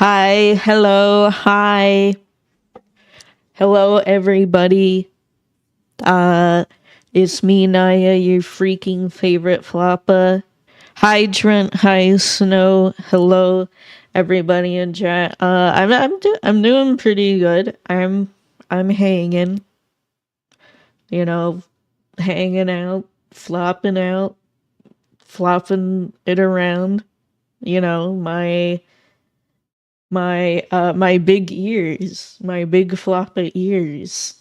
Hi, hello, hi. Hello everybody. Uh it's me, Naya, your freaking favorite floppa. Hi Trent, hi Snow, hello everybody in chat. I'm doing pretty good. I'm hanging, you know, hanging out, flopping it around, my my big ears, my big floppa ears.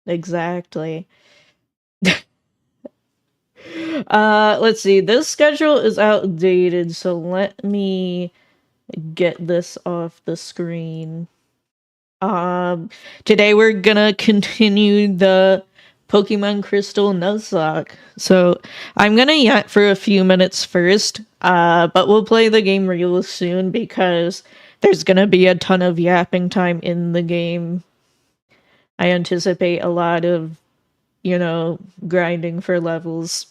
Exactly. Let's see. This schedule is outdated, so let me get this off the screen. Today we're gonna continue the Pokemon Crystal Nuzlocke. So I'm gonna yap for a few minutes first, but we'll play the game real soon because there's gonna be a ton of yapping time in the game. I anticipate a lot of, grinding for levels.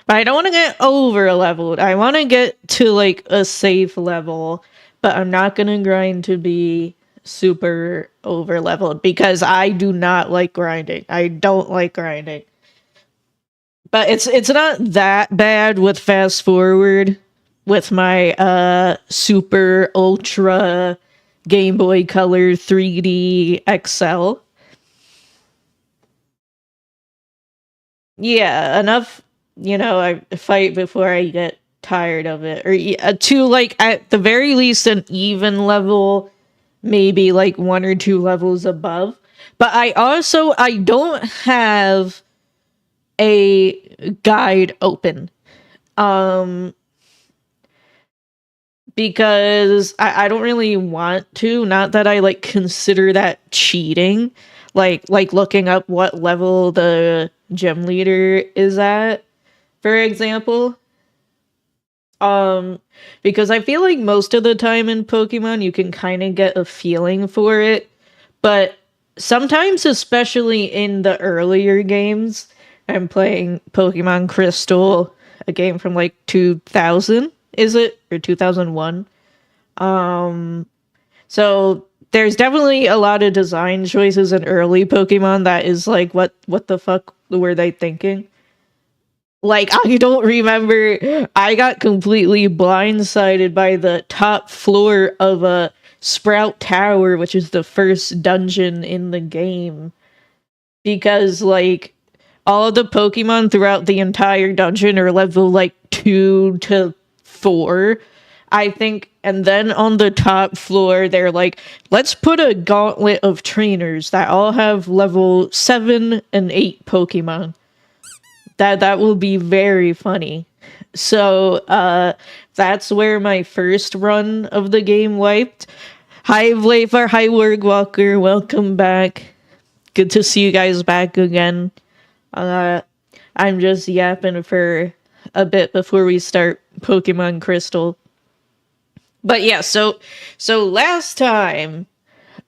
But I don't want to get over leveled. I want to get to like a safe level, but I'm not going to grind to be super over leveled because I do not like grinding. I don't like grinding. But it's not that bad with fast forward with my super ultra Game Boy Color 3D XL. Yeah, enough, I fight before I get tired of it. Or to, like, at the very least, an even level, maybe, like, one or two levels above. But I don't have a guide open. Because I don't really want to. Not that I, like, consider that cheating. Like looking up what level the gym leader is at, for example. Because I feel like most of the time in Pokemon you can kind of get a feeling for it, but sometimes, especially in the earlier games, I'm playing Pokemon Crystal, a game from like 2000, is it? Or 2001? So there's definitely a lot of design choices in early Pokemon that is like, what the fuck were they thinking? Like, I don't remember. I got completely blindsided by the top floor of a Sprout Tower, which is the first dungeon in the game. Because, like, all of the Pokemon throughout the entire dungeon are level, like, 2 to 4, I think. And then on the top floor, they're like, let's put a gauntlet of trainers that all have level 7 and 8 Pokemon. That will be very funny. So that's where my first run of the game wiped. Hi Vlavar, hi Wargwalker, welcome back. Good to see you guys back again. I'm just yapping for a bit before we start Pokemon Crystal. But yeah, so last time,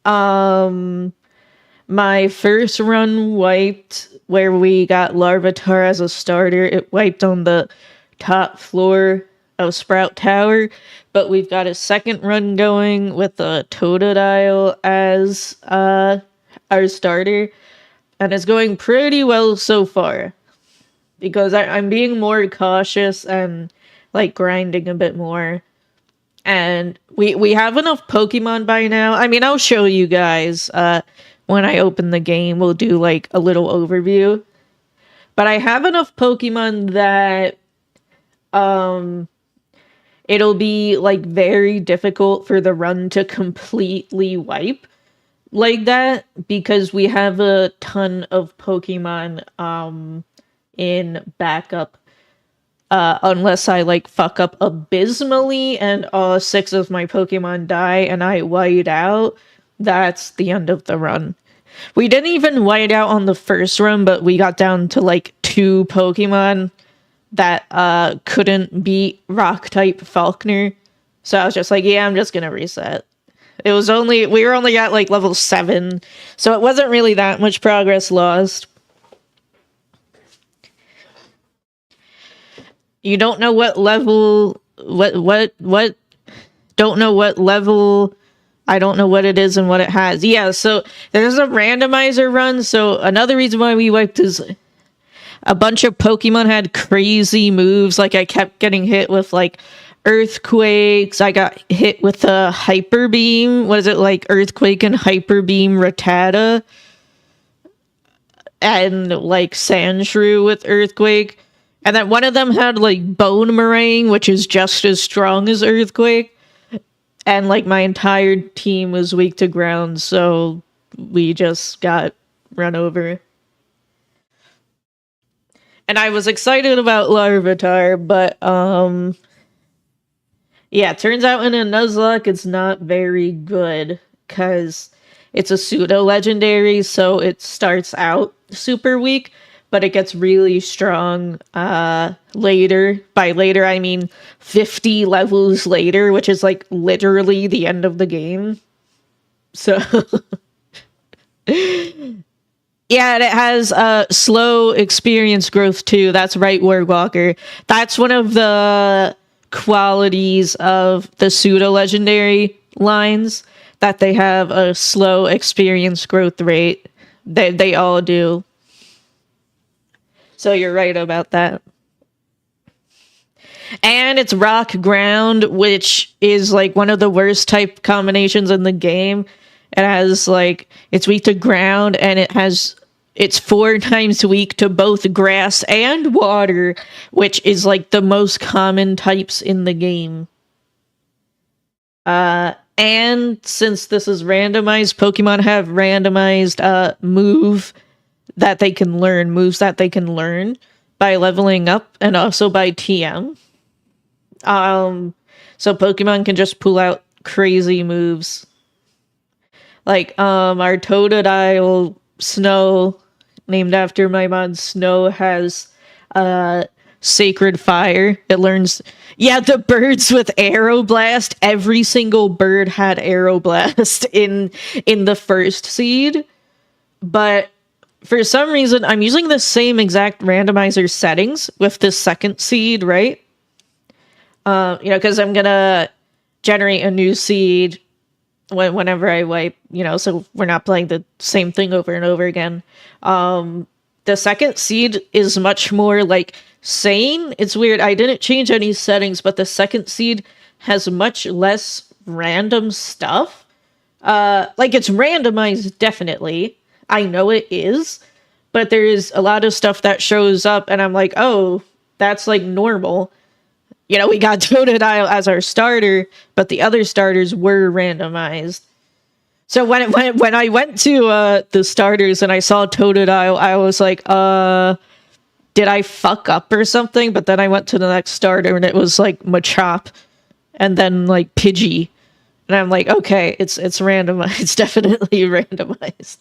my first run wiped where we got Larvitar as a starter. It wiped on the top floor of Sprout Tower, but we've got a second run going with the Totodile as our starter, and it's going pretty well so far because I'm being more cautious and like grinding a bit more. And we have enough Pokemon by now. I mean, I'll show you guys when I open the game. We'll do like a little overview. But I have enough Pokemon that it'll be like very difficult for the run to completely wipe like that because we have a ton of Pokemon in backup. Unless I like fuck up abysmally and all 6 of my Pokemon die and I white out, that's the end of the run. We didn't even white out on the first run, but we got down to like 2 Pokemon that couldn't beat Rock type Falkner. So I was just like, yeah, I'm just gonna reset. We were only at like level 7, so it wasn't really that much progress lost. You don't know what level, what don't know what level. I don't know what it is and what it has. Yeah, so there's a randomizer run. So another reason why we wiped is a bunch of Pokemon had crazy moves. Like, I kept getting hit with, like, earthquakes. I got hit with a hyper beam. Was it like earthquake and hyper beam Rattata? And like Sandshrew with earthquake. And then one of them had like bone meringue, which is just as strong as earthquake. And like my entire team was weak to ground, so we just got run over. And I was excited about Larvitar, but yeah, it turns out in a Nuzlocke it's not very good, because it's a pseudo-legendary, so it starts out super weak, but it gets really strong later. By later, I mean 50 levels later, which is like literally the end of the game. So... yeah, and it has slow experience growth too. That's right, Wargwalker. That's one of the qualities of the pseudo-legendary lines, that they have a slow experience growth rate. They all do. So you're right about that. And it's rock ground, which is like one of the worst type combinations in the game. It has like, it's weak to ground, and it's 4 times weak to both grass and water, which is like the most common types in the game. And since this is randomized, Pokemon have randomized moves that they can learn by leveling up and also by TM. So Pokemon can just pull out crazy moves. Like, our Totodile Snow, named after my mod Snow, has Sacred Fire. It learns... yeah, the birds with Aeroblast. Every single bird had Aeroblast in the first seed. But for some reason, I'm using the same exact randomizer settings with this second seed, right? Because I'm gonna generate a new seed whenever I wipe, so we're not playing the same thing over and over again. The second seed is much more, like, sane. It's weird. I didn't change any settings, but the second seed has much less random stuff. Like, it's randomized, definitely. I know it is. But there's a lot of stuff that shows up, and I'm like, oh, that's, like, normal. We got Totodile as our starter, but the other starters were randomized. So when I went to the starters and I saw Totodile, I was like, did I fuck up or something? But then I went to the next starter and it was like Machop and then like Pidgey. And I'm like, okay, it's randomized. It's definitely randomized.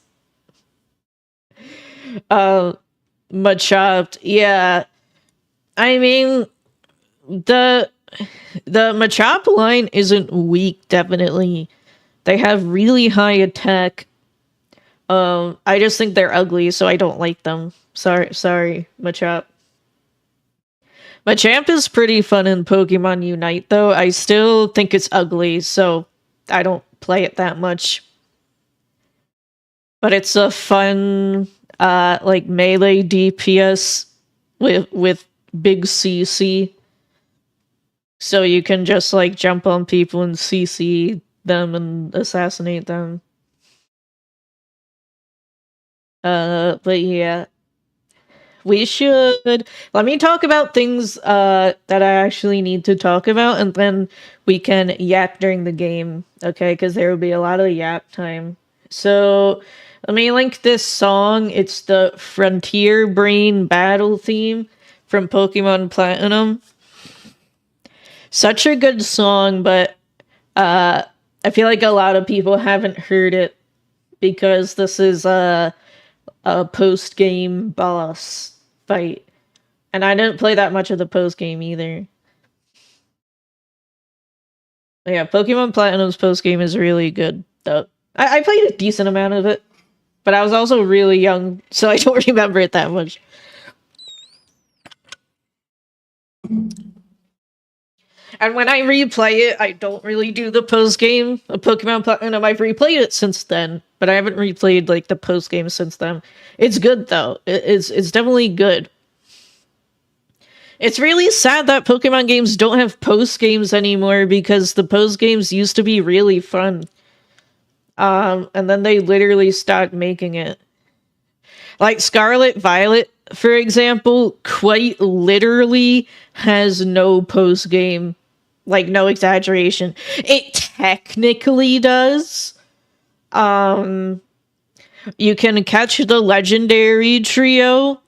Machop, yeah. I mean, the Machop line isn't weak, definitely. They have really high attack. I just think they're ugly, so I don't like them. Sorry, Machop. Machamp is pretty fun in Pokemon Unite, though. I still think it's ugly, so I don't play it that much. But it's a fun, like, melee DPS with big CC. So you can just, like, jump on people and CC them and assassinate them. But yeah. We should... let me talk about things that I actually need to talk about, and then we can yap during the game, okay? Because there will be a lot of yap time. So, let me link this song. It's the Frontier Brain Battle theme from Pokemon Platinum. Such a good song, but I feel like a lot of people haven't heard it because this is a post-game boss fight. And I didn't play that much of the post-game either. But yeah, Pokemon Platinum's post-game is really good, though. I played a decent amount of it, but I was also really young, so I don't remember it that much. And when I replay it, I don't really do the post game of Pokemon Platinum. I've replayed it since then, but I haven't replayed like the post game since then. It's good though. It's definitely good. It's really sad that Pokemon games don't have post games anymore because the post games used to be really fun. And then they literally stopped making it. Like Scarlet Violet, for example, quite literally has no post game. Like, no exaggeration. It technically does. You can catch the legendary trio,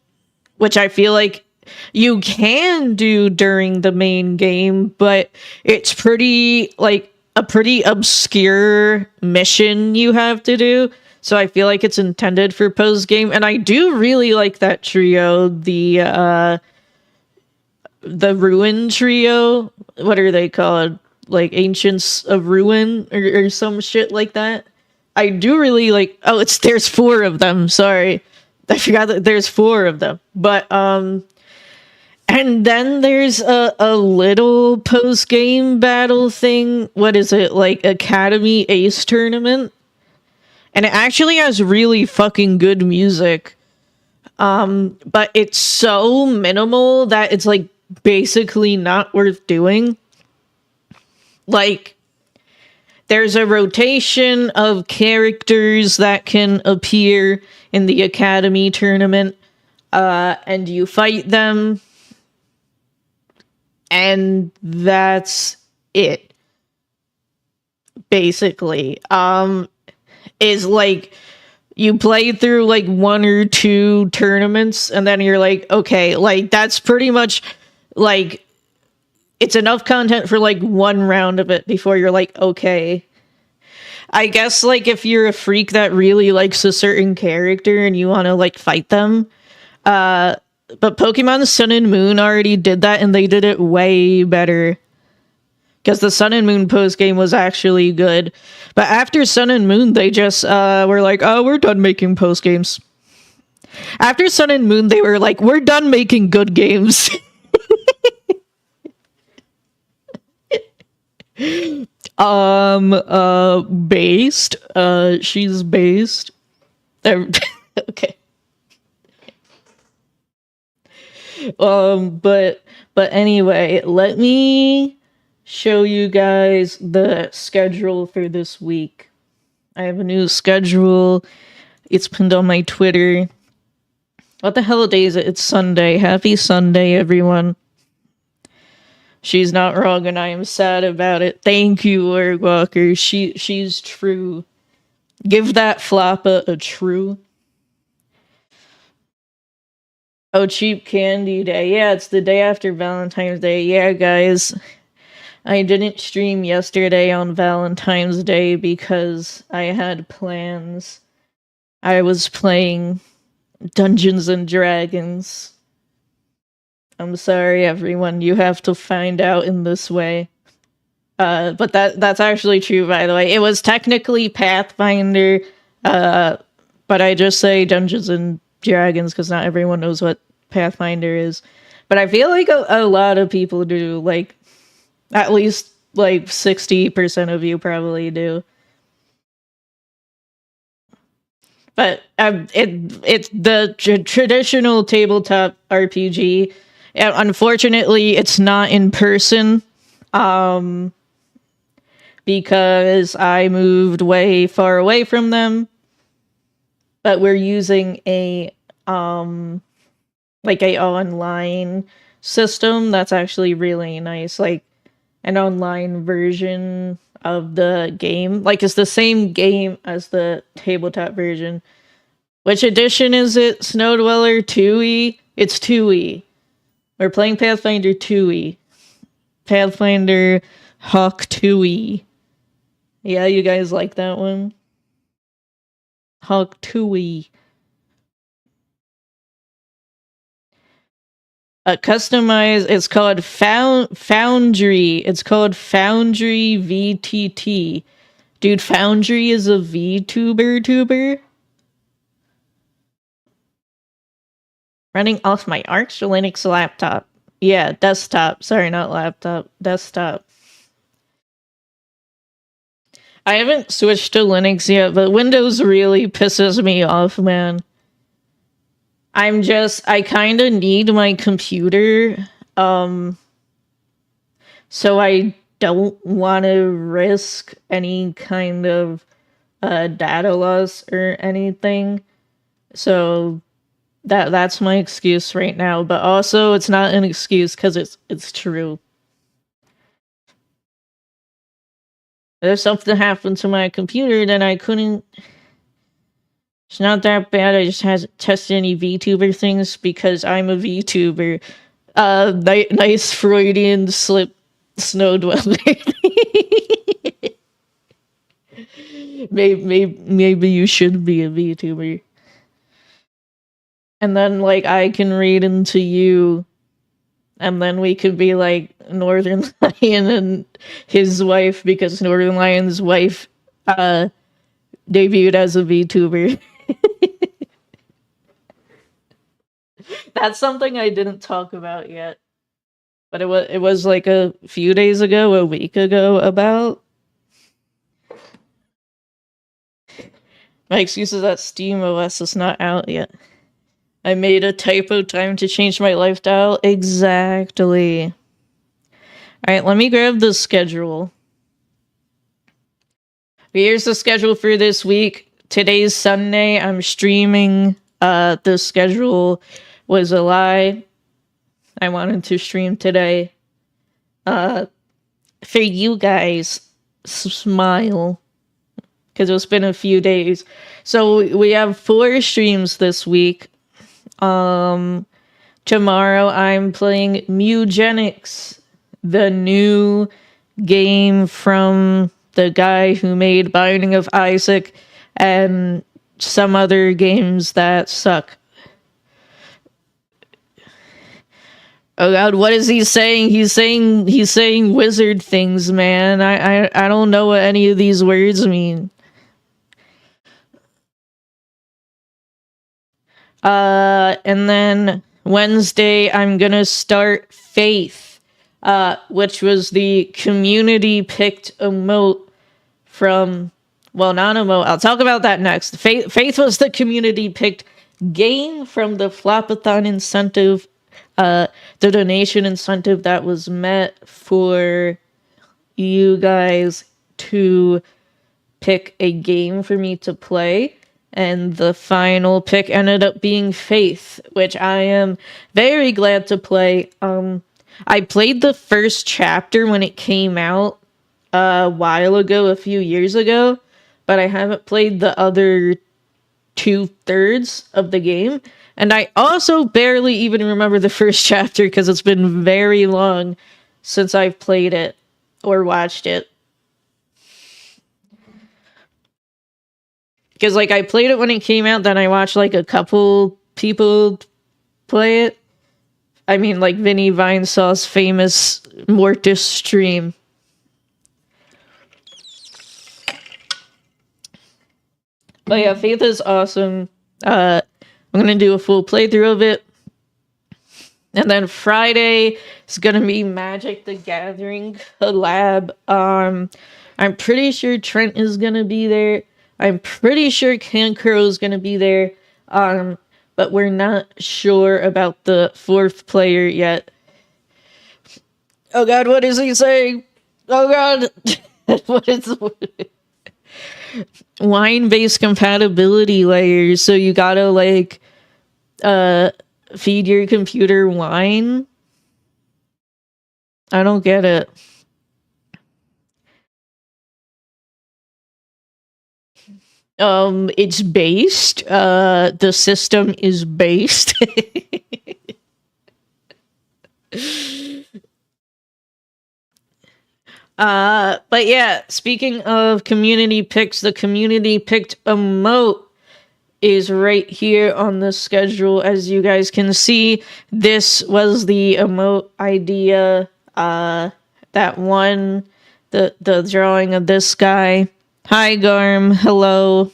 which I feel like you can do during the main game, but it's pretty, like, a pretty obscure mission you have to do. So I feel like it's intended for post game, and I do really like that trio, the Ruin trio. What are they called? Like Ancients of Ruin or some shit like that. I do really like. Oh, there's 4 of them. Sorry, I forgot that there's 4 of them. But and then there's a little post game battle thing. What is it, like Academy Ace Tournament? And it actually has really fucking good music. But it's so minimal that it's like basically not worth doing. Like, there's a rotation of characters that can appear in the Academy tournament, and you fight them, and that's it. Basically, is like you play through like 1 or 2 tournaments, and then you're like, okay, like that's pretty much like it's enough content for like 1 round of it before you're like, okay. I guess like if you're a freak that really likes a certain character and you want to like fight them, but Pokemon Sun and Moon already did that, and they did it way better. Because the Sun and Moon post game was actually good. But after Sun and Moon, they just were like, oh, we're done making post games. After Sun and Moon, they were like, we're done making good games. Based. She's based. Okay. But anyway, let me show you guys the schedule for this week. I have a new schedule. It's pinned on my Twitter. What the hell day is it? It's Sunday. Happy Sunday, everyone. She's not wrong, and I am sad about it. Thank you, Word Walker. She's true. Give that floppa a true. Oh, Cheap Candy Day. Yeah, it's the day after Valentine's Day. Yeah, guys. I didn't stream yesterday on Valentine's Day because I had plans. I was playing Dungeons and Dragons. I'm sorry, everyone. You have to find out in this way. But that's actually true, by the way. It was technically Pathfinder, but I just say Dungeons and Dragons because not everyone knows what Pathfinder is. But I feel like a lot of people do. Like, at least like 60% of you probably do. But it's the traditional tabletop RPG. Unfortunately, it's not in person, because I moved way far away from them. But we're using a like a online system that's actually really nice, like an online version of the game. Like, it's the same game as the tabletop version. Which edition is it? Snow Dweller 2E? It's 2E. We're playing Pathfinder 2E. Pathfinder Hawk 2E. Yeah, you guys like that one? Hawk 2E. Customized, it's called Foundry. It's called Foundry VTT. Dude, Foundry is a VTuber tuber. Running off my Arch Linux laptop. Yeah, desktop. Sorry, not laptop. Desktop. I haven't switched to Linux yet, but Windows really pisses me off, man. I kind of need my computer, so I don't want to risk any kind of data loss or anything. So that's my excuse right now, but also it's not an excuse because it's true. If something happened to my computer, then I couldn't. It's not that bad. I just haven't tested any VTuber things because I'm a VTuber. Nice Freudian slip, snow dweller. maybe you should be a VTuber. And then, like, I can read into you, and then we could be like Northern Lion and his wife, because Northern Lion's wife debuted as a VTuber. That's something I didn't talk about yet, but it was like a few days ago, a week ago. About my excuse is that Steam OS is not out yet. I made a typo time to change my lifestyle. Exactly. Alright, let me grab the schedule. Here's the schedule for this week. Today's Sunday. I'm streaming. The schedule was a lie. I wanted to stream today. For you guys, smile. Because it's been a few days. So we have 4 streams this week. Tomorrow I'm playing Mugenics, the new game from the guy who made Binding of Isaac and some other games that suck. Oh god, what is he saying? He's saying wizard things, man. I don't know what any of these words mean. And then Wednesday I'm gonna start Faith, which was the community picked emote from, well, not emote, I'll talk about that next. Faith was the community picked game from the Flopathon incentive, the donation incentive that was met for you guys to pick a game for me to play. And the final pick ended up being Faith, which I am very glad to play. I played the first chapter when it came out a while ago, a few years ago, but I haven't played the other 2/3 of the game. And I also barely even remember the first chapter because it's been very long since I've played it or watched it. Because, like, I played it when it came out, then I watched, like, a couple people play it. I mean, like, Vinny Vinesauce famous Mortis stream. But yeah, Faith is awesome. I'm gonna do a full playthrough of it. And then Friday is gonna be Magic the Gathering collab. I'm pretty sure Trent is gonna be there. I'm pretty sure Kankuro is gonna be there. But we're not sure about the 4th player yet. Oh god, what is he saying? Oh god! What is wine-based compatibility layers? So you gotta, like, feed your computer wine? I don't get it. It's based. The system is based. But yeah, speaking of community picks, the community picked emote is right here on the schedule. As you guys can see, this was the emote idea, that won the drawing of this guy. Hi, Garm. Hello.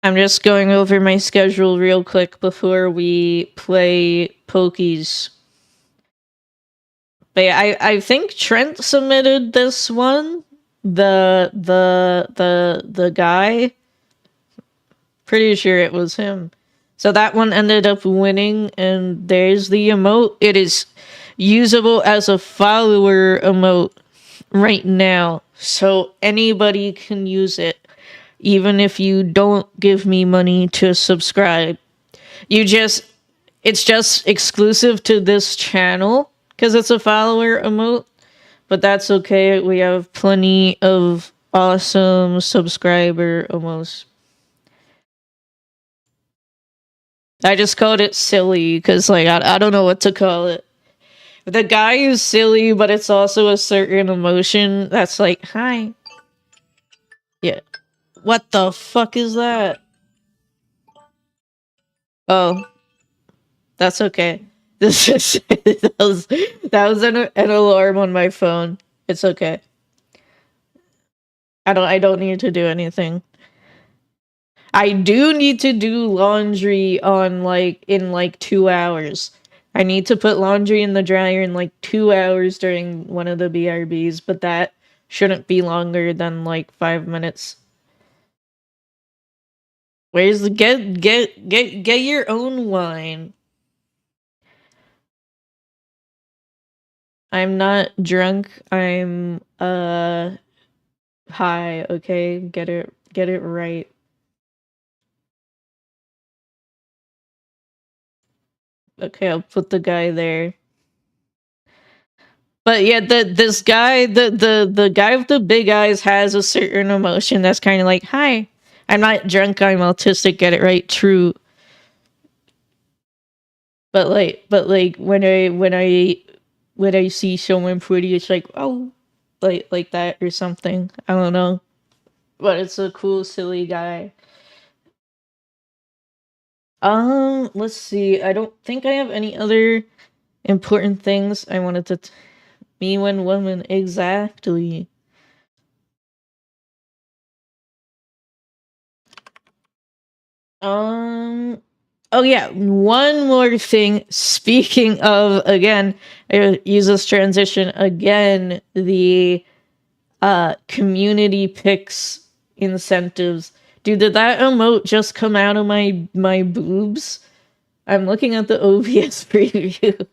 I'm just going over my schedule real quick before we play Pokies. But yeah, I think Trent submitted this one. The guy. Pretty sure it was him. So that one ended up winning, and there's the emote. It is usable as a follower emote right now. So anybody can use it, even if you don't give me money to subscribe. It's just exclusive to this channel because it's a follower emote, but that's okay. We have plenty of awesome subscriber emotes. I just called it silly because, like, I don't know what to call it. The guy is silly, but it's also a certain emotion that's like, hi. Yeah. What the fuck is that? Oh, that's okay. This is that was an alarm on my phone. It's okay. I don't need to do anything. I do need to do laundry in 2 hours. I need to put laundry in the dryer in 2 hours during one of the BRBs, but that shouldn't be longer than 5 minutes. Where's the get your own wine? I'm not drunk. I'm high, okay? Get it right. Okay, I'll put the guy there. But yeah, this guy, the guy with the big eyes has a certain emotion that's kind of like, "Hi, I'm not drunk. I'm autistic. Get it right, true." But when I see someone pretty, it's like, oh, like that or something. I don't know, but it's a cool, silly guy. Let's see. I don't think I have any other important things I wanted to. Me when woman, exactly. Oh yeah, one more thing. Speaking of, again, I use this transition again. The community picks incentives. Dude, did that emote just come out of my boobs? I'm looking at the OBS preview.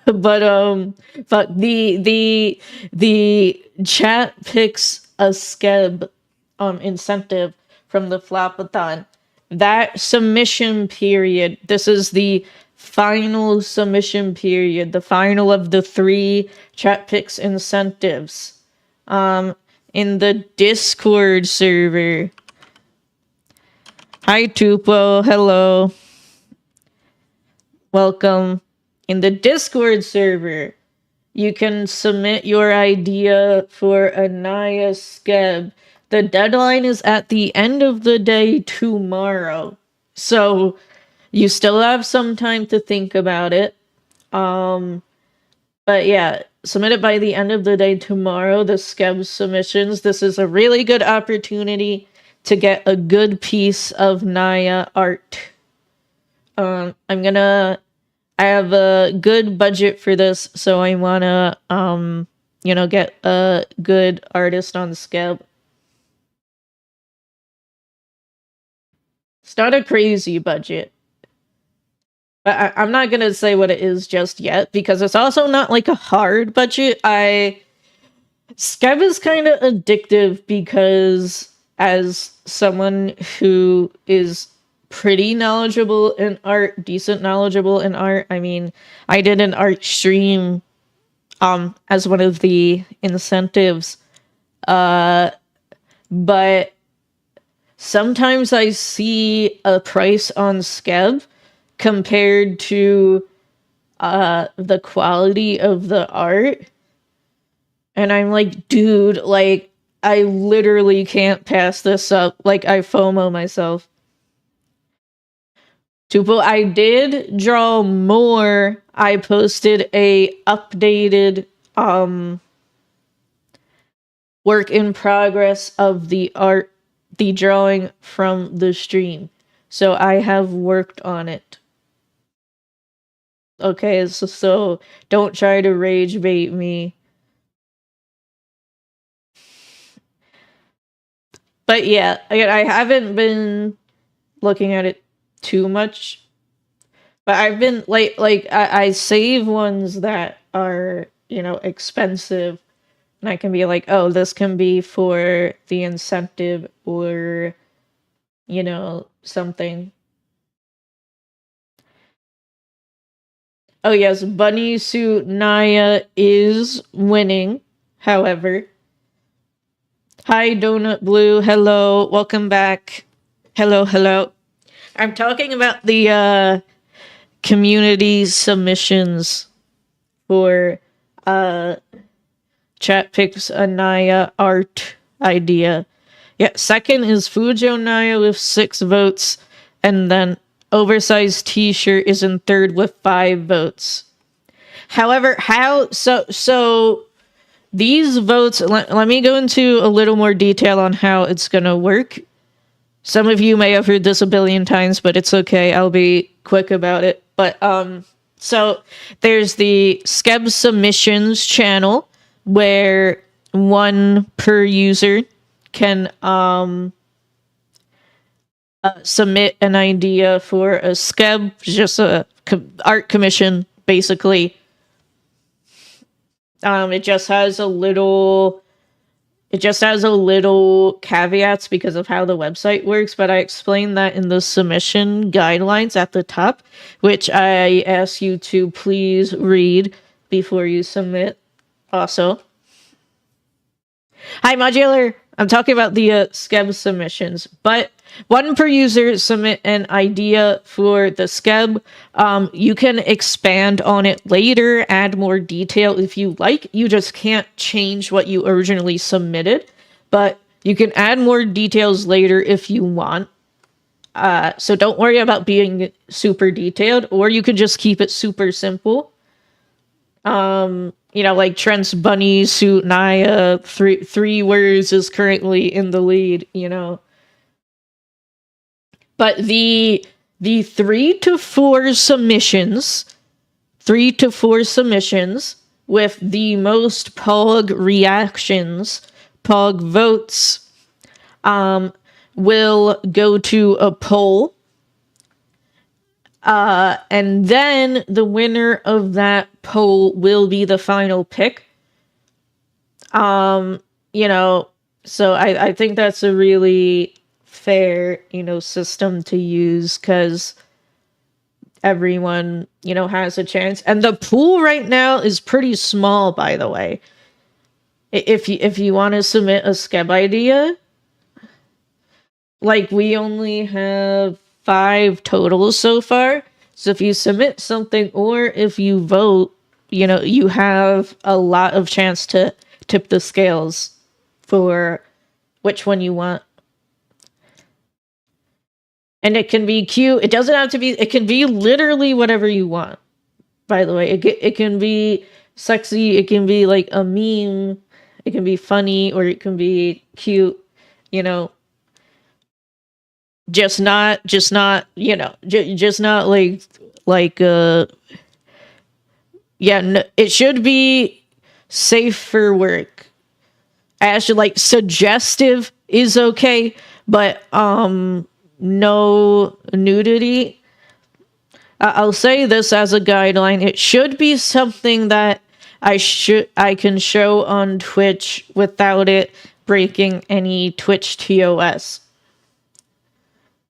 but but the chat picks a skeb incentive from the flopathon. That submission period, this is the final submission period, the final of the 3 chat picks incentives in the Discord server. Hi Tupo, hello, welcome. In the Discord server, you can submit your idea for a Naya skeb. The deadline is at the end of the day tomorrow. So you still have some time to think about it. But yeah, submit it by the end of the day tomorrow, the skeb submissions. This is a really good opportunity to get a good piece of Naya art. I have a good budget for this, so I wanna, get a good artist on skeb. It's not a crazy budget. But I'm not gonna say what it is just yet, because it's also not like a hard budget. Skeb is kind of addictive because as someone who is pretty knowledgeable in art, decent knowledgeable in art, I mean, I did an art stream as one of the incentives. But sometimes I see a price on Skeb compared to the quality of the art, and I'm like, dude, like, I literally can't pass this up. Like, I FOMO myself. Tupo, I did draw more. I posted a updated work in progress of the art, the drawing from the stream. So I have worked on it. Okay, so don't try to rage bait me. But yeah, again, I haven't been looking at it too much. But I've been I save ones that are, expensive. And I can be like, oh, this can be for the incentive or, something. Oh yes, Bunny Suit Naya is winning, however. Hi, Donut Blue. Hello. Welcome back. Hello, hello. I'm talking about the community submissions for chat picks a Naya art idea. Yeah, second is Fujo Naya with 6 votes, and then Oversized T-shirt is in third with 5 votes. However, so these votes, let me go into a little more detail on how it's gonna work. Some of you may have heard this a billion times, but it's okay. I'll be quick about it. But so there's the Skeb submissions channel where 1 per user can submit an idea for a Skeb, just a art commission, basically. It just has a little caveats because of how the website works, but I explained that in the submission guidelines at the top, which I ask you to please read before you submit. Also, hi Modular, I'm talking about the Skeb submissions, but 1 per user submit an idea for the Skeb. You can expand on it later, add more detail if you like. You just can't change what you originally submitted, but you can add more details later if you want. So don't worry about being super detailed, or you can just keep it super simple. Like Trent's Bunny Suit Naya, three words is currently in the lead, But the 3 to 4 submissions with the most Pog reactions, Pog votes, will go to a poll. And then the winner of that poll will be the final pick. So I think that's a really fair, system to use, because everyone, has a chance. And the pool right now is pretty small, by the way. If you want to submit a Skeb idea, we only have 5 totals so far. So if you submit something or if you vote, you have a lot of chance to tip the scales for which one you want. And it can be cute. It doesn't have to be, it can be literally whatever you want. By the way, it can be sexy, it can be like a meme, it can be funny, or it can be cute, just not it should be safe for work. Actually, suggestive is okay, but no nudity. I'll say this as a guideline. It should be something that I can show on Twitch without it breaking any Twitch TOS.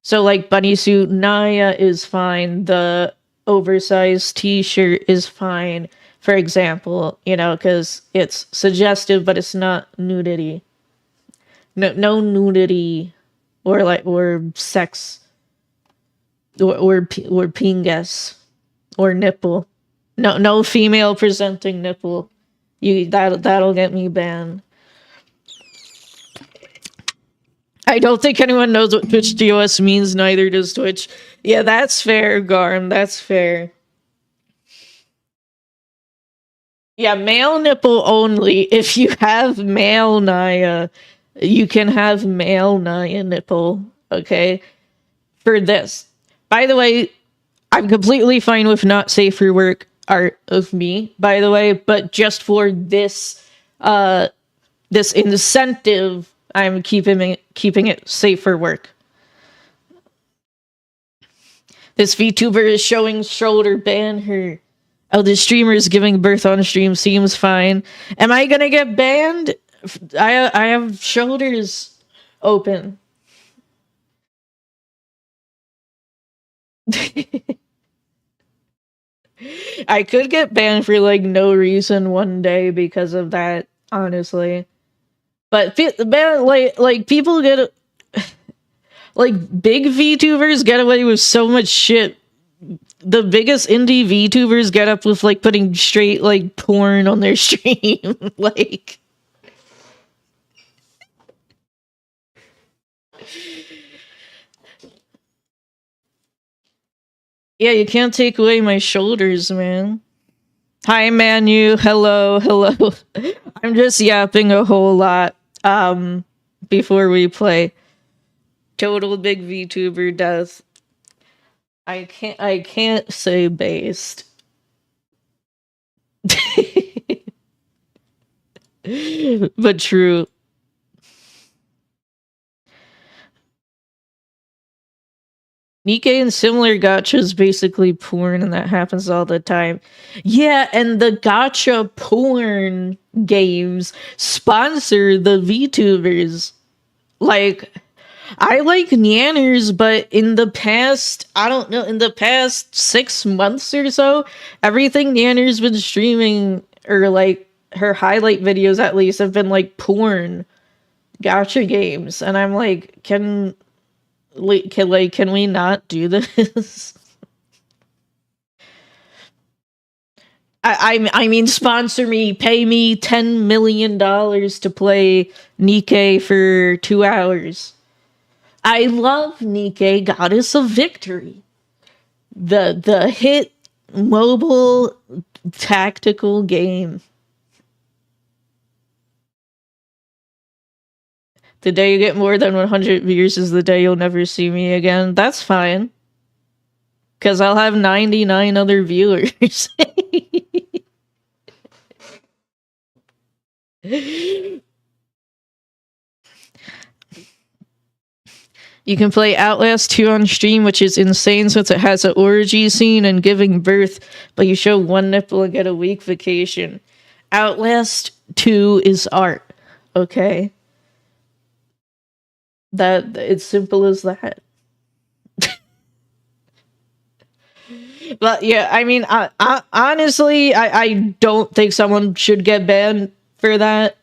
So Bunny Suit Naya is fine. The oversized T-shirt is fine, for example, because it's suggestive, but it's not nudity. No nudity, or sex, or pingas, or nipple. No female presenting nipple. That'll get me banned. I don't think anyone knows what Twitch TOS means, neither does Twitch. Yeah, that's fair, Garm, that's fair. Yeah, male nipple only. If you have male Naya, you can have male Naya nipple. Okay? For this. By the way, I'm completely fine with not safe for work art of me, by the way, but just for this incentive, I'm keeping it safe for work. This VTuber is showing shoulder, ban her. Oh, the streamer is giving birth on stream, seems fine. Am I gonna get banned? I have shoulders open. I could get banned for like no reason one day because of that, honestly. But like people get like big VTubers get away with so much shit. The biggest indie VTubers get up with like putting straight like porn on their stream. Like yeah, you can't take away my shoulders, man. Hi Manu, hello, hello. I'm just yapping a whole lot before we play. Total big VTuber death. I can't say based. But true. Nikkei and similar gachas basically porn, and that happens all the time. Yeah, and the gacha porn games sponsor the VTubers. Like, I like Nyanners, but in the past, I don't know, in the past 6 months or so, everything Nyanners been streaming, or like her highlight videos at least, have been like porn gacha games. And I'm like, can we not do this? I mean, sponsor me, pay me $10 million to play Nikkei for 2 hours. I love Nikkei, Goddess of Victory. The hit mobile tactical game. The day you get more than 100 views is the day you'll never see me again. That's fine. Because I'll have 99 other viewers. You can play Outlast 2 on stream, which is insane since it has an orgy scene and giving birth, but you show one nipple and get a week vacation. Outlast 2 is art, okay? That it's simple as that. But yeah, I mean, honestly, I don't think someone should get banned for that.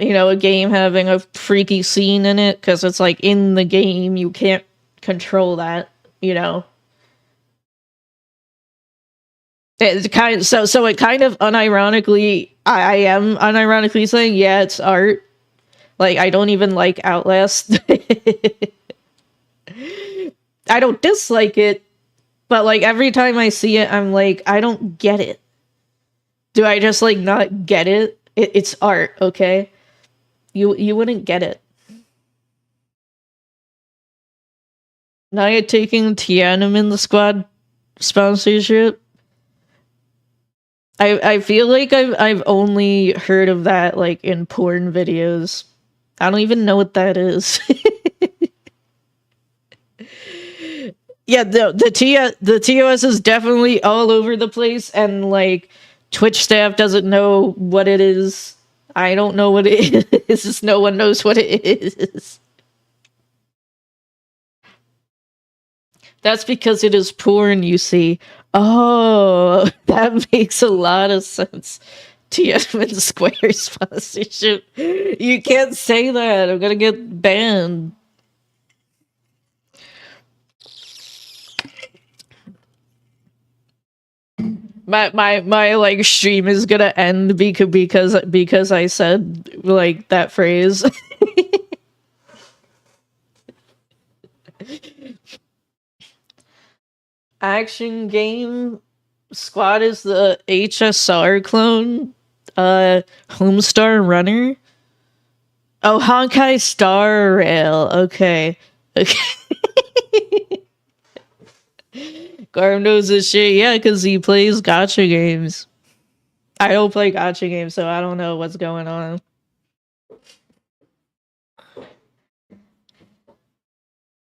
You know, a game having a freaky scene in it, because it's like in the game, you can't control that, you know. It's kind of, so it kind of unironically, I am unironically saying, yeah, it's art. Like, I don't even like Outlast. I don't dislike it, but like every time I see it, I'm like, I don't get it. Do I just like not get it? It's art, okay? You wouldn't get it. Now you're taking Tiananmen the Squad sponsorship. I feel like I've only heard of that like in porn videos. I don't even know what that is. Yeah, the TOS is definitely all over the place, and like Twitch staff doesn't know what it is. I don't know what it is. No one knows what it is. That's because it is porn, you see. Oh, that makes a lot of sense. Tiananmen Square sponsorship. You can't say that. I'm gonna get banned. My like stream is gonna end because I said like that phrase. Action game Squad is the HSR clone. Homestar Runner. Oh, Honkai Star Rail. Okay. Okay. Garm knows this shit. Yeah, because he plays gacha games. I don't play gacha games, so I don't know what's going on.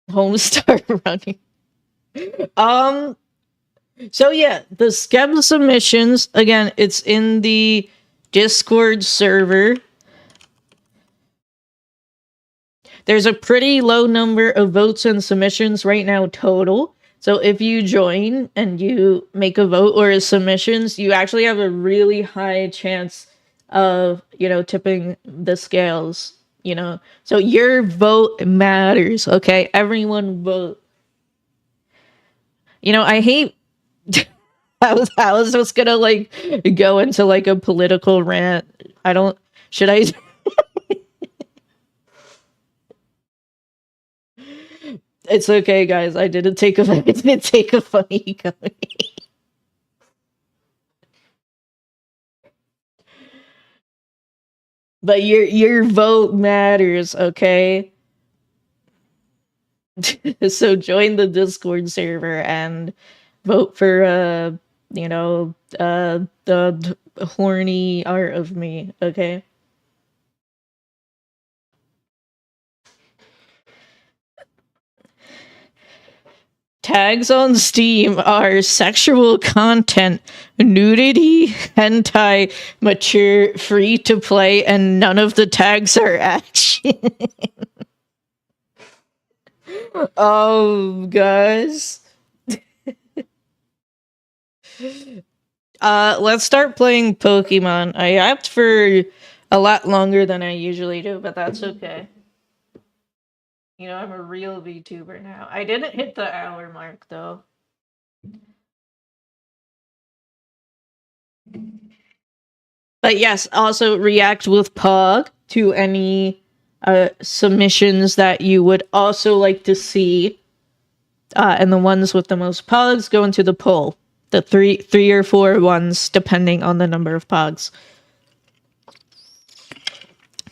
Homestar Running. So yeah, the Skeb submissions, again, it's in the Discord server. There's a pretty low number of votes and submissions right now total. So if you join and you make a vote or a submissions, you actually have a really high chance of, tipping the scales, So your vote matters, okay? Everyone vote. I hate I was just gonna go into a political rant. Should I? It's okay, guys. I didn't take a funny coming. But your vote matters, okay? So join the Discord server and vote for the horny art of me, okay? Tags on Steam are sexual content, nudity, hentai, mature, free to play, and none of the tags are action. Oh, guys. Let's start playing Pokemon. I yapped for a lot longer than I usually do, but that's okay. I'm a real VTuber now. I didn't hit the hour mark, though. But yes, also react with Pog to any submissions that you would also like to see. And the ones with the most Pogs go into the poll. The three or four ones, depending on the number of Pogs.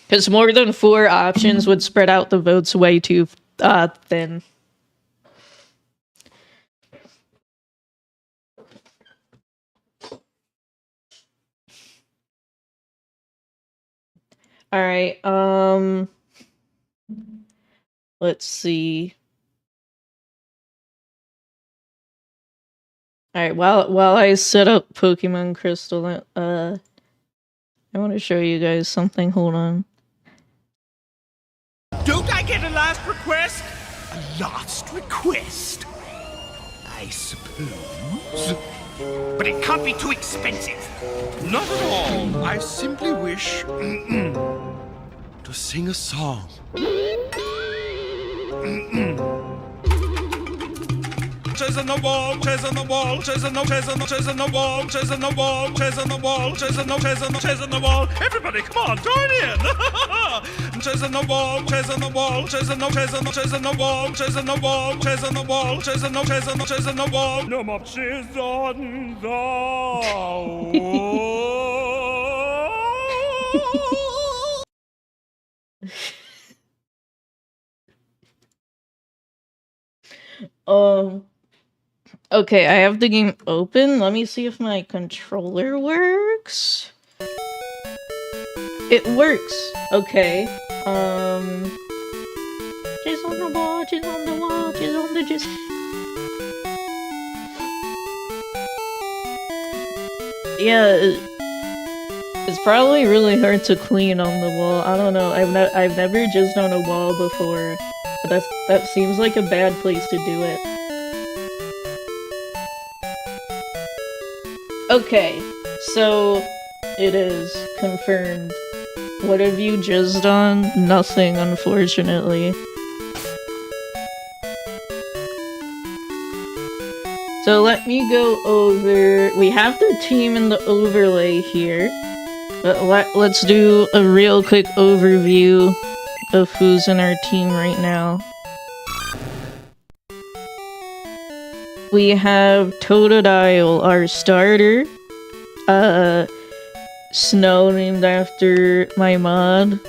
Because more than 4 options would spread out the votes way too thin. Alright, let's see. Alright, while I set up Pokemon Crystal, I want to show you guys something. Hold on. Don't I get a last request? A last request? I suppose. But it can't be too expensive. Not at all. I simply wish to sing a song. Chairs on the wall, chairs on the wall, chairs on the chairs on the chairs on the wall, chairs on the wall, chairs on the wall, chairs on the chairs on the chairs on the wall. Everybody, come on, join in! Chairs on the wall, chairs on the wall, chairs on the chairs on the chairs on the wall, chairs on the wall, chairs on the wall, chairs on the chairs on the chairs on the wall. No more chairs on the wall. Okay, I have the game open. Let me see if my controller works. It works. Okay. Just on the wall, just on the wall, just on the just. Yeah, it's probably really hard to clean on the wall. I don't know. I've never jizzed on a wall before, but that seems like a bad place to do it. Okay, so it is confirmed. What have you jizzed on? Nothing, unfortunately. So let me go over... We have the team in the overlay here. But let's do a real quick overview of who's in our team right now. we have Totodile, our starter. Snow, named after my mod.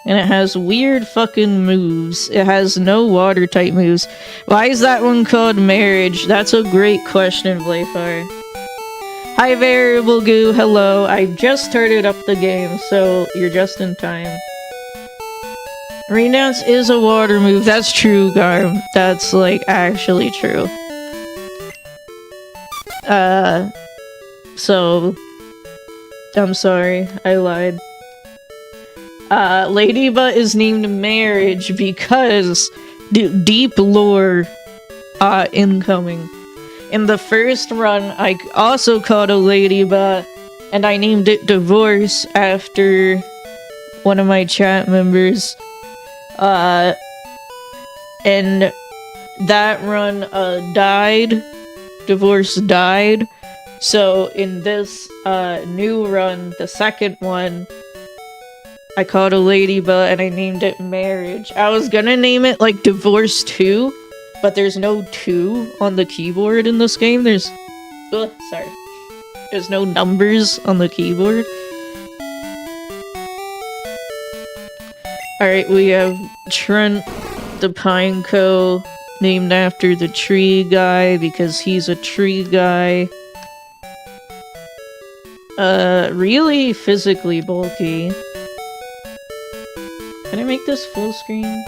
And it has weird fucking moves. It has no water type moves. Why is that one called Marriage? That's a great question, Blayfire. Hi, Variable Goo. Hello. I just started up the game, so you're just in time. Rain Dance is a water move. That's true, Garm. That's, like, actually true. So... I'm sorry. I lied. Ladybug is named Marriage because deep lore incoming. In the first run, I also caught a Ladybug, and I named it Divorce after one of my chat members. And that run died. Divorce died. So in this new run, the second one, I called a Ladybug and I named it Marriage. I was gonna name it like Divorce 2, but there's no 2 on the keyboard in this game. There's no numbers on the keyboard. Alright, we have Trent the Pineco, named after the tree guy because he's a tree guy. Really physically bulky. Can I make this full screen?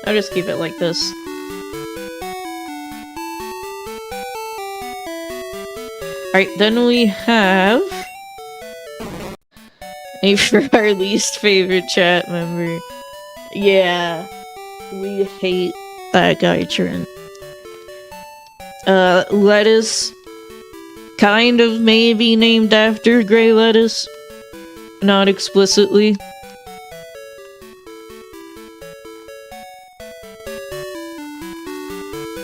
I'll just keep it like this. Alright, then we have... for our least favorite chat member. Yeah. We hate that guy, Trent. Lettuce. Kind of maybe named after Grey Lettuce. Not explicitly.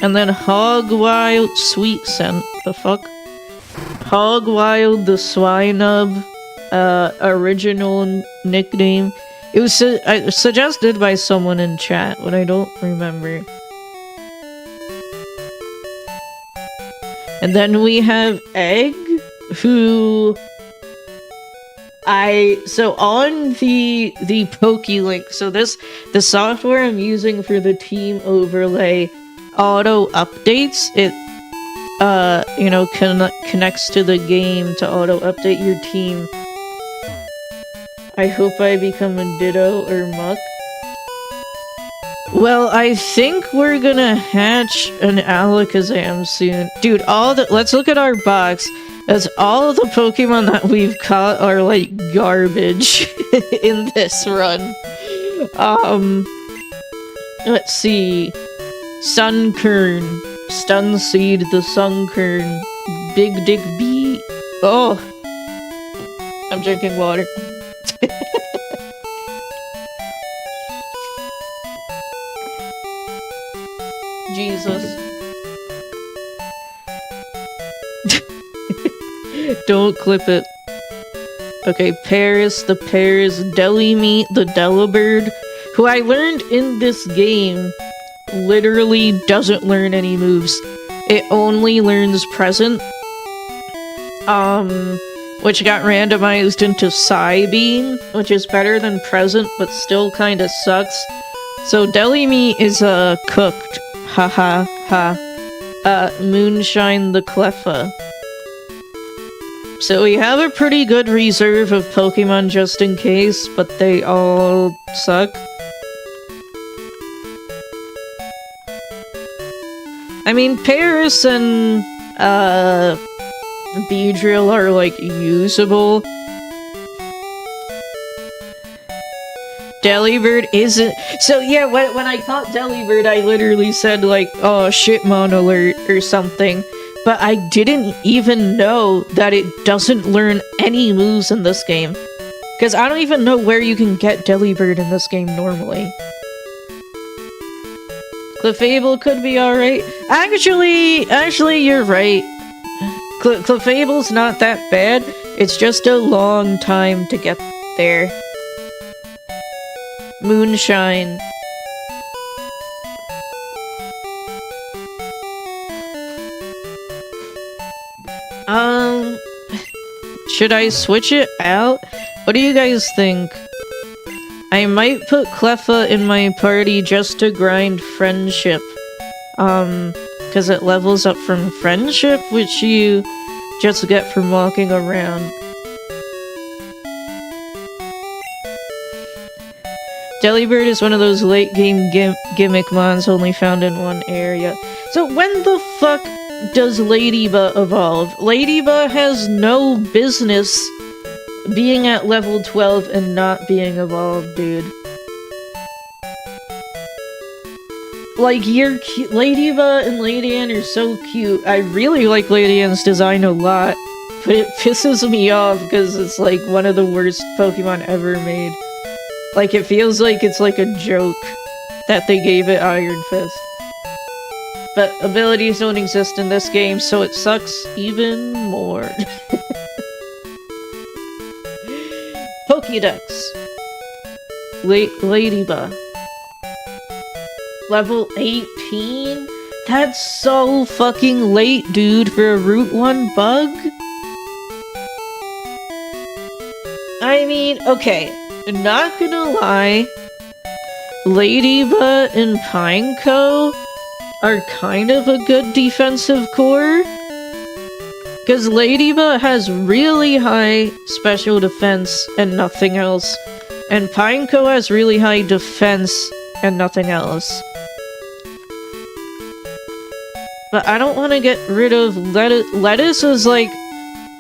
And then Hog Wild Sweet Scent. The fuck? Hog Wild the Swinub. Original nickname. It was suggested by someone in chat, but I don't remember. And then we have Egg, who... So on the PokeLink, so the software I'm using for the team overlay auto updates, it, connects to the game to auto update your team. I hope I become a Ditto or Muck. Well, I think we're gonna hatch an Alakazam soon. Dude, let's look at our box. As all of the Pokemon that we've caught are, like, garbage in this run. Let's see. Sunkern. Stunseed the Sunkern. Big Dick Bee. Oh! I'm drinking water. Jesus. Don't clip it. Okay, Paris the Paris, Delimeat the Delibird, who I learned in this game literally doesn't learn any moves. It only learns Present. Which got randomized into Psybeam, which is better than Present, but still kinda sucks. So Delimeat is, cooked. Ha ha ha. Moonshine the Cleffa. So we have a pretty good reserve of Pokemon just in case, but they all suck. I mean, Paris and, Beedrill are, like, usable. Delibird isn't. So yeah, when I caught Delibird, I literally said, like, oh, shitmon alert or something. But I didn't even know that it doesn't learn any moves in this game. Because I don't even know where you can get Delibird in this game normally. Clefable could be alright. Actually, you're right. Clefable's not that bad. It's just a long time to get there. Moonshine. Um, should I switch it out? What do you guys think? I might put Cleffa in my party just to grind friendship. Because it levels up from friendship, which you just get from walking around. Delibird is one of those late game gimmick mons only found in one area. So when the fuck does Ladybug evolve? Ladybug has no business being at level 12 and not being evolved, dude. Like, you're cute. Ladybug and Lady Ann are so cute. I really like Lady Ann's design a lot, but it pisses me off because it's like one of the worst Pokemon ever made. Like, it feels like it's like a joke that they gave it Iron Fist. But abilities don't exist in this game, so it sucks even more. Pokédex. Ladybug. Level 18? That's so fucking late, dude, for a Route 1 bug? I mean, okay. Not gonna lie, Ladybug and Pineco are kind of a good defensive core. Because Ladybug has really high special defense and nothing else. And Pineco has really high defense and nothing else. But I don't want to get rid of Lettuce. Lettuce is like,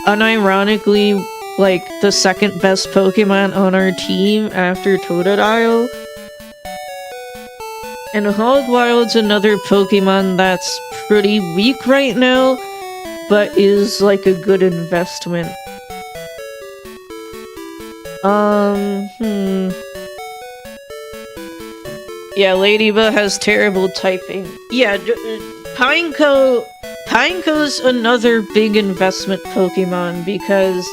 unironically, like, the second best Pokemon on our team after Totodile. And Hogwild's another Pokemon that's pretty weak right now, but is like a good investment. Yeah, Ladybug has terrible typing. Yeah, Pineco's another big investment Pokemon because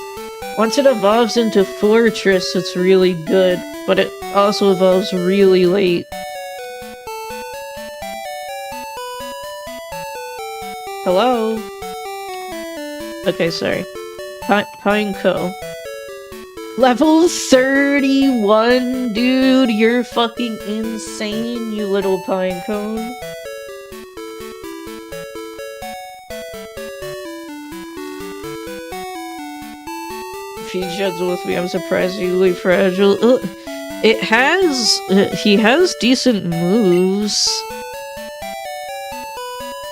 once it evolves into Fortress, it's really good, but it also evolves really late. Hello? Okay, sorry. Pineco. Level 31, dude, you're fucking insane, you little pinecone. If he judges with me, I'm surprisingly fragile. He has decent moves.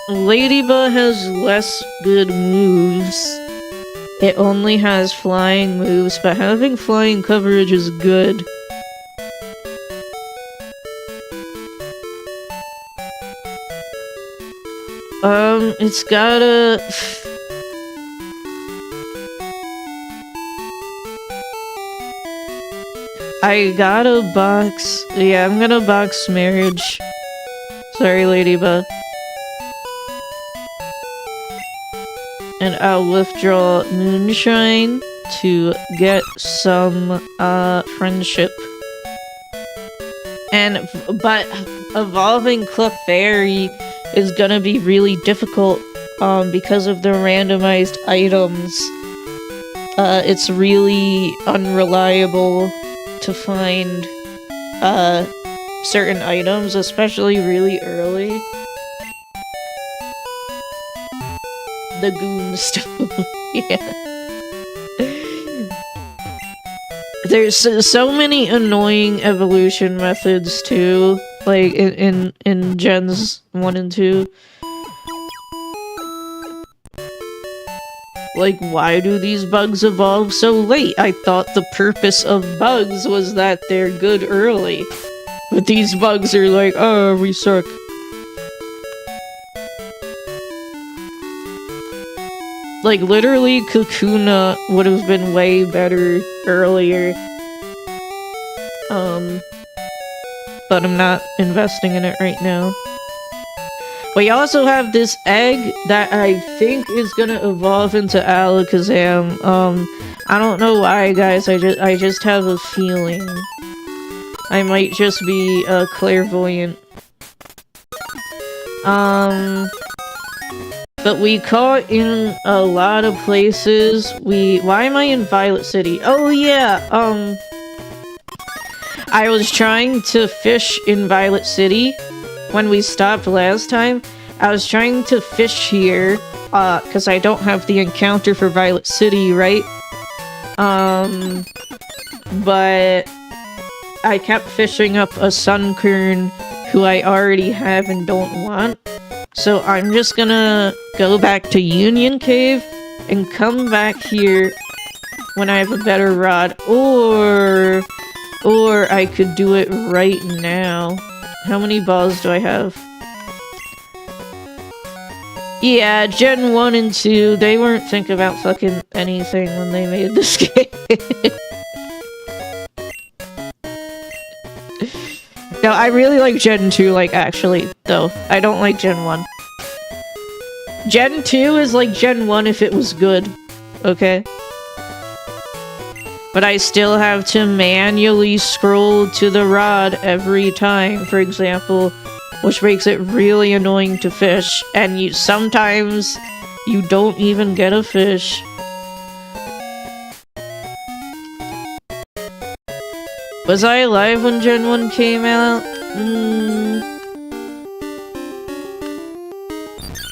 Ladybug has less good moves. It only has flying moves, but having flying coverage is good. It's gotta... I gotta box... Yeah, I'm gonna box Marriage. Sorry, Ladybug. And I'll withdraw Moonshine to get some, friendship. But evolving Clefairy is gonna be really difficult, because of the randomized items. It's really unreliable to find, certain items, especially really early. The Goonstone. Yeah. There's so many annoying evolution methods too, like in gens 1 and 2. Like, why do these bugs evolve so late? I thought the purpose of bugs was that they're good early. But these bugs are like, oh, we suck. Like, literally, Kakuna would have been way better earlier. But I'm not investing in it right now. We also have this egg that I think is gonna evolve into Alakazam. I don't know why, guys, I just have a feeling. I might just be, clairvoyant. But we caught in a lot of places. Why am I in Violet City? Oh yeah, I was trying to fish in Violet City when we stopped last time. I was trying to fish here, cause I don't have the encounter for Violet City, right? But I kept fishing up a Sunkern who I already have and don't want. So I'm just gonna go back to Union Cave and come back here when I have a better rod, or I could do it right now. How many balls do I have? Yeah, Gen 1 and 2, they weren't thinking about fucking anything when they made this game. No, I really like Gen 2, like, actually, though. I don't like Gen 1. Gen 2 is like Gen 1 if it was good, okay? But I still have to manually scroll to the rod every time, for example, which makes it really annoying to fish, and sometimes you don't even get a fish. Was I alive when Gen 1 came out?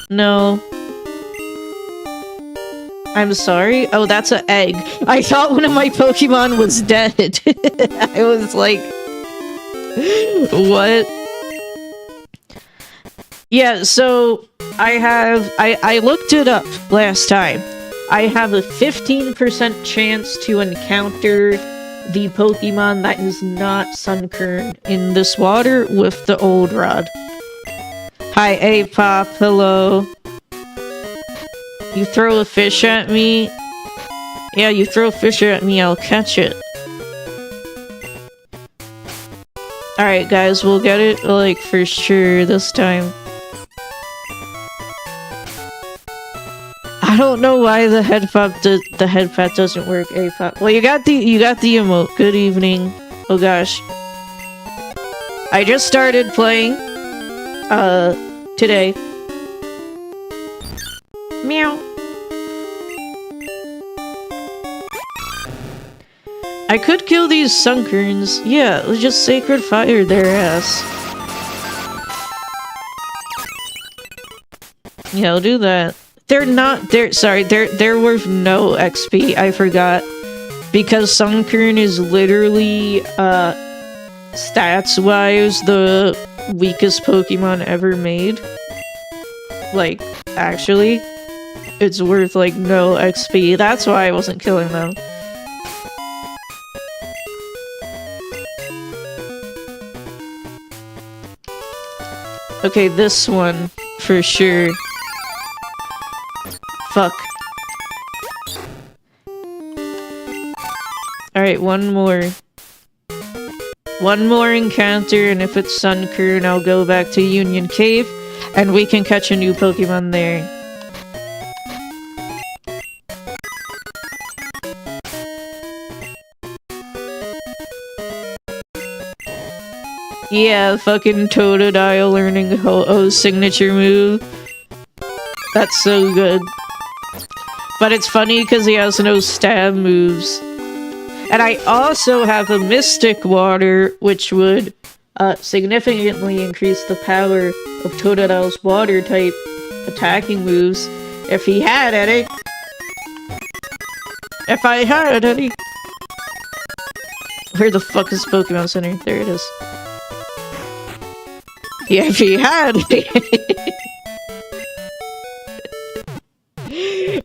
No. I'm sorry? Oh, that's an egg. I thought one of my Pokemon was dead. I was like... What? Yeah, so... I looked it up last time. I have a 15% chance to encounter the Pokemon that is not Sunkern in this water with the old rod. Hi, A-Pop, hello. You throw a fish at me? Yeah, you throw a fish at me, I'll catch it. Alright guys, we'll get it, like, for sure this time. I don't know why the head pat doesn't work, A-Pop. Well, you got the emote. Good evening. Oh gosh. I just started playing, today. Meow. I could kill these Sunkerns. Yeah, let's just Sacred Fire their ass. Yeah, I'll do that. They're worth no XP, I forgot. Because Sunkern is literally, stats-wise, the weakest Pokemon ever made. Like, actually. It's worth, like, no XP. That's why I wasn't killing them. Okay, this one, for sure. Fuck. Alright, one more. One more encounter, and if it's Sunkern, I'll go back to Union Cave, and we can catch a new Pokemon there. Yeah, fucking Totodile learning Ho-Oh's signature move. That's so good. But it's funny because he has no stab moves. And I also have a Mystic Water, which would significantly increase the power of Totodile's water-type attacking moves if he had any. If I had any. Where the fuck is Pokemon Center? There it is. Yeah, if he had any.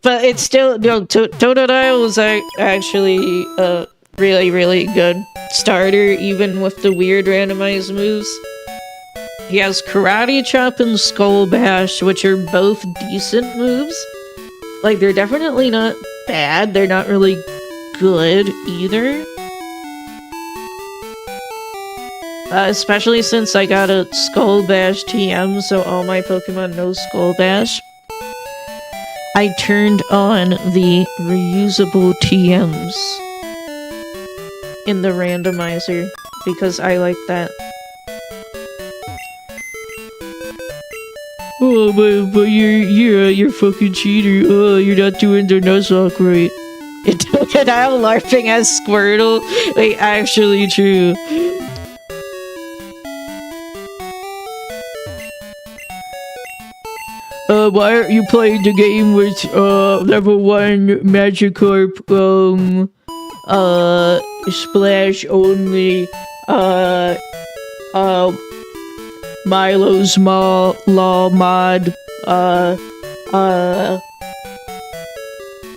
But it's still, no, Totodile was actually a really, really good starter, even with the weird randomized moves. He has Karate Chop and Skull Bash, which are both decent moves. Like, they're definitely not bad, they're not really good either. Especially since I got a Skull Bash TM, so all my Pokemon know Skull Bash. I turned on the reusable TMs in the randomizer because I like that. Ooh. Oh, but you're a fucking cheater. Oh, you're not doing the Nuzlocke right. And I'm LARPing as Squirtle. Wait, actually true. Why aren't you playing the game with, level 1 Magikarp, Splash only, Milo's Law mod,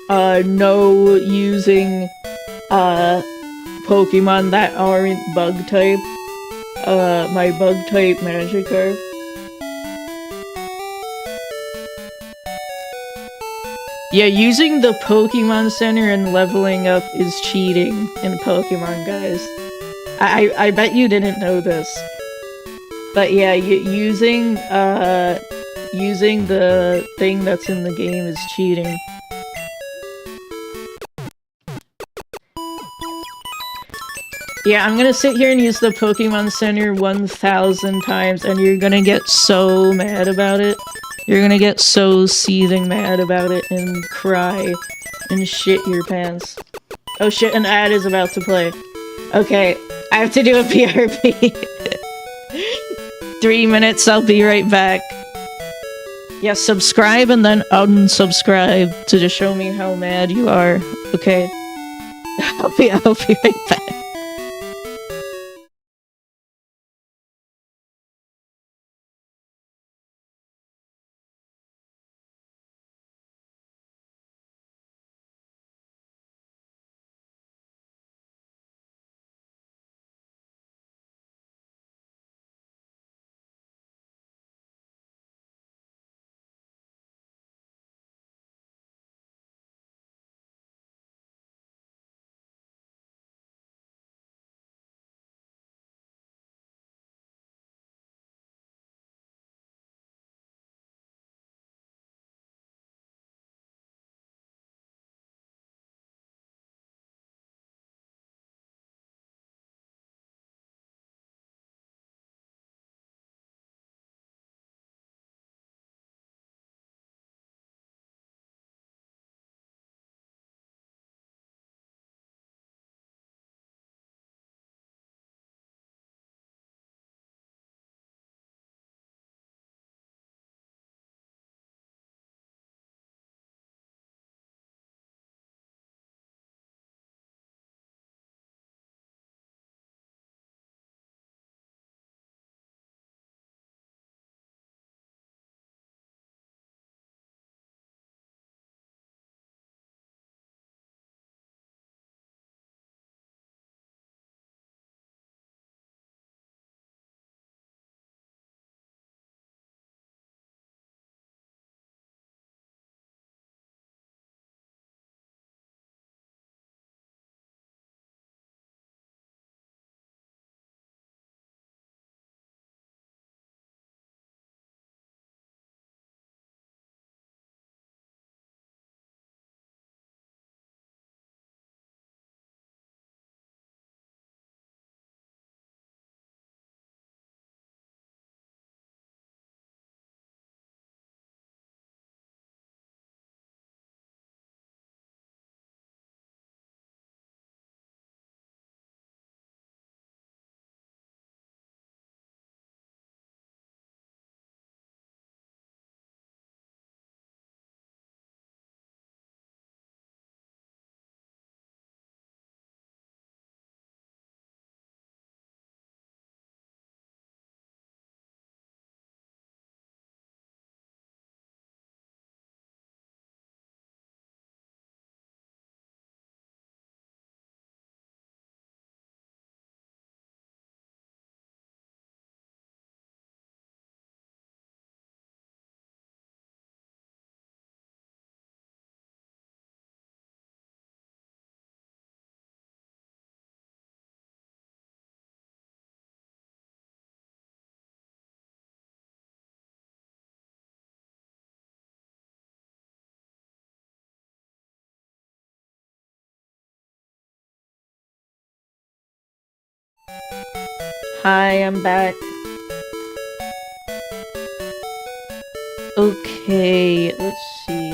no using, Pokemon that aren't bug type, my bug type Magikarp. Yeah, using the Pokemon Center and leveling up is cheating in Pokemon, guys. I bet you didn't know this. But yeah, using the thing that's in the game is cheating. Yeah, I'm gonna sit here and use the Pokemon Center 1,000 times, and you're gonna get so mad about it. You're gonna get so seething mad about it and cry and shit your pants. Oh shit, an ad is about to play. Okay, I have to do a PRP. 3 minutes, I'll be right back. Yeah, subscribe and then unsubscribe to just show me how mad you are. Okay. I'll be right back. Hi, I'm back. Okay, let's see.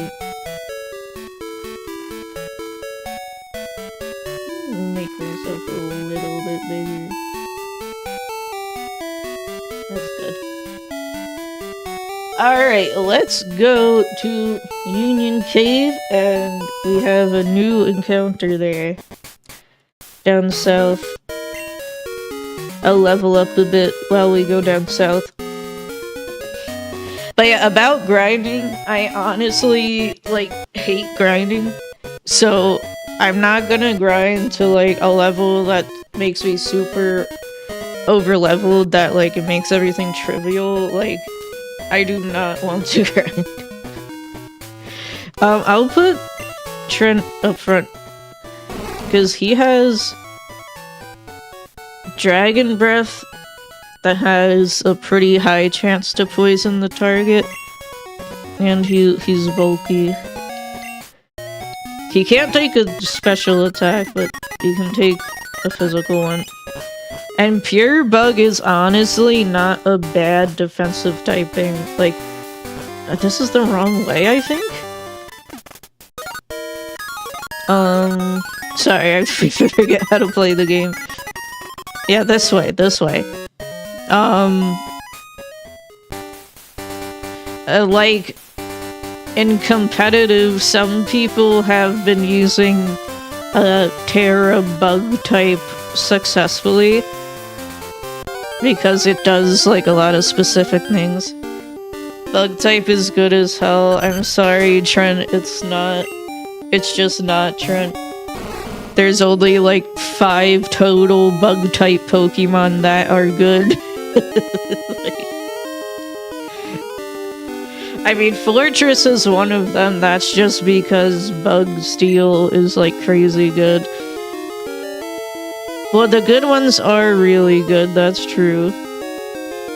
Make myself a little bit bigger. That's good. Alright, let's go to Union Cave, and we have a new encounter there. Down south. I'll level up a bit while we go down south. But yeah, about grinding, I honestly, like, hate grinding. So, I'm not gonna grind to, like, a level that makes me super over-leveled, that, like, it makes everything trivial. Like, I do not want to grind. I'll put Trent up front, because he has Dragon Breath that has a pretty high chance to poison the target, and he's bulky. He can't take a special attack, but he can take a physical one. And Pure Bug is honestly not a bad defensive typing. Like, this is the wrong way, I think? Sorry, I forget how to play the game. Yeah, this way. Like, in competitive, some people have been using Terra Bug type successfully, because it does, like, a lot of specific things. Bug type is good as hell. I'm sorry, Trent, it's just not, Trent. There's only, like, 5 total bug type Pokemon that are good. I mean, Fortress is one of them. That's just because Bug Steel is, like, crazy good. Well, the good ones are really good, that's true.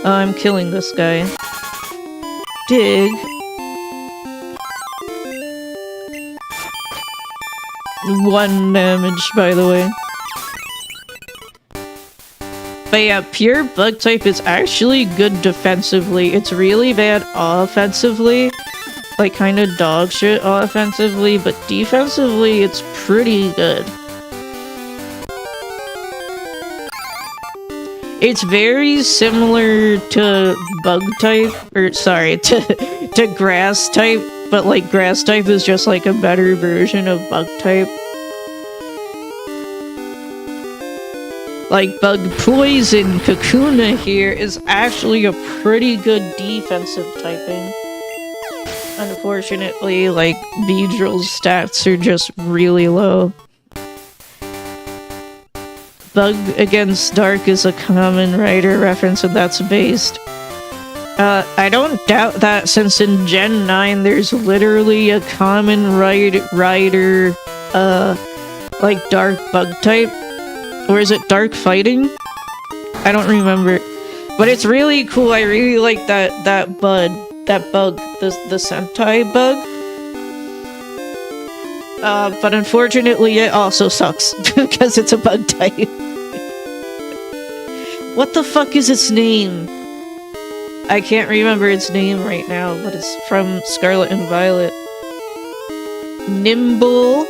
I'm killing this guy. Dig. 1 damage, by the way. But yeah, Pure Bug type is actually good defensively. It's really bad offensively. Like, kind of dog shit offensively, but defensively, it's pretty good. It's very similar to Bug type, or sorry, to Grass type, but like Grass type is just like a better version of Bug type. Like, Bug Poison Kakuna here is actually a pretty good defensive typing. Unfortunately, like, Beedrill's stats are just really low. Bug against Dark is a common Rider reference, and that's based. I don't doubt that, since in Gen 9 there's literally a common Rider, like, Dark Bug type. Or is it Dark Fighting? I don't remember. But it's really cool. I really like that bug, the Sentai bug. But unfortunately it also sucks, because it's a bug type. What the fuck is its name? I can't remember its name right now, but it's from Scarlet and Violet. Nimble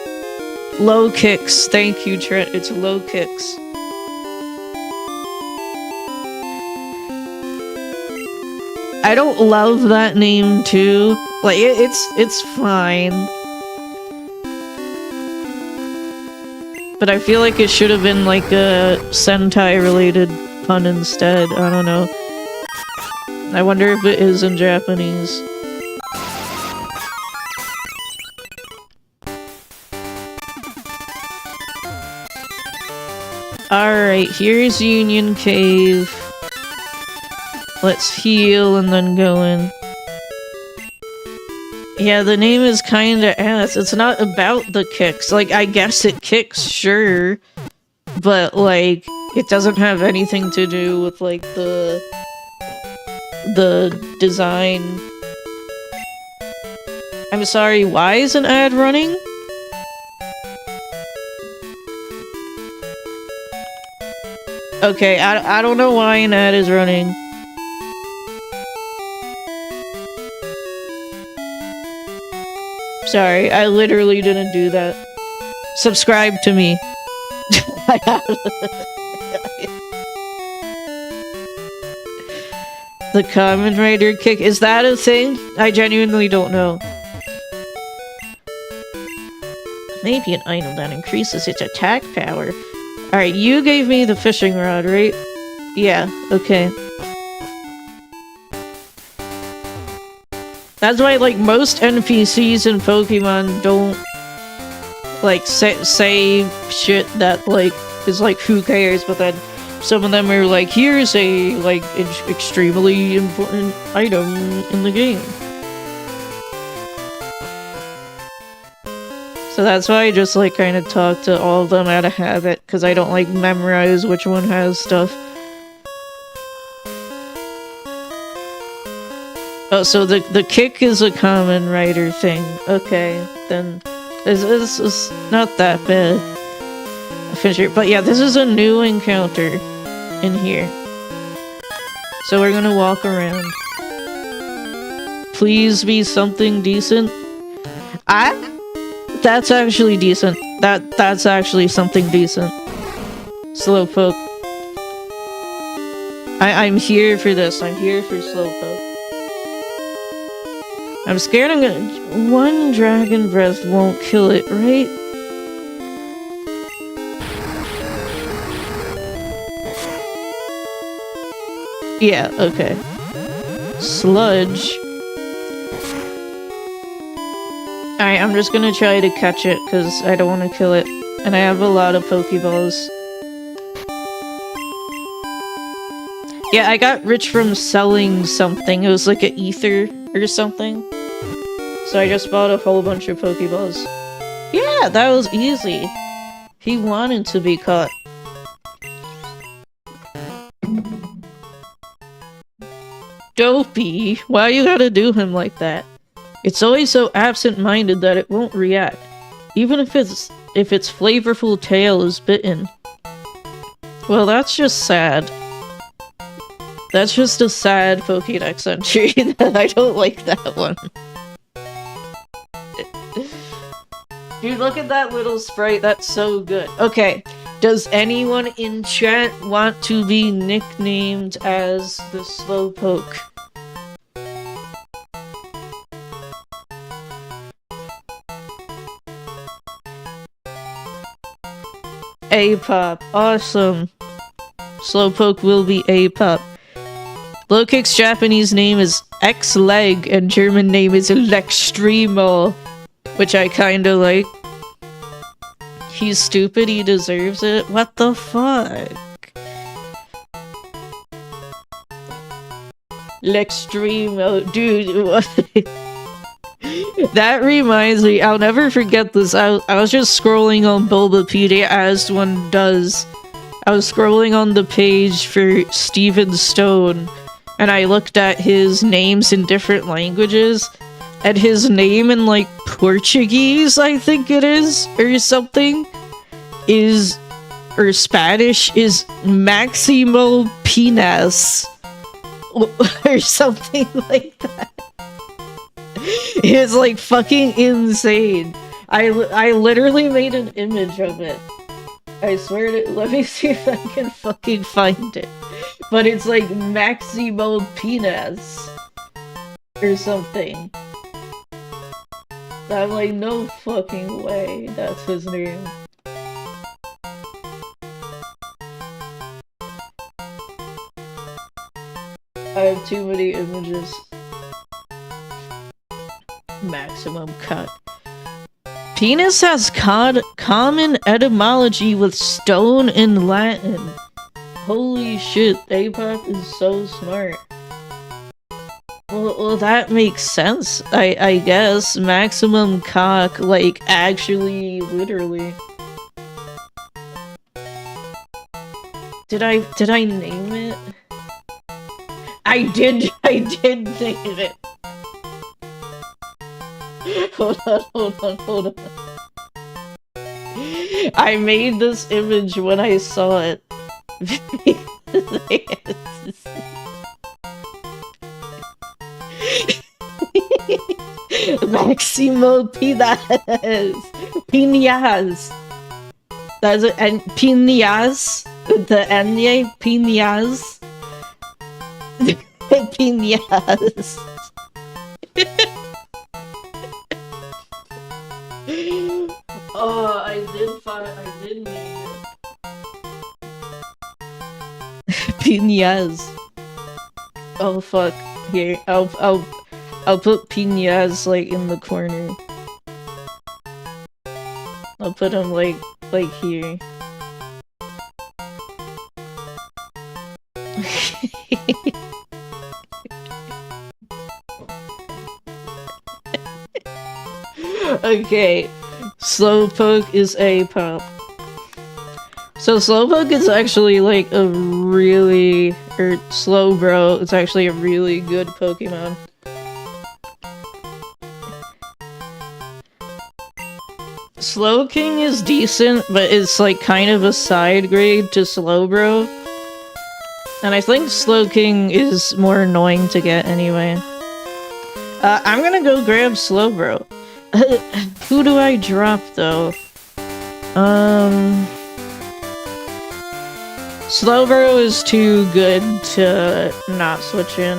Low Kicks. Thank you, Trent. It's Low Kicks. I don't love that name too. Like, it's fine. But I feel like it should have been like a Sentai related pun instead. I don't know. I wonder if it is in Japanese. Alright, here's Union Cave. Let's heal and then go in. Yeah, the name is kinda ass. It's not about the kicks. Like, I guess it kicks, sure. But, like, it doesn't have anything to do with, like, the design. I'm sorry, why is an ad running? Okay, I don't know why an ad is running. Sorry, I literally didn't do that. Subscribe to me. The Kamen Rider kick, is that a thing? I genuinely don't know. Maybe an item that increases its attack power. Alright, you gave me the fishing rod, right? Yeah, okay. That's why, like, most NPCs in Pokemon don't, like, say shit that, like, is like, who cares, but then some of them are like, here's a, like, extremely important item in the game. So that's why I just, like, kind of talk to all of them out of habit, because I don't, like, memorize which one has stuff. Oh, so the kick is a Kamen Rider thing. Okay, then this is not that bad. But yeah, this is a new encounter in here. So we're gonna walk around. Please be something decent. That's actually decent. That's actually something decent. Slowpoke. I'm here for this. I'm here for Slowpoke. I'm scared I'm gonna... One dragon breath won't kill it, right? Yeah, okay. Sludge. Alright, I'm just gonna try to catch it, because I don't want to kill it. And I have a lot of Pokeballs. Yeah, I got rich from selling something. It was like an ether or something. So I just bought a whole bunch of Pokeballs. Yeah, that was easy. He wanted to be caught. Dopey, why you gotta do him like that? It's always so absent-minded that it won't react, even if its flavorful tail is bitten. Well, that's just sad. That's just a sad Pokédex entry. I don't like that one. Dude, look at that little sprite. That's so good. Okay, does anyone in chat want to be nicknamed as the Slowpoke? A-pop. Awesome. Slowpoke will be A-pop. Lowkick's Japanese name is X-Leg and German name is Lextremo, which I kinda like. He's stupid, he deserves it. What the fuck? Lextremo, dude, what? That reminds me, I'll never forget this. I was just scrolling on Bulbapedia as one does. I was scrolling on the page for Steven Stone, and I looked at his names in different languages, and his name in, like, Portuguese, I think it is, or something, is, or Spanish, is Maximo Pinas, or something like that. It's, like, fucking insane. I literally made an image of it. I swear to- let me see if I can fucking find it. But it's like Maximo Pinas or something. I'm like, no fucking way that's his name. I have too many images. Maximum cut. Penis has common etymology with stone in Latin. Holy shit, A-pop is so smart. Well, that makes sense, I guess. Maximum cock, like, actually, literally. Did I name it? I did name it. Hold on. I made this image when I saw it. Maximo Pinas. Pinas. That's it. And Pinas. The Enye. Pinas. Pinas. Oh, I did mean Pinas. Oh fuck. Here, I'll put Pinas like in the corner. I'll put him like here. Okay, Slowpoke is a pop. So Slowpoke is actually like a really, or Slowbro, it's actually a really good Pokemon. Slowking is decent, but it's like kind of a side grade to Slowbro. And I think Slowking is more annoying to get anyway. I'm gonna go grab Slowbro. Who do I drop though? Slowbro is too good to not switch in.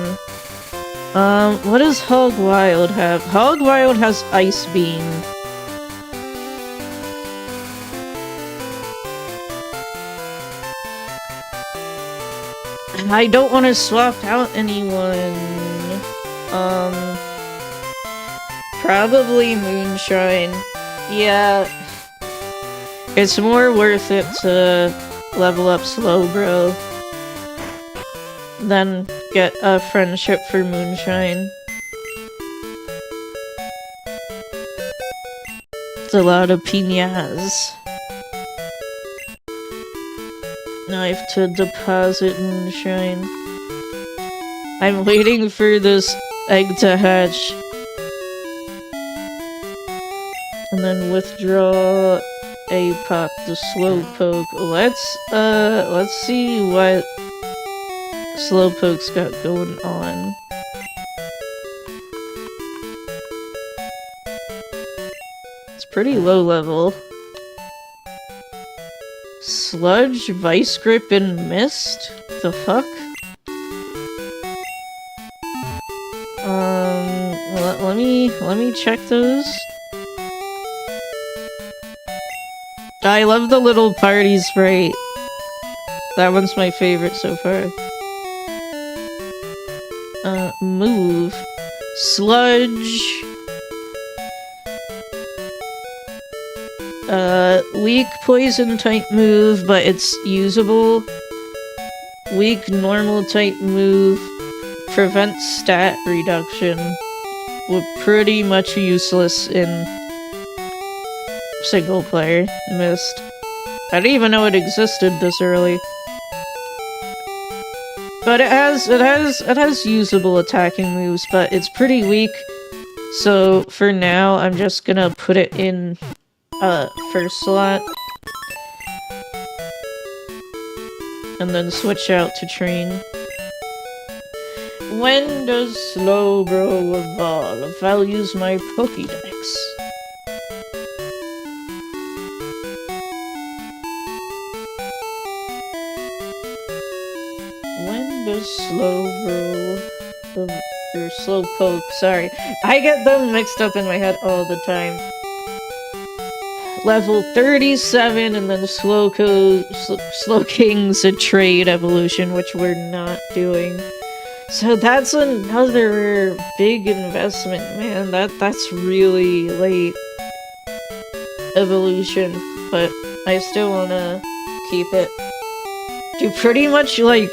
What does Hog Wild have? Hog Wild has Ice Beam. I don't want to swap out anyone. Probably Moonshine. Yeah. It's more worth it to level up Slowbro than get a friendship for Moonshine. It's a lot of piñas. Now I have to deposit Moonshine. I'm waiting for this egg to hatch. And then withdraw a pop to Slowpoke. Let's see what Slowpoke's got going on. It's pretty low level. Sludge, Vice Grip, and Mist? The fuck? Let me check those. I love the little party sprite. That one's my favorite so far. Move. Sludge. Weak poison type move, but it's usable. Weak normal type move. Prevents stat reduction. We're pretty much useless in single player. Missed. I didn't even know it existed this early. But it has usable attacking moves, but it's pretty weak. So for now, I'm just gonna put it in first slot. And then switch out to train. When does Slowbro evolve? I'll use my Pokédex. When does Slowbro... or Slowpoke, sorry. I get them mixed up in my head all the time. Level 37, and then Slowking's a trade evolution, which we're not doing. So that's another big investment, man. That's really late evolution, but I still wanna keep it. Dude, pretty much like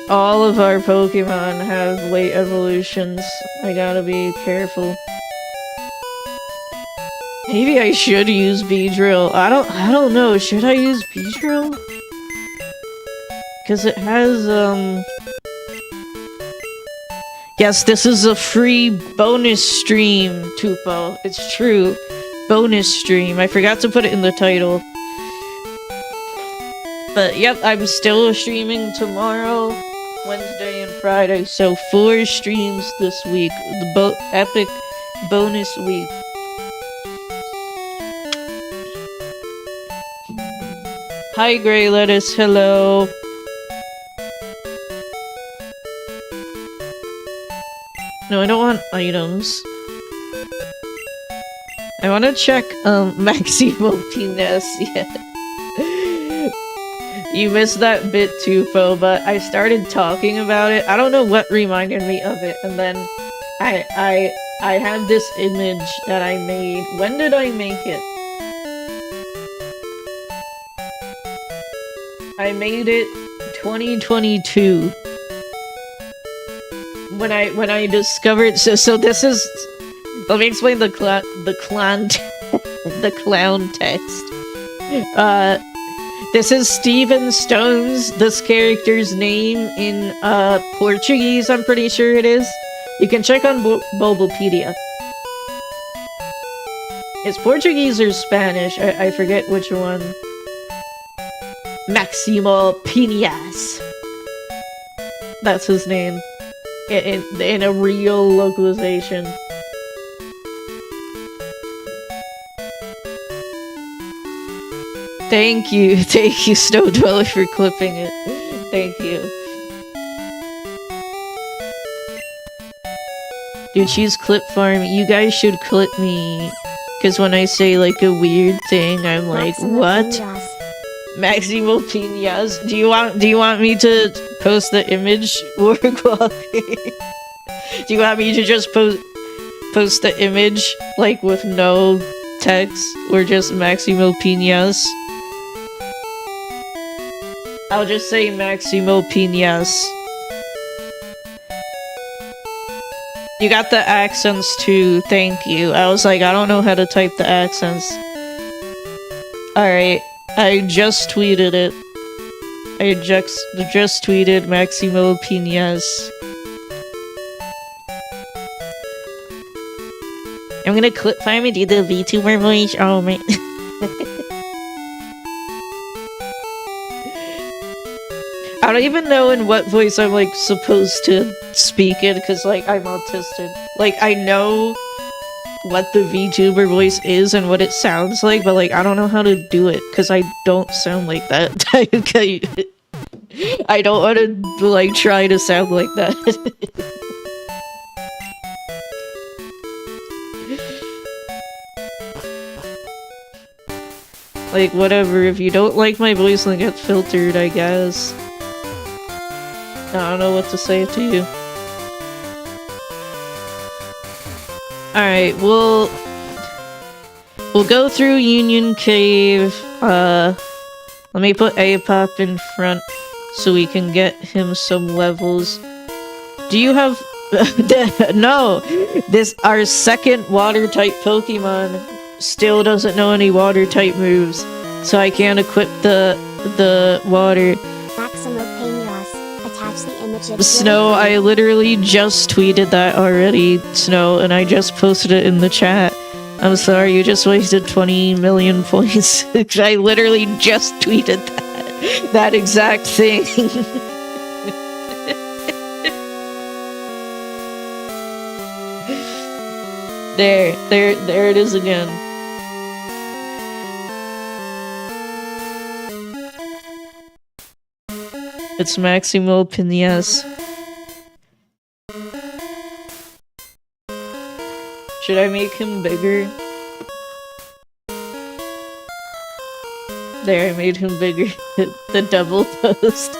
all of our Pokemon have late evolutions. I gotta be careful. Maybe I should use Beedrill. I don't know. Should I use Beedrill? Cause it has yes, this is a free bonus stream, Tupo. It's true. Bonus stream. I forgot to put it in the title. But yep, I'm still streaming tomorrow, Wednesday, and Friday. So 4 streams this week. The epic bonus week. Hi, Grey Lettuce. Hello. No, I don't want items. I want to check, Maximo Penis. Yeah. You missed that bit too, Fo, but I started talking about it. I don't know what reminded me of it, and then I had this image that I made. When did I make it? I made it 2022. When I discovered so this is, let me explain the clown text. This is Steven Stone's, this character's name in Portuguese, I'm pretty sure it is. You can check on Bulbapedia. It's Portuguese or Spanish, I forget which one. Maximo Pinas. That's his name. In a real localization. Thank you, Snow Dweller, for clipping it. Thank you. Dude, she's clip farm. You guys should clip me. Cause when I say like a weird thing, I'm like, what? Maximo Pinas. Do you want me to post the image? Do you want me to just post the image like with no text or just Maximo Pinas? I'll just say Maximo Pinas. You got the accents too, thank you. I was like, I don't know how to type the accents. Alright, I just tweeted it. I just tweeted Maximo Pinas. I'm gonna clip farm and do the VTuber voice. Oh man. I don't even know in what voice I'm like supposed to speak in, because like I'm autistic. Like I know what the VTuber voice is and what it sounds like, but like I don't know how to do it because I don't sound like that. I don't want to like try to sound like that. Like whatever, if you don't like my voice then get filtered, I guess. I don't know what to say to you. Alright, we'll go through Union Cave. Let me put Apop in front so we can get him some levels. Do you have... No! Our second water-type Pokemon still doesn't know any water-type moves, so I can't equip the water. Snow, I literally just tweeted that already, Snow, and I just posted it in the chat. I'm sorry, you just wasted 20 million points. I literally just tweeted that exact thing. There it is again. It's Maximo Pinas. Should I make him bigger? There, I made him bigger. The double post.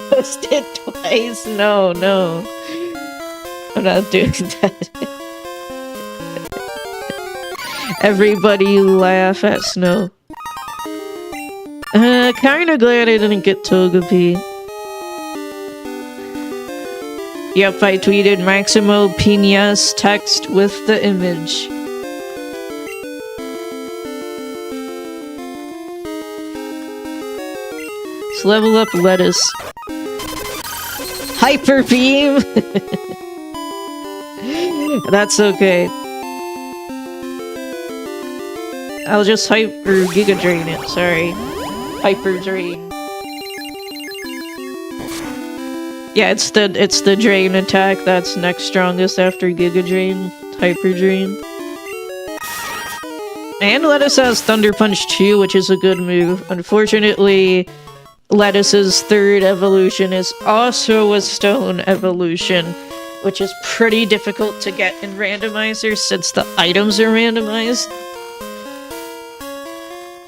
Post it twice. No. I'm not doing that. Everybody laugh at Snow. Kinda glad I didn't get Togepi. Yep, I tweeted Maximo Pinas text with the image. Let's level up Lettuce. Hyper Beam! That's okay. I'll just Giga Drain it, sorry. Hyper Drain. Yeah, it's the Drain attack that's next strongest after Giga Drain. Hyper Drain. And Lettuce has Thunder Punch too, which is a good move. Unfortunately, Lettuce's third evolution is also a Stone evolution, which is pretty difficult to get in randomizers since the items are randomized.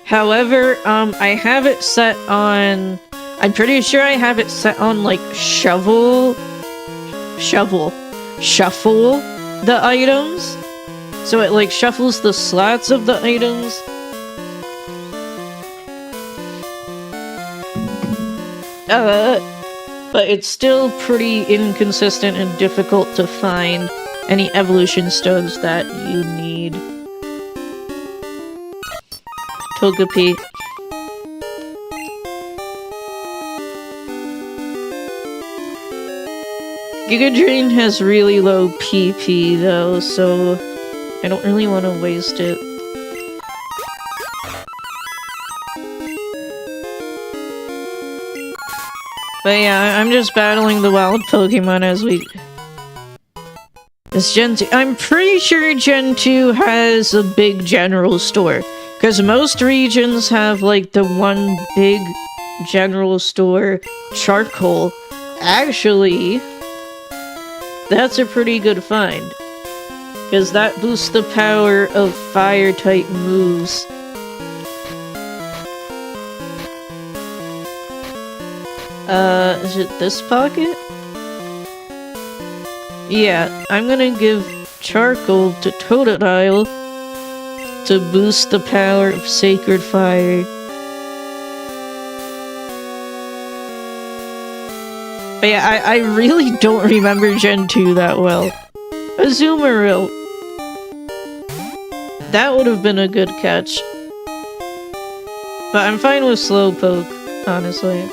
However, I have it set on... I'm pretty sure I have it set on, like, Shuffle the items. So it, like, shuffles the slots of the items. But it's still pretty inconsistent and difficult to find any evolution stones that you need. Togepi. Giga Drain has really low PP though, so I don't really want to waste it. But yeah, I'm just battling the wild Pokemon as we... This Gen 2... I'm pretty sure Gen 2 has a big general store. Because most regions have, like, the one big general store charcoal. Actually, that's a pretty good find. Because that boosts the power of fire-type moves. Is it this pocket? Yeah, I'm gonna give charcoal to Totodile to boost the power of Sacred Fire. But yeah, I really don't remember Gen 2 that well. Azumarill. That would have been a good catch. But I'm fine with Slowpoke, honestly.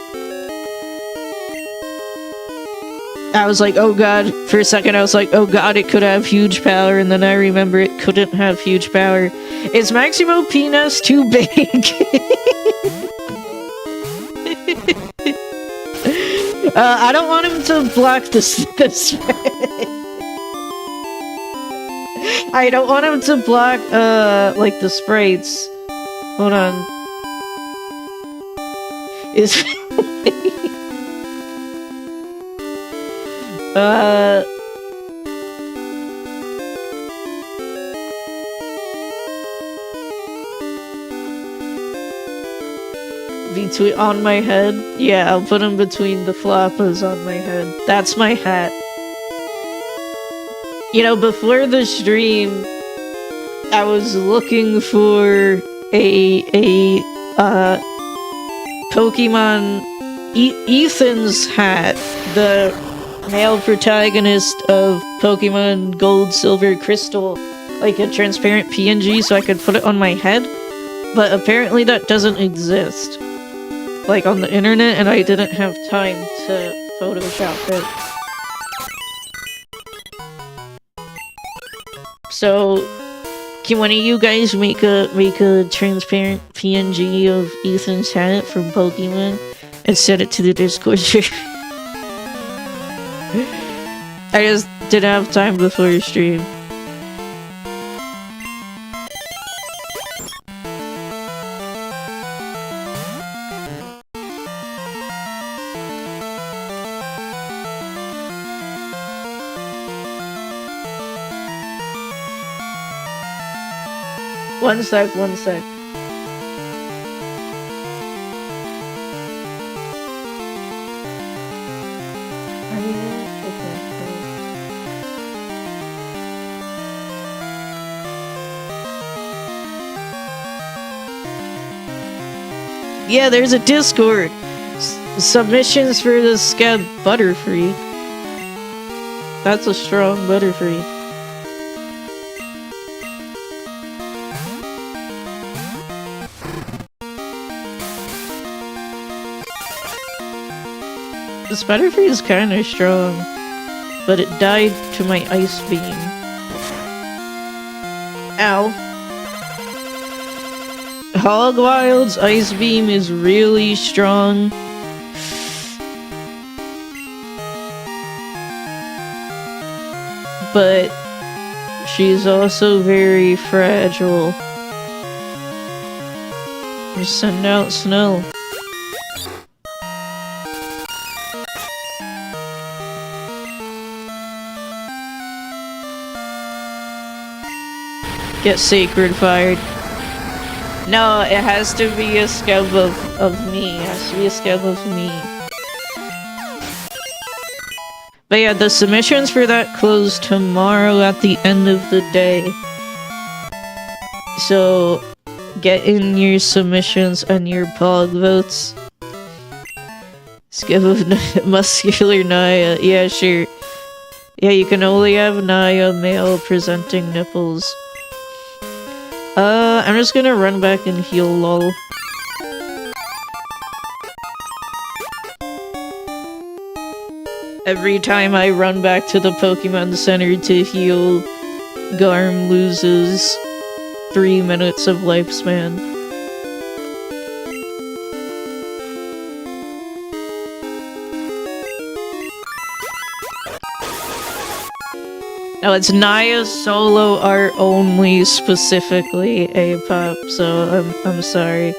I was like, oh god, for a second I was like, oh god, it could have huge power, and then I remember it couldn't have huge power. Is Maximo Penis too big? I don't want him to block the I don't want him to block, like the sprites. Hold on. Is... Between on my head? Yeah, I'll put him between the floppas on my head. That's my hat. You know, before the stream, I was looking for a Pokemon Ethan's hat, the male protagonist of Pokemon Gold, Silver, Crystal, like a transparent PNG so I could put it on my head, but apparently that doesn't exist, like on the internet, and I didn't have time to Photoshop it. So, can one of you guys make a transparent PNG of Ethan's hat from Pokemon and send it to the Discord? I just didn't have time before your stream. One sec, one sec. Yeah, there's a Discord. Submissions for the Scab Butterfree. That's a strong Butterfree. This Butterfree is kinda strong, but it died to my Ice Beam. Ow. Hogwild's Ice Beam is really strong. But She's also very fragile. Just send out snow. Get sacred fired. No, it has to be a scab of me. It has to be a scab of me. But yeah, the submissions for that close tomorrow at the end of the day. So, get in your submissions and your pog votes. Scab of muscular Naya. Yeah, sure. Yeah, you can only have Naya male presenting nipples. I'm just gonna run back and heal, lol. Every time I run back to the Pokemon Center to heal, Garm loses 3 minutes of lifespan. No, it's Naya solo art only, specifically A-pop, so I'm sorry.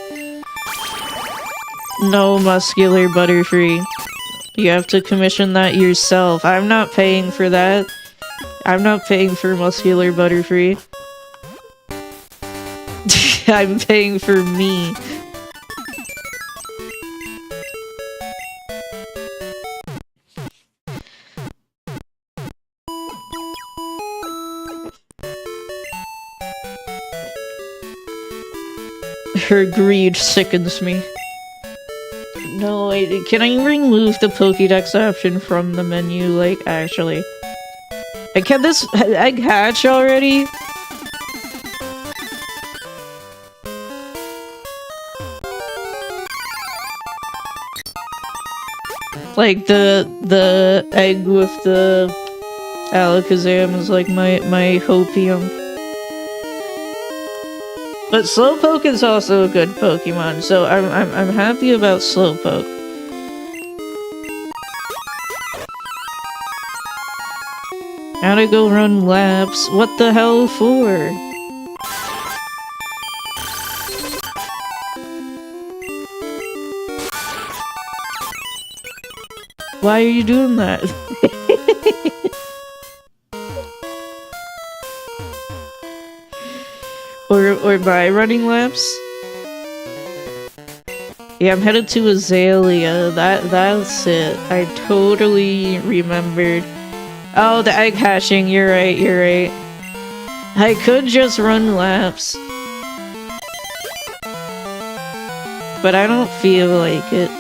No muscular Butterfree. You have to commission that yourself. I'm not paying for that. I'm not paying for muscular Butterfree. I'm paying for me. Her greed sickens me. No, can I remove the Pokédex option from the menu, like, actually? Can this egg hatch already? Like, the egg with the Alakazam is like my hopium. But Slowpoke is also a good Pokemon, so I'm happy about Slowpoke. Gotta go run laps. What the hell for? Why are you doing that? Or by running laps? Yeah, I'm headed to Azalea. That's it. I totally remembered. Oh, the egg hatching. You're right, you're right. I could just run laps. But I don't feel like it.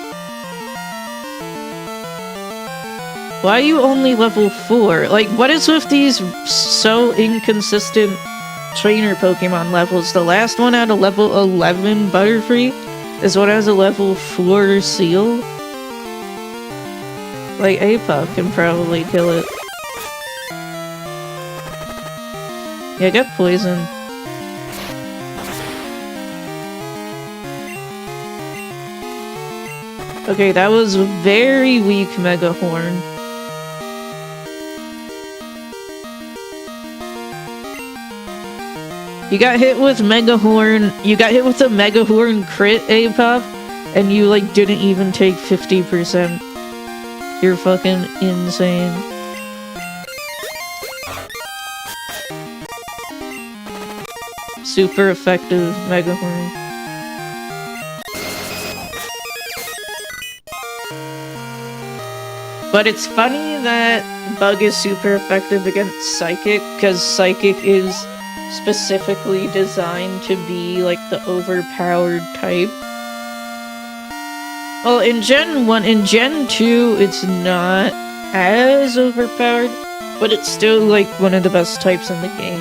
Why are you only level 4? Like, what is with these so inconsistent trainer Pokemon levels? The last one had a level 11 Butterfree. This one has a level 4 Seal. Like, Apop can probably kill it. Yeah, get poison. Okay, that was very weak Mega Horn. You got hit with Mega Horn. You got hit with a Mega Horn crit, Apop, and you, like, didn't even take 50%. You're fucking insane. Super effective Mega Horn. But it's funny that Bug is super effective against Psychic, because Psychic is specifically designed to be like the overpowered type. Well, in Gen 1, in Gen 2, it's not as overpowered, but it's still like one of the best types in the game.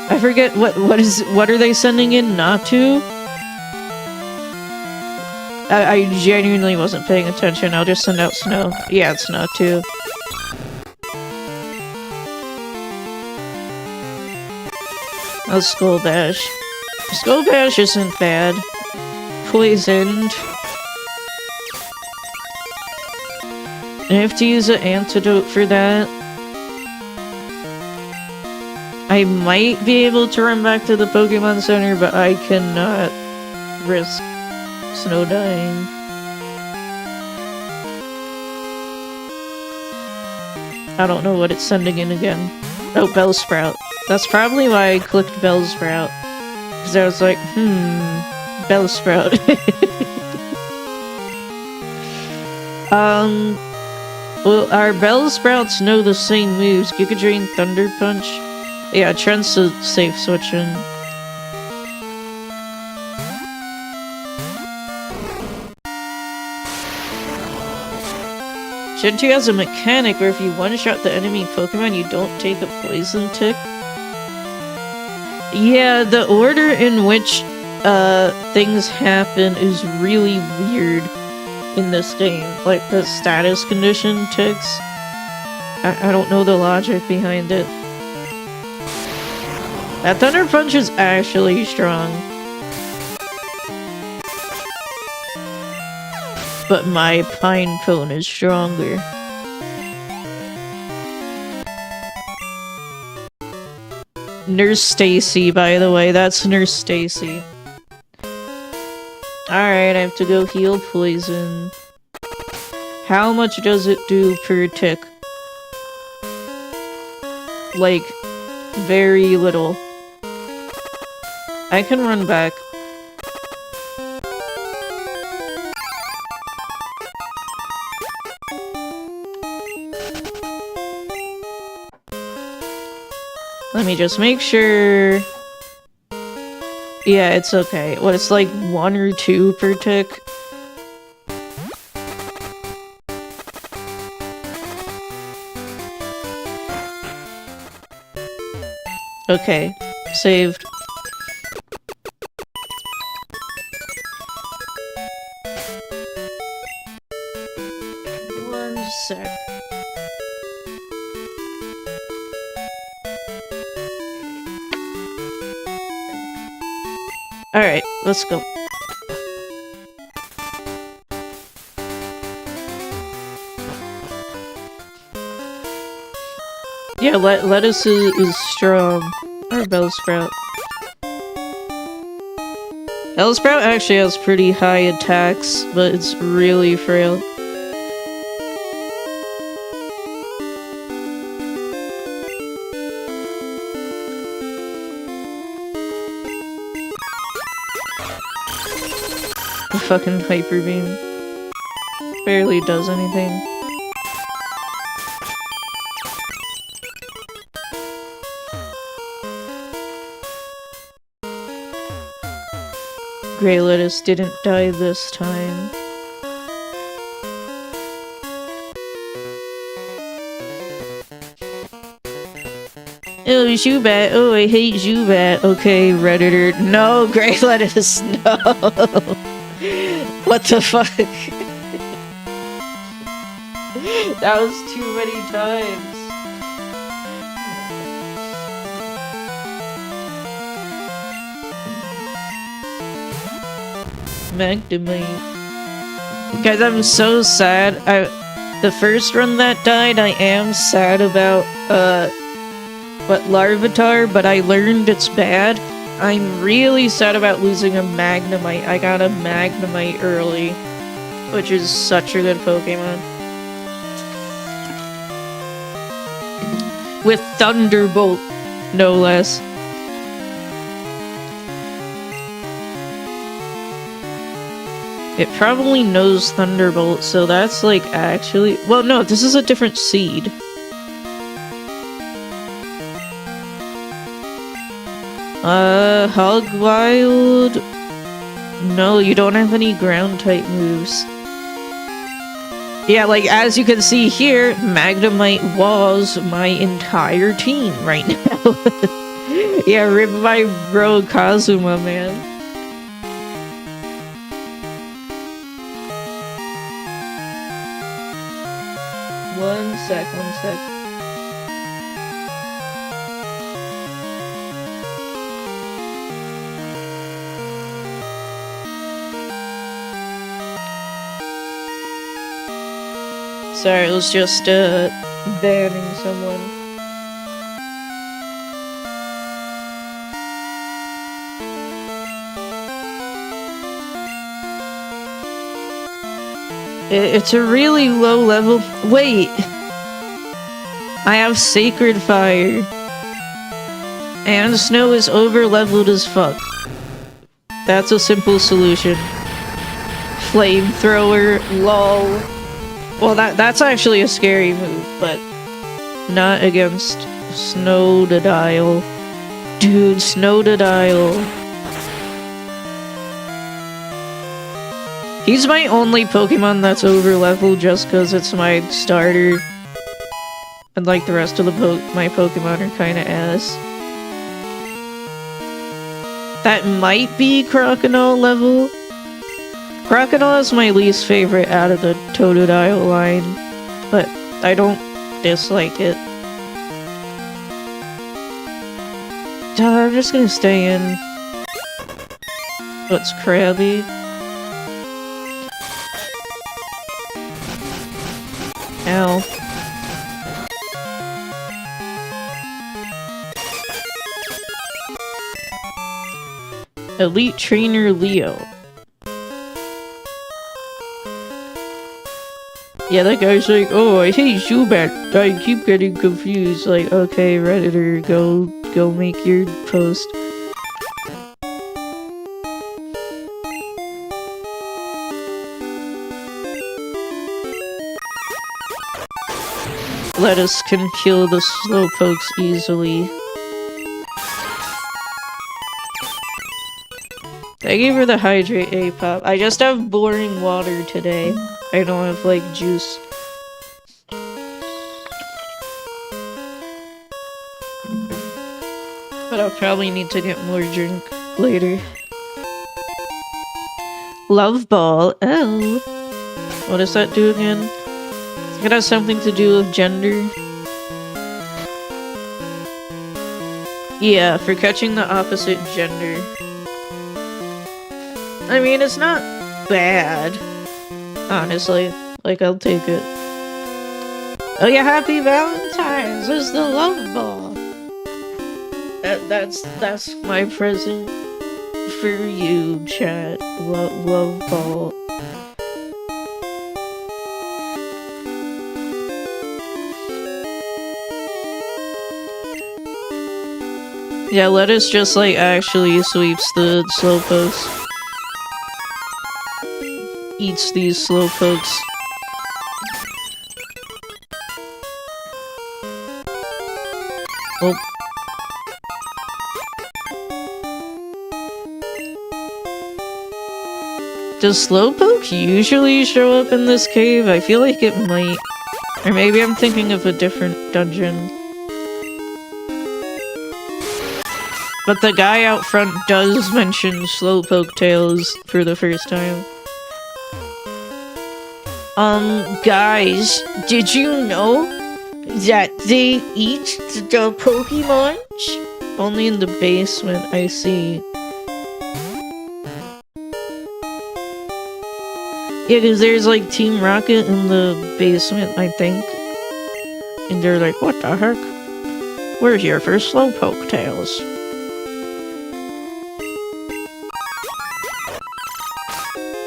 I forget what are they sending in Natu? I genuinely wasn't paying attention. I'll just send out Snow. Yeah, it's Natu. Oh, Skull Bash. Skull Bash isn't bad. Poisoned. I have to use an antidote for that. I might be able to run back to the Pokemon Center, but I cannot risk Snow dying. I don't know what it's sending in again. Oh, Bellsprout. That's probably why I clicked Bellsprout. Because I was like, Bellsprout. Well, our Bellsprouts know the same moves. Giga Drain, Thunder Punch. Yeah, Trent's a safe switch in. Gen 2 has a mechanic where if you one-shot the enemy Pokemon, you don't take a poison tick. Yeah, the order in which things happen is really weird in this game. Like, the status condition ticks. I don't know the logic behind it. That Thunder Punch is actually strong. But my Pine Cone is stronger. Nurse Stacy, by the way. That's Nurse Stacy. Alright, I have to go heal poison. How much does it do per tick? Like, very little. I can run back. Let me just make sure. Yeah, it's okay. What, it's like 1 or 2 per tick? Okay, saved. One sec. Alright, let's go. Yeah, lettuce is strong. Or Bellsprout. Bellsprout actually has pretty high attacks, but it's really frail. The fucking Hyper Beam barely does anything. Grey Lettuce didn't die this time. Oh, Zubat. Oh, I hate Zubat. Okay, Redditor. No, Grey Lettuce, no. What the fuck? That was too many times. Magnemite. Guys, I'm so sad. The first run that died, I am sad about, Larvitar, but I learned it's bad. I'm really sad about losing a Magnemite. I got a Magnemite early, which is such a good Pokemon. With Thunderbolt, no less. It probably knows Thunderbolt, so that's like actually... Well, no, this is a different seed. Hogwild? No, you don't have any ground-type moves. Yeah, like, as you can see here, Magnemite was my entire team right now. Yeah, rip my bro Kazuma, man. One sec. Sorry, it was just, banning someone. It's a really low level. Wait! I have Sacred Fire. And Snow is over leveled as fuck. That's a simple solution. Flamethrower, lol. Well, that's actually a scary move, but not against Snowdodile. Dude, Snowdodile. He's my only Pokemon that's over leveled just because it's my starter. And like the rest of my Pokemon are kinda ass. That might be Crocodile level. Crocodile is my least favorite out of the Totodile line, but I don't dislike it. I'm just gonna stay in. What's Krabby? Ow. Elite Trainer Leo. Yeah, that guy's like, oh, I hate Zubat. I keep getting confused. Like, okay, Redditor, go make your post. Lettuce can kill the Slowpokes easily. Thank you for the hydrate, A-pop. I just have boring water today. I don't have, like, juice. But I'll probably need to get more drink later. Love Ball. Oh. What does that do again? It has something to do with gender. Yeah, for catching the opposite gender. I mean, it's not bad, honestly. Like, I'll take it. Oh yeah, Happy Valentine's is the Love Ball. That's my present for you, chat. Love Ball. Yeah, Lettuce just, like, actually sweeps the Slowpokes. Eats these Slowpokes. Oh. Does Slowpoke usually show up in this cave? I feel like it might. Or maybe I'm thinking of a different dungeon. But the guy out front does mention Slowpoke tails for the first time. Guys, did you know that they eat the Pokemon? Only in the basement, I see. Yeah, because there's like Team Rocket in the basement, I think. And they're like, what the heck? We're here for Slowpoke tails.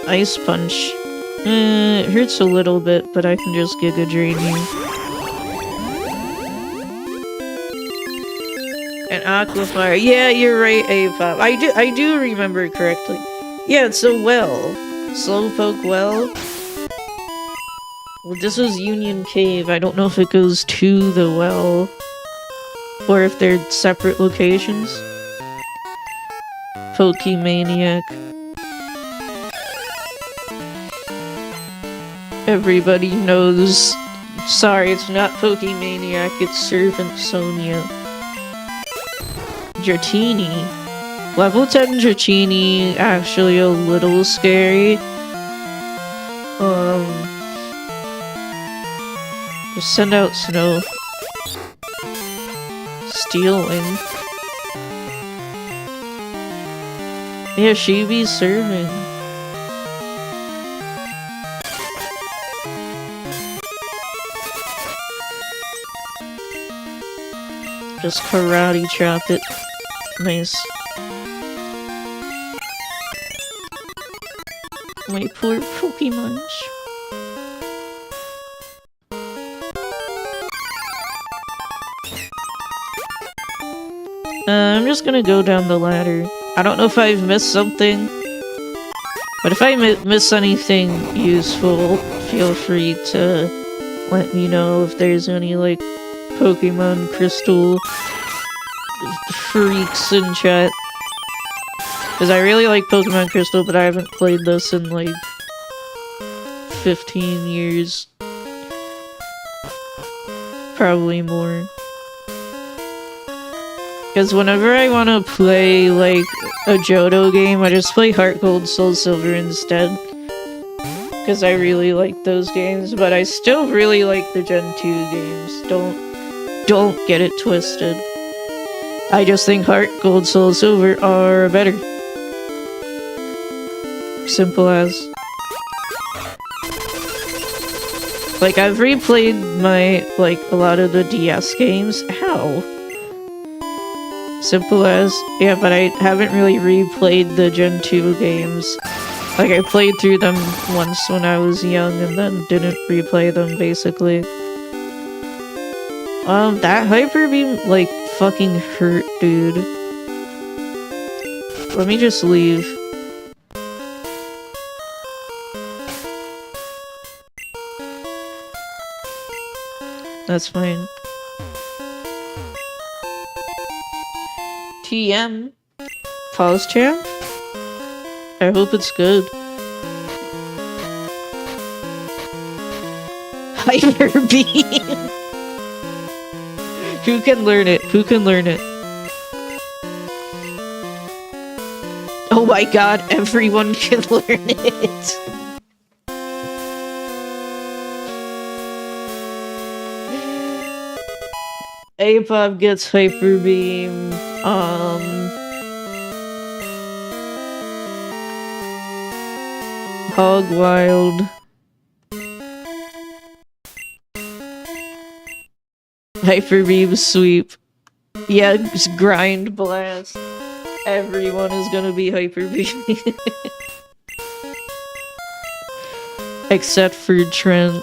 Ice Punch. It hurts a little bit, but I can just Giga Drain you. And Aqua Fire. Yeah, you're right, A-pop. I do remember correctly. Yeah, it's a well. Slowpoke well. Well, this is Union Cave. I don't know if it goes to the well. Or if they're separate locations. Pokemaniac. Everybody knows. Sorry, it's not Pokemaniac, it's Servant Sonia. Dratini. Level 10 Dratini, actually a little scary. Just send out Snow. Stealing. Yeah, she be serving. Just karate chop it. Nice. My poor Pokemon. I'm just gonna go down the ladder. I don't know if I've missed something, but if I miss anything useful, feel free to let me know if there's any, like, Pokemon Crystal freaks in chat. Because I really like Pokemon Crystal, but I haven't played this in, like, 15 years. Probably more. Because whenever I want to play, like, a Johto game, I just play Heart Gold, Soul Silver instead. Because I really like those games, but I still really like the Gen 2 games. Don't get it twisted. I just think Heart Gold, Soul Silver are better. Simple as. Like, I've replayed my, like, a lot of the DS games. Ow. Simple as. Yeah, but I haven't really replayed the Gen 2 games. Like, I played through them once when I was young and then didn't replay them, basically. That Hyper Beam, like, fucking hurt, dude. Let me just leave. That's fine. TM. Pause champ? I hope it's good. Hyper Beam! Who can learn it? Who can learn it? Oh my god, everyone can learn it! Apop gets Hyper Beam. Hog Wild. Hyper Beam Sweep. Yeah, just Grind Blast. Everyone is gonna be Hyper Beam. Except for Trent.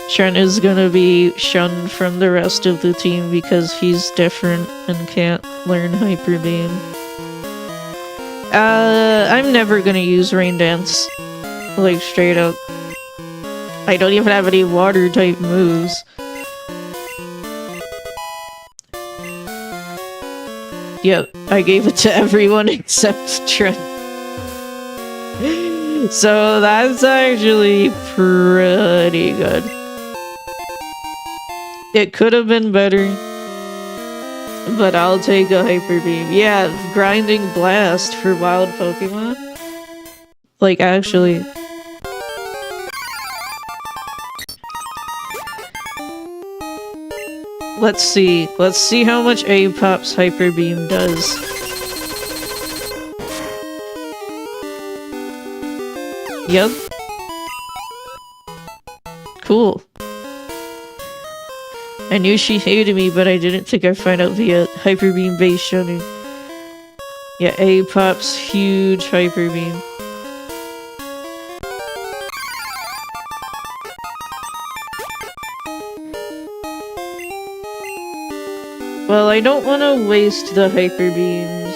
Trent is gonna be shunned from the rest of the team because he's different and can't learn Hyper Beam. I'm never gonna use Rain Dance. Like, straight up. I don't even have any water type moves. Yep, I gave it to everyone except Trent. So that's actually pretty good. It could have been better, but I'll take a Hyper Beam. Yeah, Grinding Blast for wild Pokemon. Like, actually. Let's see. Let's see how much Apop's Hyper Beam does. Yep. Cool. I knew she hated me, but I didn't think I'd find out via Hyper Beam base shunning. Yeah, Apop's huge Hyper Beam. Well, I don't want to waste the Hyper Beams.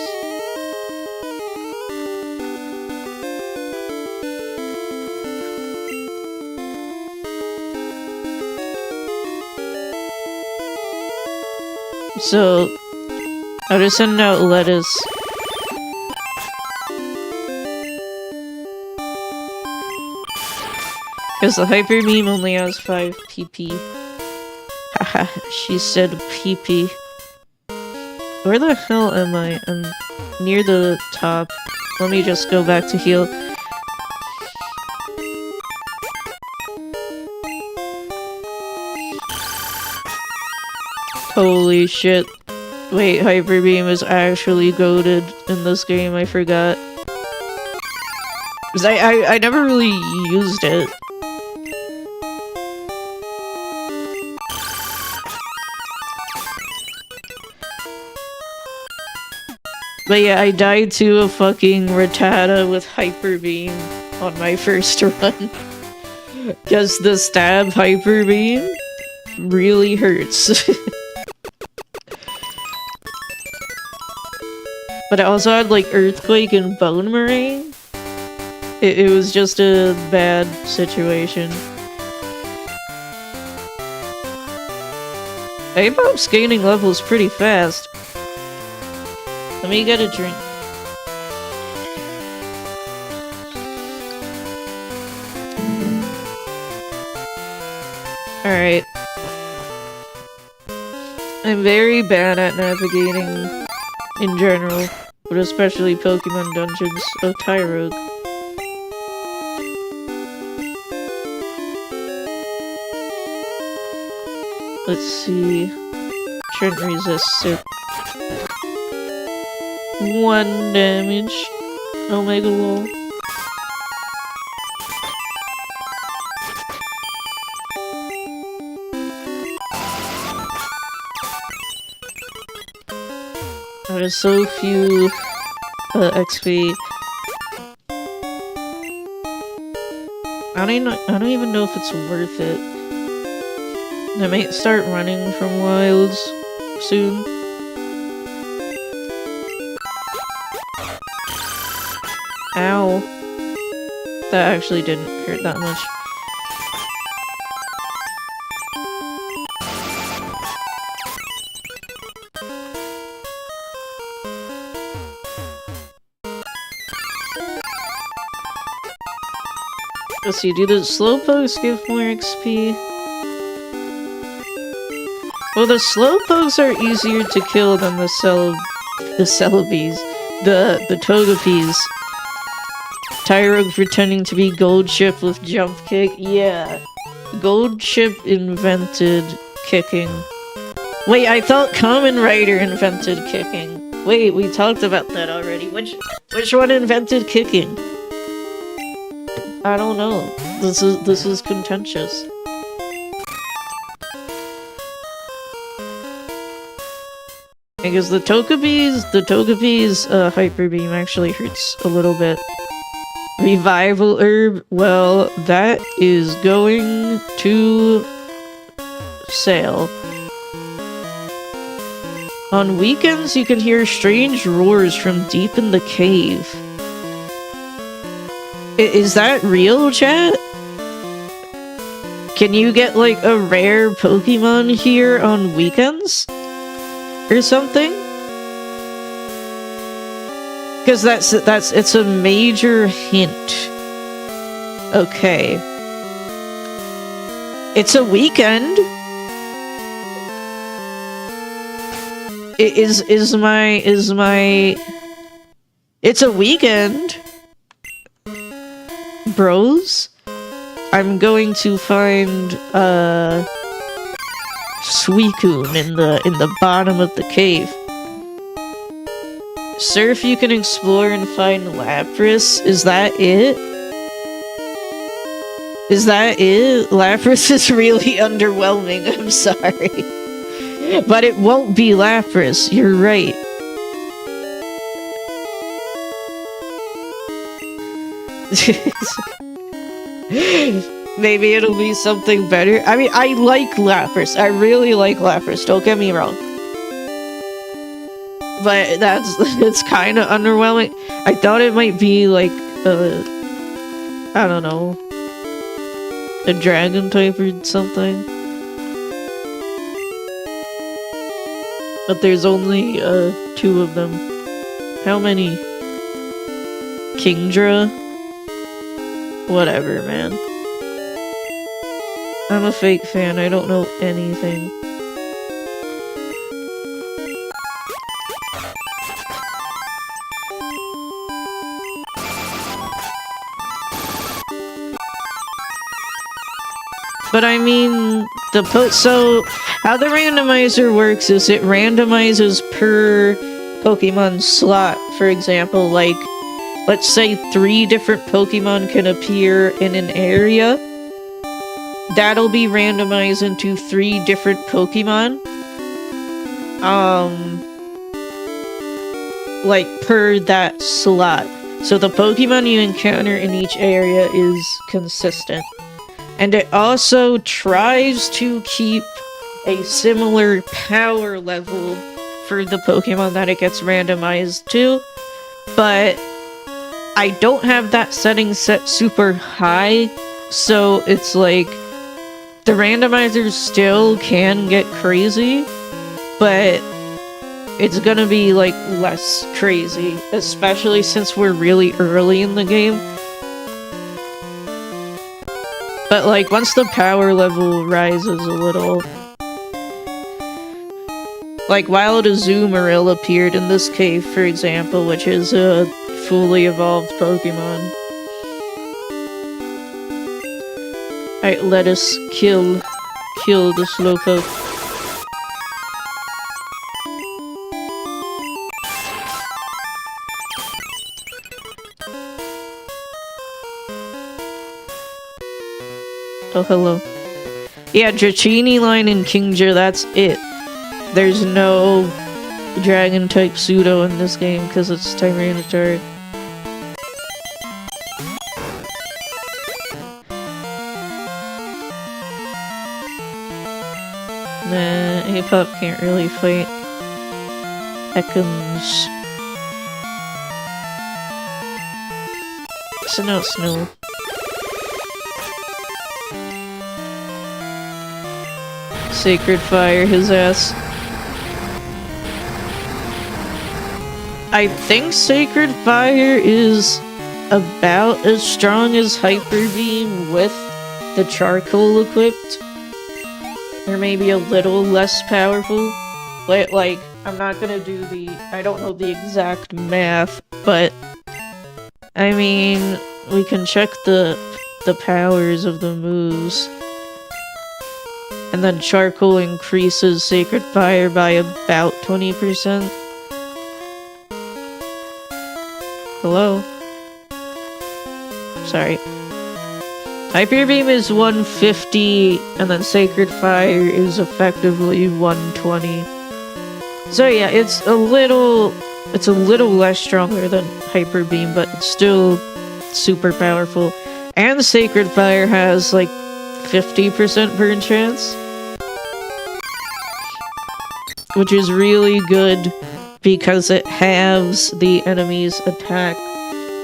So, I'll just send out lettuce. Because the Hyper Beam only has 5 PP. Haha, she said PP. Where the hell am I? I'm near the top. Let me just go back to heal. Holy shit. Wait, Hyper Beam is actually goated in this game, I forgot. Because I never really used it. But yeah, I died to a fucking Rattata with Hyper Beam on my first run. Because the stab Hyper Beam really hurts. But it also had like Earthquake and Bone Moraine. It was just a bad situation. Abob's gaining levels pretty fast. Let me get a drink. Alright. I'm very bad at navigating in general, but especially Pokemon Dungeons. Oh, Tyrogue. Let's see. Shouldn't resist it. 1 damage. Omega Wall. There's so few XP. I don't even know if it's worth it. I might start running from wilds soon. Ow. That actually didn't hurt that much. Let's see, do the Slowpokes give more XP? Well, the Slowpokes are easier to kill than the Celebes. The Togepi's. Tyrogue pretending to be Gold Chip with Jump Kick. Yeah. Gold Chip invented kicking. Wait, I thought Kamen Rider invented kicking. Wait, we talked about that already. Which one invented kicking? I don't know. This is contentious. Because the Togepi's Hyper Beam actually hurts a little bit. Revival Herb, well, that is going to sale. On weekends, you can hear strange roars from deep in the cave. Is that real, chat? Can you get, like, a rare Pokemon here on weekends? Or something? Because it's a major hint. Okay. It's a weekend? Is my... It's a weekend? Bros? I'm going to find, Suicune in the bottom of the cave. Sir, if you can explore and find Lapras, is that it? Is that it? Lapras is really underwhelming, I'm sorry. But it won't be Lapras, you're right. Maybe it'll be something better. I mean, I like Lapras. I really like Lapras, don't get me wrong. But it's kind of underwhelming. I thought it might be like, I don't know, a dragon type or something. But there's only, 2 of them. How many? Kingdra? Whatever, man. I'm a fake fan, I don't know anything. But I mean, so how the randomizer works is it randomizes per Pokemon slot. For example, like, let's say 3 different Pokemon can appear in an area. That'll be randomized into 3 different Pokemon. Like, per that slot. So the Pokemon you encounter in each area is consistent. And it also tries to keep a similar power level for the Pokemon that it gets randomized to, but I don't have that setting set super high, so it's like the randomizers still can get crazy, but it's gonna be like less crazy, especially since we're really early in the game. But like once the power level rises a little, like Wild Azumarill appeared in this cave, for example, which is a fully evolved Pokemon. Alright, let us kill the Slowpoke. Oh, hello. Yeah, Dratini line and Kingdra, that's it. There's no Dragon-type Pseudo in this game because it's Tyranitar. Nah, Apop can't really fight Ekans. So now Snow. Sacred Fire his ass. I think Sacred Fire is about as strong as Hyper Beam with the Charcoal equipped. Or maybe a little less powerful. Like, I'm not gonna do I don't know the exact math, but I mean, we can check the powers of the moves. And then Charcoal increases Sacred Fire by about 20%. Hello? Sorry. Hyper Beam is 150, and then Sacred Fire is effectively 120. So yeah, it's a little less stronger than Hyper Beam, but it's still super powerful. And Sacred Fire has like 50% burn chance, which is really good because it halves the enemy's attack.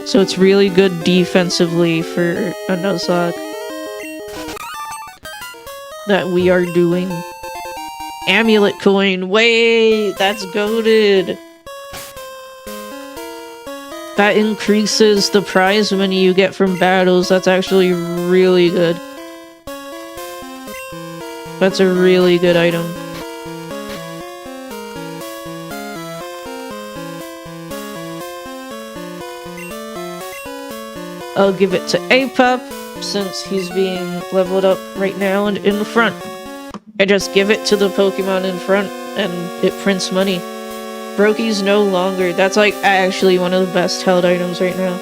So it's really good defensively for a Nuzlocke that we are doing. Amulet coin, wait, that's goated. That increases the prize money you get from battles. That's actually really good. That's a really good item. I'll give it to Apop, since he's being leveled up right now and in front. I just give it to the Pokemon in front, and it prints money. Brokey's no longer. That's like actually one of the best held items right now.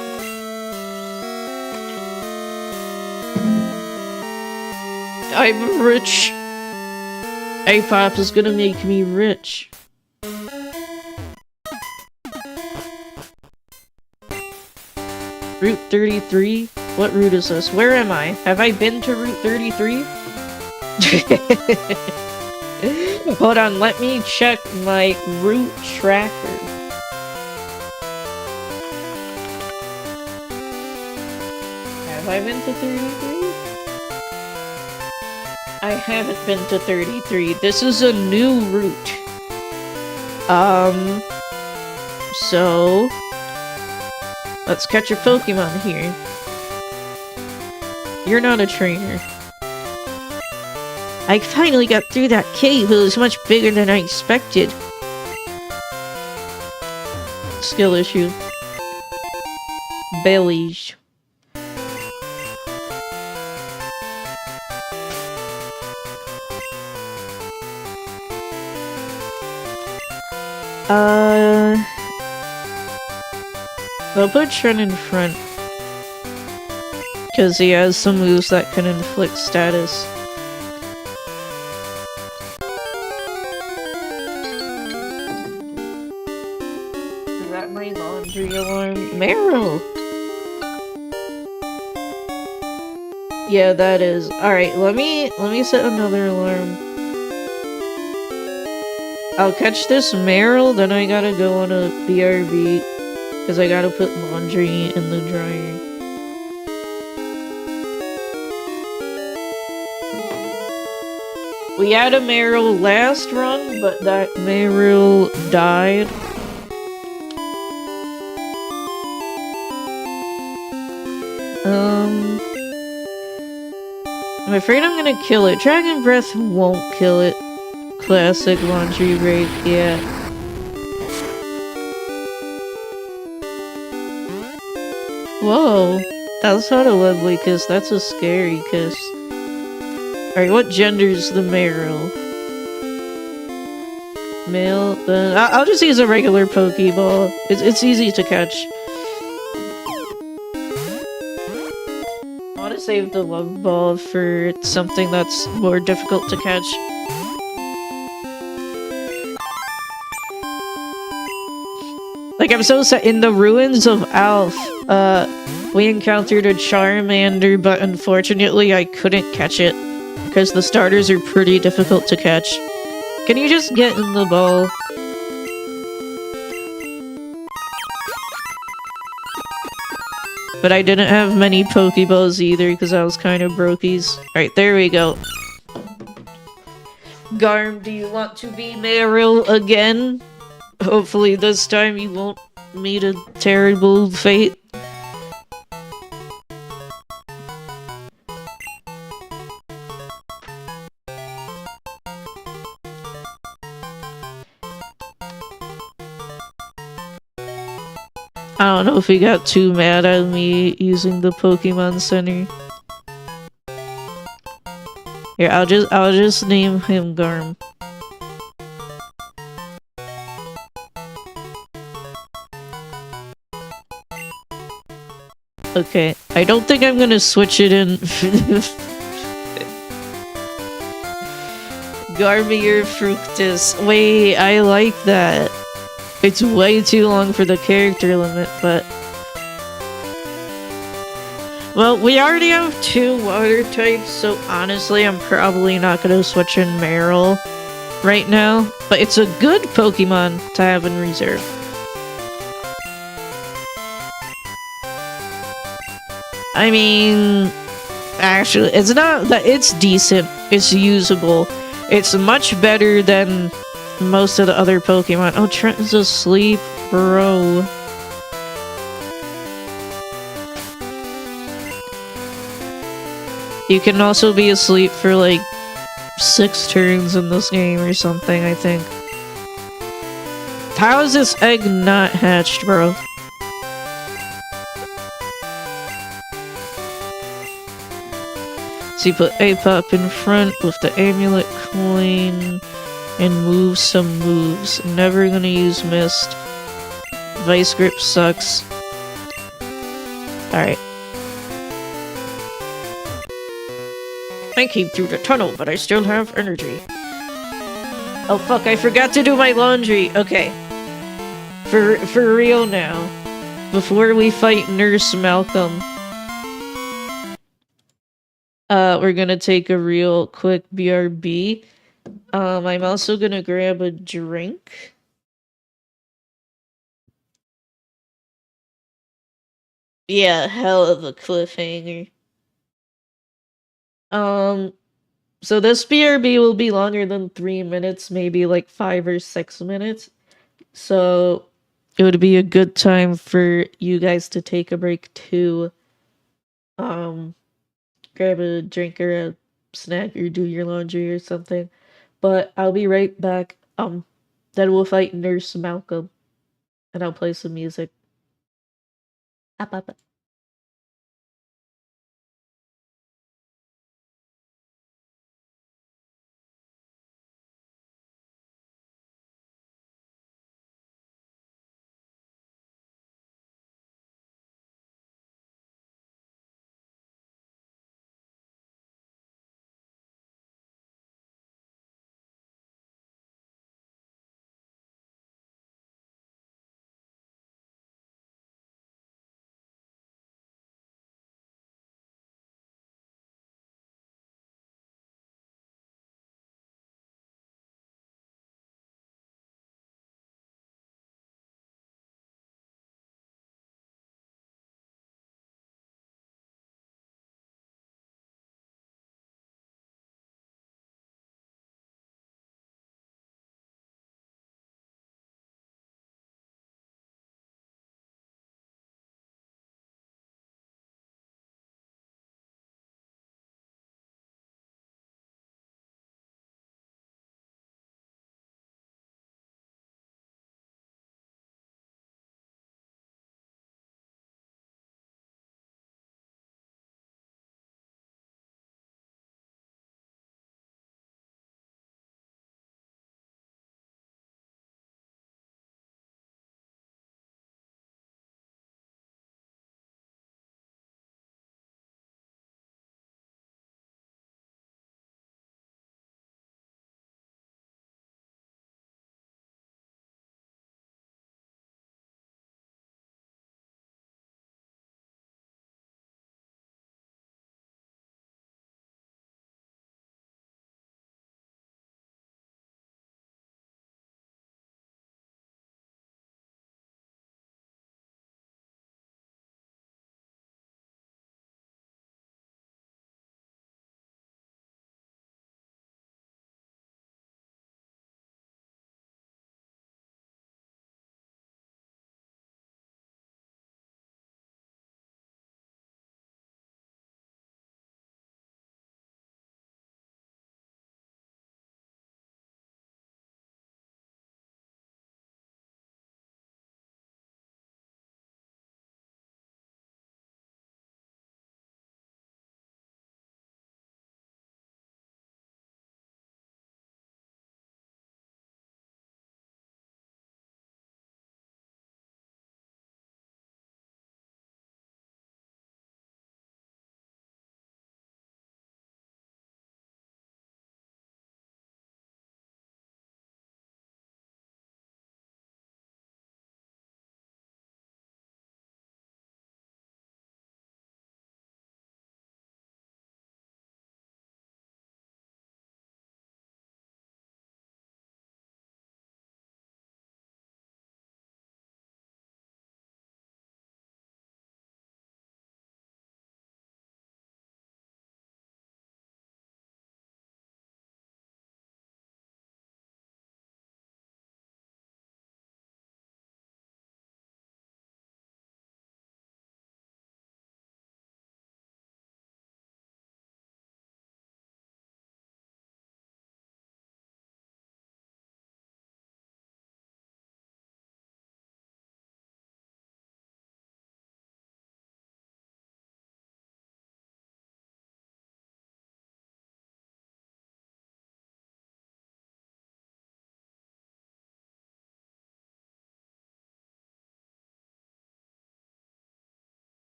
I'm rich. Apop is gonna make me rich. Route 33? What route is this? Where am I? Have I been to Route 33? Hold on, let me check my route tracker. Have I been to 33? I haven't been to 33. This is a new route. So let's catch a Pokemon here. You're not a trainer. I finally got through that cave. It was much bigger than I expected. Skill issue. Bellies. I'll put Trent in front, because he has some moves that can inflict status. Is that my laundry alarm? Marrow! Yeah, that is. Alright, let me set another alarm. I'll catch this Meryl, then I gotta go on a BRB. Because I gotta put laundry in the dryer. We had a Meryl last run, but that Meryl died. I'm afraid I'm gonna kill it. Dragon Breath won't kill it. Classic laundry break, yeah. Whoa, that's not a lovely kiss, that's a scary kiss. Alright, what gender's the Meryl? Male, then I'll just use a regular Pokeball. It's easy to catch. I want to save the Love Ball for something that's more difficult to catch. Like, I'm so sad. In the ruins of Alf, we encountered a Charmander, but unfortunately I couldn't catch it. Because the starters are pretty difficult to catch. Can you just get in the ball? But I didn't have many Pokeballs either, because I was kind of brokies. Alright, there we go. Garm, do you want to be Meryl again? Hopefully this time you won't meet a terrible fate. I don't know if he got too mad at me using the Pokemon Center. Here, I'll just name him Garm. Okay, I don't think I'm gonna switch it in. Garmier Fructus. Wait, I like that. It's way too long for the character limit, but... Well, we already have 2 water types, so honestly, I'm probably not gonna switch in Meryl right now. But it's a good Pokemon to have in reserve. I mean... Actually, it's not that it's decent. It's usable. It's much better than most of the other Pokemon. Oh, Trent's asleep, bro. You can also be asleep for like 6 turns in this game or something, I think. How is this egg not hatched, bro? So you put Apop in front with the amulet coin and move some moves. Never gonna use Mist. Vice Grip sucks. Alright. I came through the tunnel, but I still have energy. Oh fuck, I forgot to do my laundry. Okay. For real now. Before we fight Nurse Malcolm. We're gonna take a real quick BRB. I'm also gonna grab a drink. Yeah, hell of a cliffhanger. So this BRB will be longer than 3 minutes, maybe like 5 or 6 minutes. So it would be a good time for you guys to take a break to grab a drink or a snack or do your laundry or something. But I'll be right back. Then we'll fight Nurse Malcolm. And I'll play some music. Up, up, up.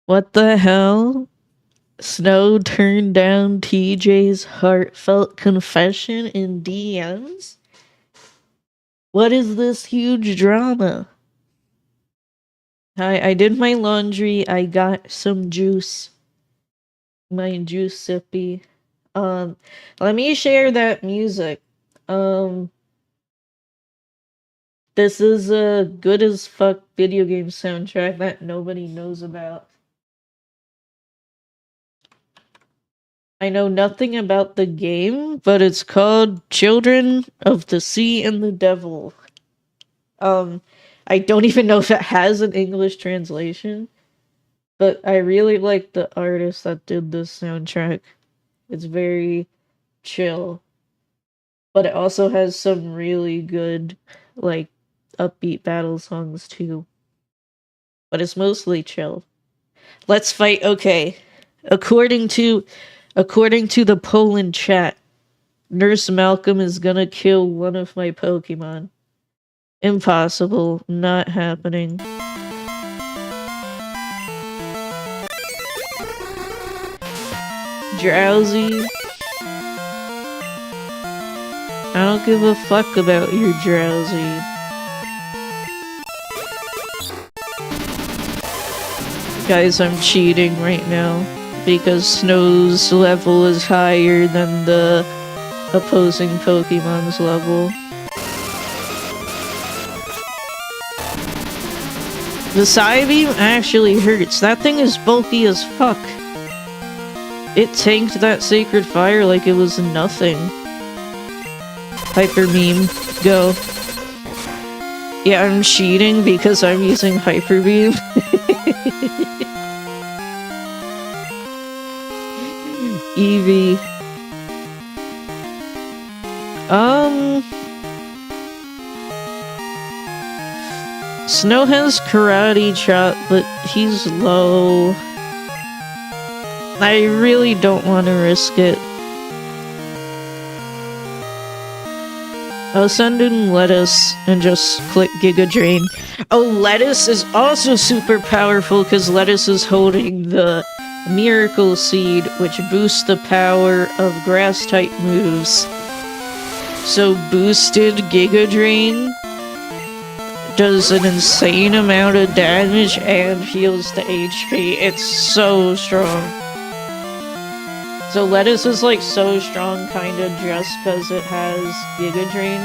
What the hell? Snow turned down TJ's heartfelt confession in DMs? What is this huge drama? I did my laundry. I got some juice. My juice sippy. Let me share that music. This is a good as fuck video game soundtrack that nobody knows about. I know nothing about the game, but it's called Children of the Sea and the Devil. I don't even know if it has an English translation, but I really like the artist that did this soundtrack. It's very chill, but it also has some really good, like, upbeat battle songs too. But it's mostly chill. Let's fight. Okay. According to the Poland chat, Nurse Malcolm is gonna kill one of my Pokemon. Impossible. Not happening. Drowsy. I don't give a fuck about your Drowsy. Guys, I'm cheating right now because Snow's level is higher than the opposing Pokemon's level. The Psybeam actually hurts. That thing is bulky as fuck. It tanked that Sacred Fire like it was nothing. Hyper Beam, go. Yeah, I'm cheating because I'm using Hyper Beam. Eevee. Snow has Karate Chop, but he's low. I really don't want to risk it. I'll send in Lettuce and just click Giga Drain. Oh, Lettuce is also super powerful because Lettuce is holding the Miracle Seed, which boosts the power of Grass-type moves. So boosted Giga Drain does an insane amount of damage and heals the HP. It's so strong. So Lettuce is like so strong kinda just because it has Giga Drain,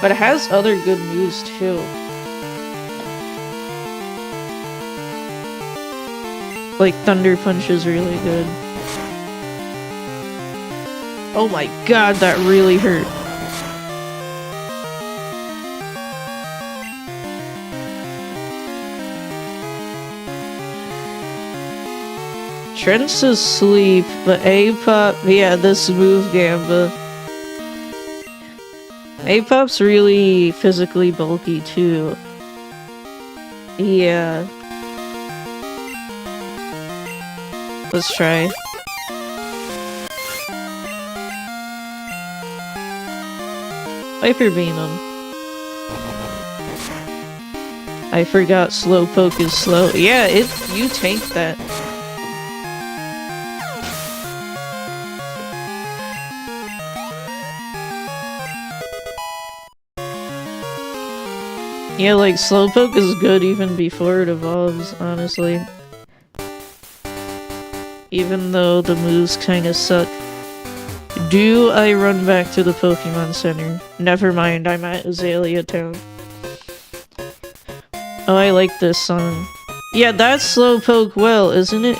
but it has other good moves too. Like Thunder Punch is really good. Oh my god, that really hurt. Trent's asleep, but A-Pop, yeah, this move Gamba. A-Pop's really physically bulky too. Yeah. Let's try. Hyper Beam him. I forgot Slowpoke is slow. Yeah, you tank that. Yeah, like, Slowpoke is good even before it evolves, honestly. Even though the moves kinda suck. Do I run back to the Pokemon Center? Never mind, I'm at Azalea Town. Oh, I like this song. Yeah, that's Slowpoke well, isn't it?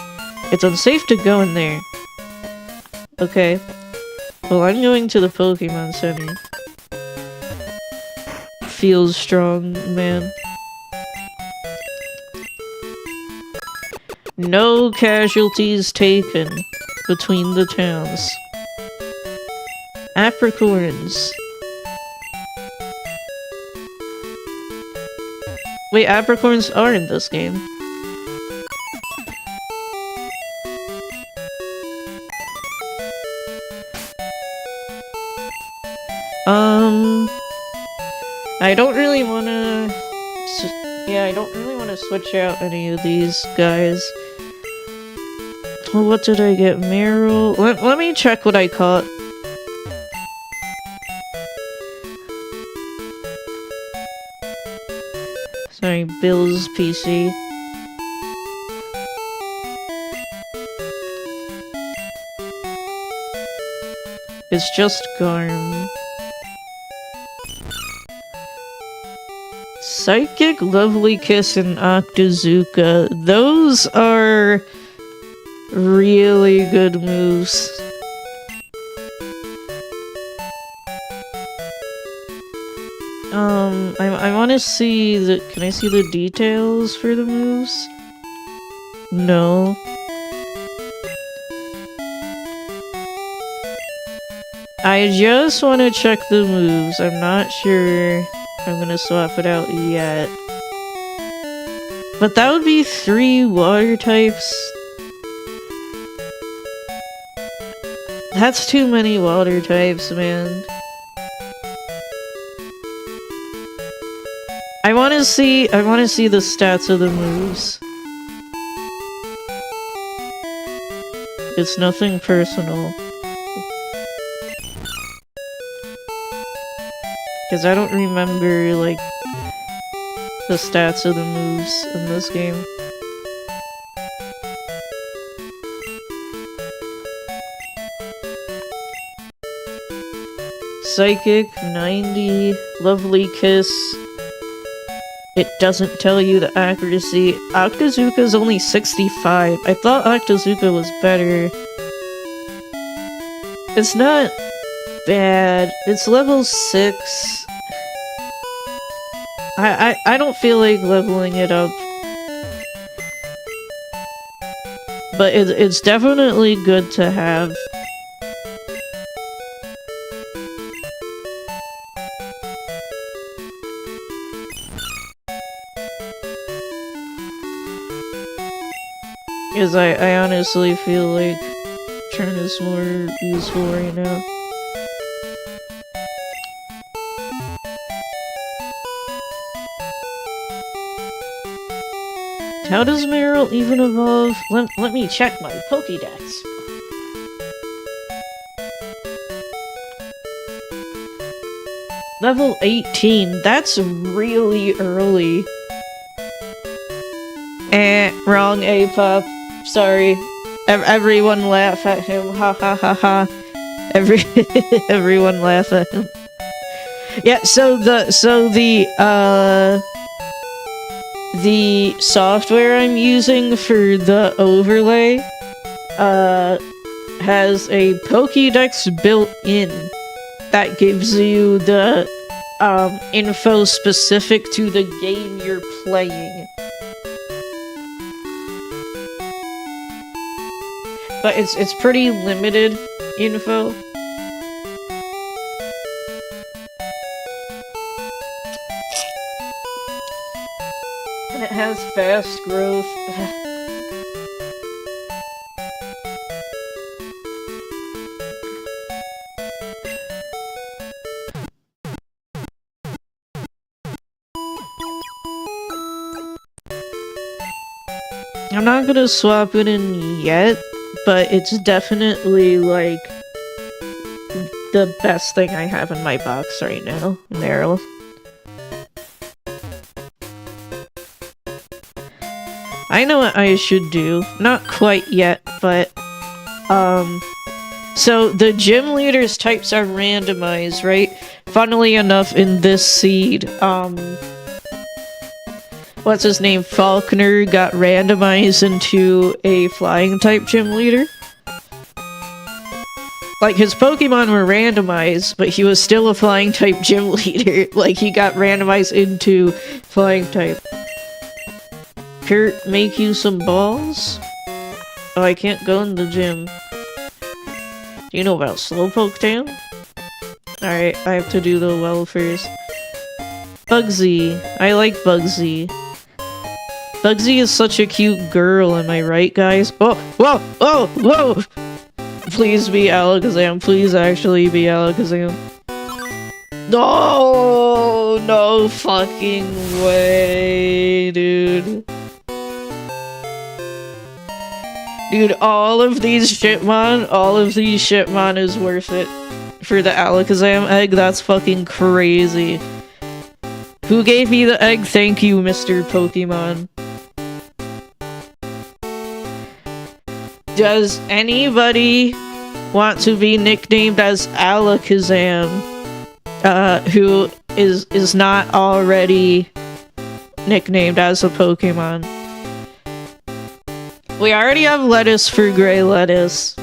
It's unsafe to go in there. Okay. Well, I'm going to the Pokemon Center. Feels strong, man. No casualties taken between the towns. Apricorns. Wait, Apricorns are in this game. I don't really wanna... Yeah, I don't really wanna switch out any of these guys. What did I get? Meryl? Let me check what I caught. Sorry, Bill's PC. It's just Garm. Psychic, Lovely Kiss, and Octazooka. Those are really good moves. I want to see the. Can I see the details for the moves? No. I just want to check the moves. I'm not sure I'm gonna swap it out yet. But that would be 3 water types. That's too many water types, man. I want to see the stats of the moves. It's nothing personal. Because I don't remember, like, the stats of the moves in this game. Psychic, 90, Lovely Kiss. It doesn't tell you the accuracy. Octazooka's only 65. I thought Octazooka was better. It's not bad. It's level 6. I don't feel like leveling it up. But it's definitely good to have. Because I honestly feel like Churn is more useful right now. How does Meryl even evolve? Let me check my Pokédex. Level 18, that's really early. Wrong A-pop. Sorry. Everyone laugh at him. Ha ha ha ha. Everyone laugh at him. Yeah, so the software I'm using for the overlay has a Pokédex built in that gives you the info specific to the game you're playing. But it's pretty limited info. And it has fast growth. I'm not gonna swap it in yet, but it's definitely, like, the best thing I have in my box right now, Meryl. I know what I should do. Not quite yet, but, so the gym leader's types are randomized, right? Funnily enough, in this seed, what's his name? Falconer got randomized into a flying type gym leader. Like, his Pokemon were randomized, but he was still a flying type gym leader. Like, he got randomized into flying type. Kurt, make you some balls? Oh, I can't go in the gym. Do you know about Slowpoke Town? Alright, I have to do the well first. Bugsy. I like Bugsy. Bugsy is such a cute girl, am I right, guys? Oh, whoa, whoa, whoa! Please be Alakazam. Please actually be Alakazam. No, no fucking way, dude. Dude, all of these shitmon is worth it. For the Alakazam egg, that's fucking crazy. Who gave me the egg? Thank you, Mr. Pokemon. Does anybody want to be nicknamed as Alakazam? Who is not already nicknamed as a Pokemon? We already have lettuce for Gray Lettuce.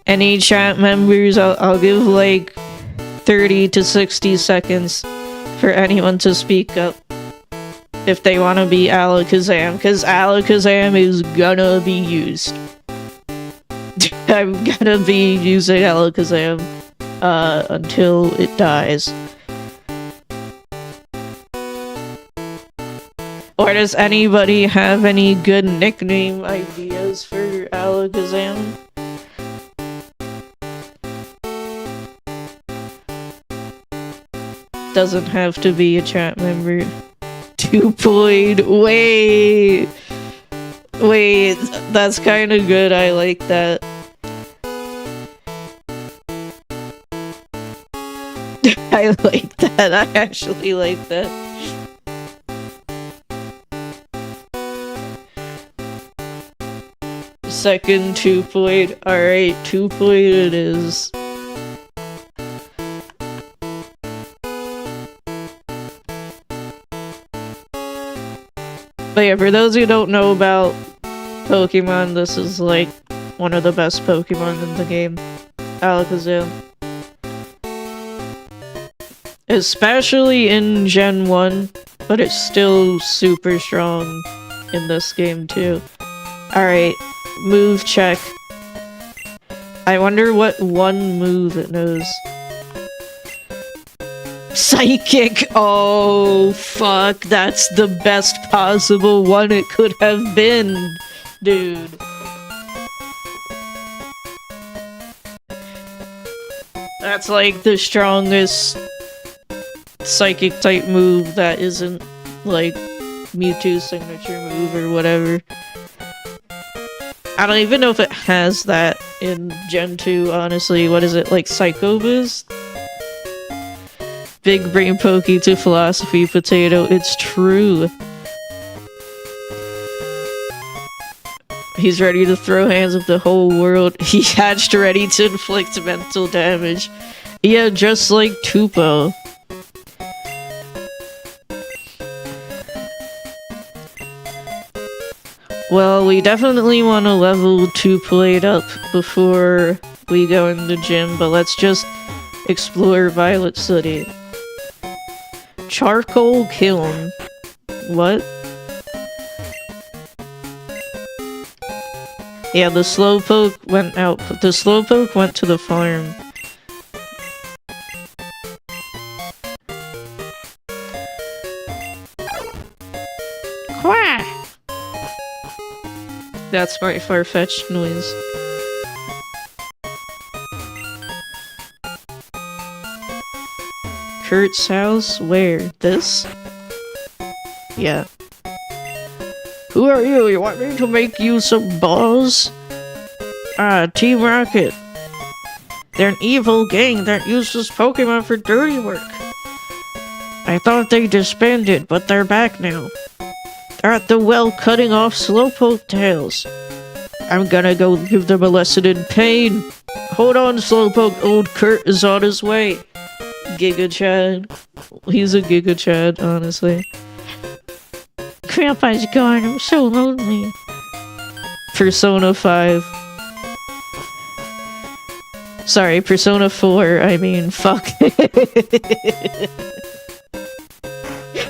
Any chat members, I'll give like 30 to 60 seconds for anyone to speak up if they want to be Alakazam, because Alakazam is gonna be used. I'm gonna be using Alakazam until it dies. Or does anybody have any good nickname ideas for Alakazam? Doesn't have to be a chat member. Tupoid. Wait, that's kind of good. I like that. I like that. I actually like that. Second Tupoid. Alright, Tupoid it is. But yeah, for those who don't know about Pokemon, this is like one of the best Pokemon in the game. Alakazam. Especially in Gen 1, but it's still super strong in this game too. Alright, move check. I wonder what one move it knows. Psychic! Oh, fuck, that's the best possible one it could have been, dude. That's like the strongest psychic type move that isn't like Mewtwo's signature move or whatever. I don't even know if it has that in Gen 2, honestly. What is it, like Psycho Boost? Big brain pokey to philosophy potato, it's true. He's ready to throw hands of the whole world. He hatched ready to inflict mental damage. Yeah, just like Tupo. Well, we definitely want to level Tupoid up before we go in the gym, but let's just explore Violet City. Charcoal kiln. What? Yeah, the Slowpoke went out. The Slowpoke went to the farm. Quack! That's my far-fetched noise. Kurt's house? Where? This? Yeah. Who are you? You want me to make you some balls? Team Rocket. They're an evil gang that uses Pokemon for dirty work. I thought they disbanded, but they're back now. They're at the well cutting off Slowpoke tails. I'm gonna go give them a lesson in pain. Hold on, Slowpoke. Old Kurt is on his way. Giga Chad. He's a Giga Chad, honestly. Grandpa's gone. I'm so lonely. Persona 5. Sorry, Persona 4. I mean, fuck.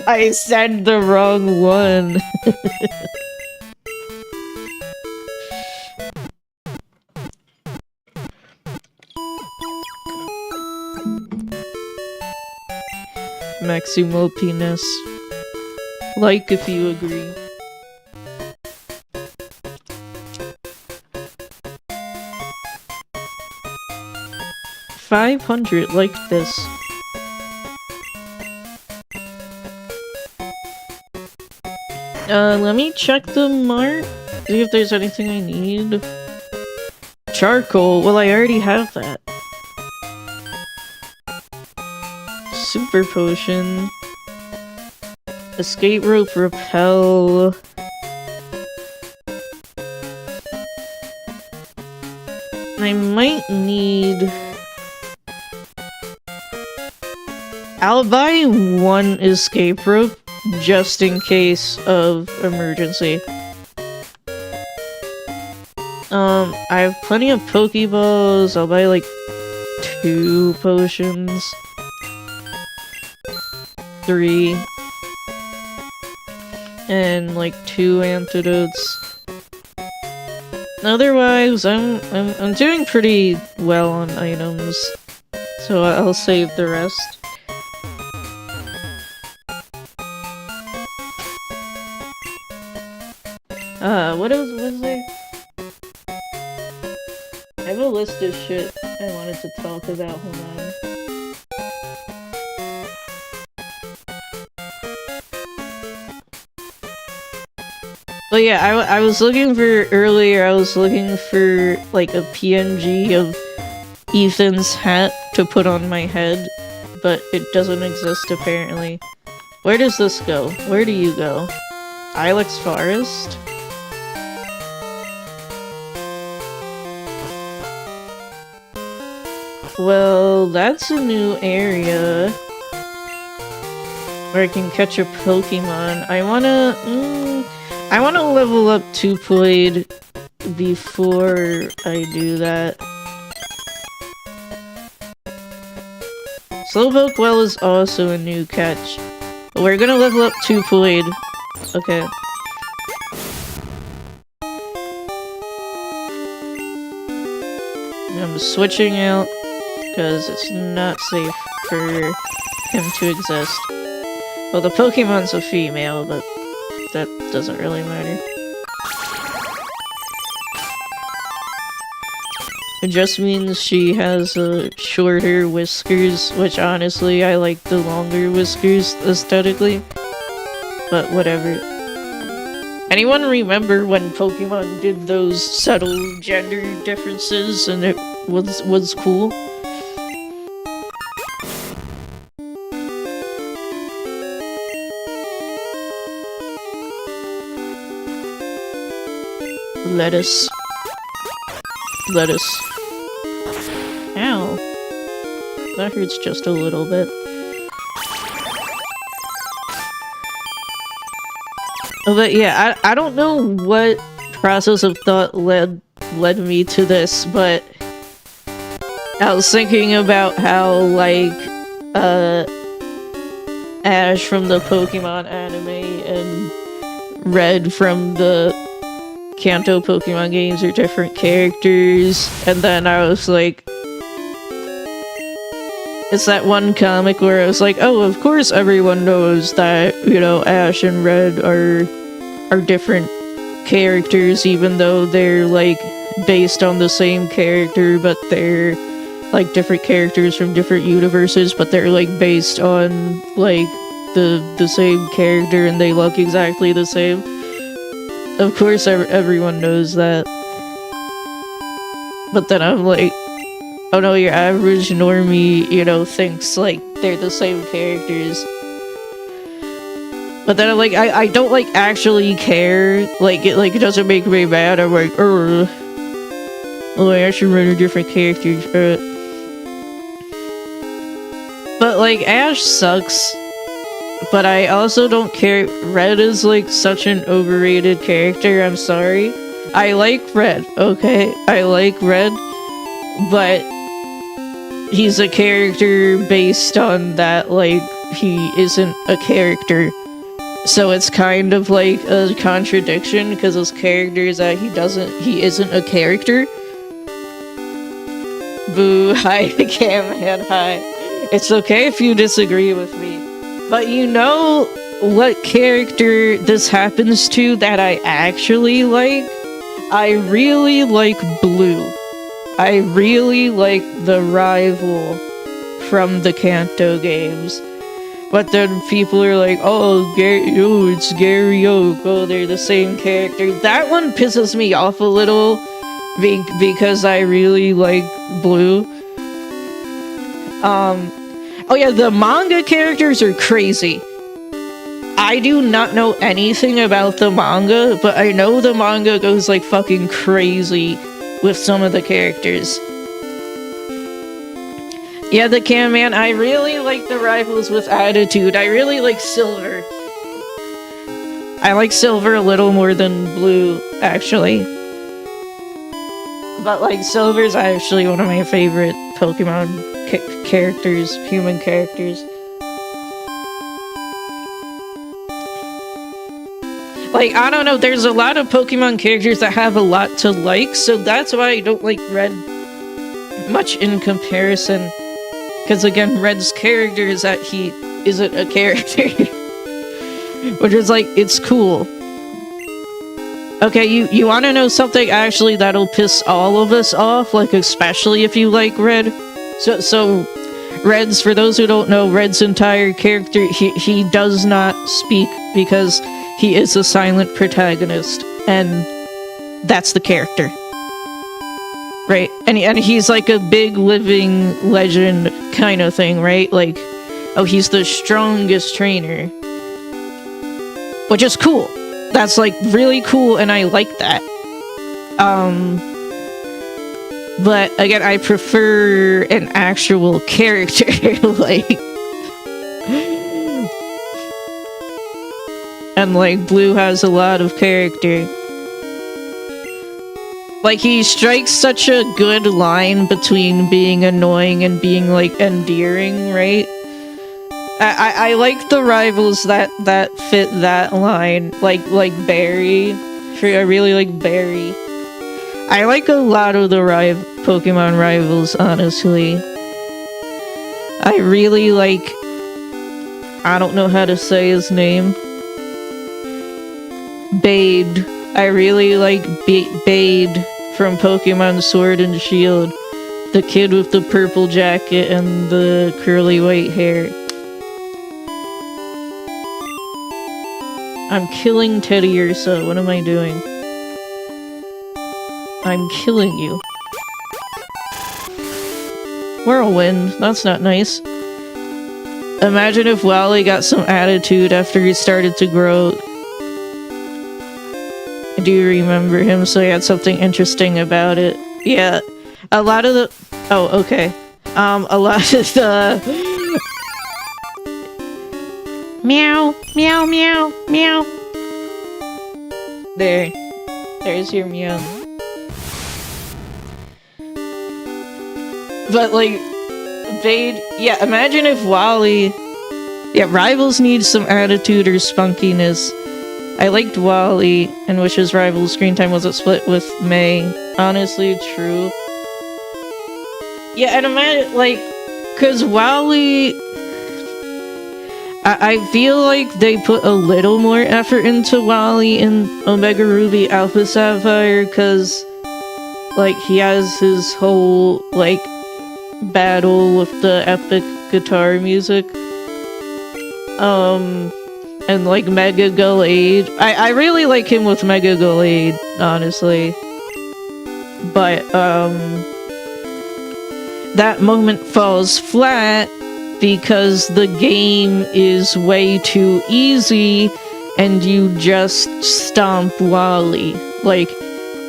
I said the wrong one. Maximal penis. Like if you agree. $500 like this. Let me check the mart. See if there's anything I need. Charcoal. Well, I already have that. Super potion. Escape rope repel. I might need... I'll buy one escape rope just in case of emergency. I have plenty of Pokeballs. I'll buy like 2 potions. 3. And like 2 antidotes. Otherwise, I'm doing pretty well on items. So I'll save the rest. What was there? I have a list of shit I wanted to talk about, hold on. But yeah, I was looking for, earlier I was looking for, like, a PNG of Ethan's hat to put on my head, but it doesn't exist apparently. Where does this go? Where do you go? Ilex Forest? Well, that's a new area where I can catch a Pokemon. I wanna level up Tupoid before I do that. Slowpoke Well is also a new catch. But we're gonna level up Tupoid. Okay. I'm switching out because it's not safe for him to exist. Well, the Pokemon's a female, but that doesn't really matter. It just means she has shorter whiskers, which honestly I like the longer whiskers aesthetically. But whatever. Anyone remember when Pokemon did those subtle gender differences and it was cool? Lettuce. Lettuce. Ow. That hurts just a little bit. But yeah, I don't know what process of thought led me to this, but I was thinking about how, like, Ash from the Pokemon anime and Red from the Kanto Pokemon games are different characters, and then I was like, it's that one comic where I was like, oh, of course everyone knows that, you know, Ash and Red are different characters, even though they're, like, based on the same character, but they're, like, different characters from different universes, but they're, like, based on, like, the same character, and they look exactly the same. Of course, everyone knows that. But then I'm like, oh no, your average normie, you know, thinks, like, they're the same characters. But then I'm like, I don't, like, actually care. Like, it doesn't make me mad. I'm like, oh, I should run a different character. But, like, Ash sucks. But I also don't care. Red is, like, such an overrated character. I'm sorry. I like Red, okay? I like Red. But he's a character based on that, like, he isn't a character. So it's kind of like a contradiction, because his character is that he isn't a character. Boo, hi, Camhead, hi. It's okay if you disagree with me. But you know what character this happens to that I actually like? I really like Blue. I really like the rival from the Kanto games. But then people are like, oh, it's Gary Oak. Oh, they're the same character. That one pisses me off a little because I really like Blue. Oh yeah, the manga characters are crazy. I do not know anything about the manga, but I know the manga goes like fucking crazy with some of the characters. Yeah, the Can Man, I really like the rivals with attitude. I really like Silver. I like Silver a little more than Blue, actually. But like, Silver's actually one of my favorite Pokemon characters, human characters. Like, I don't know, there's a lot of Pokemon characters that have a lot to like, so that's why I don't like Red much in comparison. Because again, Red's character is that he isn't a character. Which is like, it's cool. Okay, you want to know something actually that'll piss all of us off? Like, especially if you like Red? So Red's, for those who don't know, Red's entire character, he does not speak because he is a silent protagonist. And that's the character. Right? And he's like a big living legend kind of thing, right? Like, oh, he's the strongest trainer. Which is cool. That's like really cool and I like that. But again, I prefer an actual character, like... And like, Blue has a lot of character. Like, he strikes such a good line between being annoying and being, like, endearing, right? I like the rivals that fit that line, like Barry. I really like Barry. I like a lot of the Pokemon rivals, honestly. I really like... I don't know how to say his name. Bade. I really like Bade from Pokemon Sword and Shield. The kid with the purple jacket and the curly white hair. I'm killing Teddy Ursa. What am I doing? I'm killing you. Whirlwind. That's not nice. Imagine if Wally got some attitude after he started to grow. I do remember him, so he had something interesting about it. Yeah. A lot of the... Oh, okay. A lot of the... Meow, meow, meow, meow. There's your meow. But like, Bade, yeah, imagine if Wally, yeah, rivals need some attitude or spunkiness. I liked Wally, and wish his rival's screen time wasn't split with May. Honestly, true. Yeah, and imagine, like, cause Wally, I feel like they put a little more effort into Wally in Omega Ruby Alpha Sapphire, cause, like, he has his whole, like, battle with the epic guitar music. And, like, Mega Gallade. I really like him with Mega Gallade, honestly. But, that moment falls flat because the game is way too easy and you just stomp Wally. Like,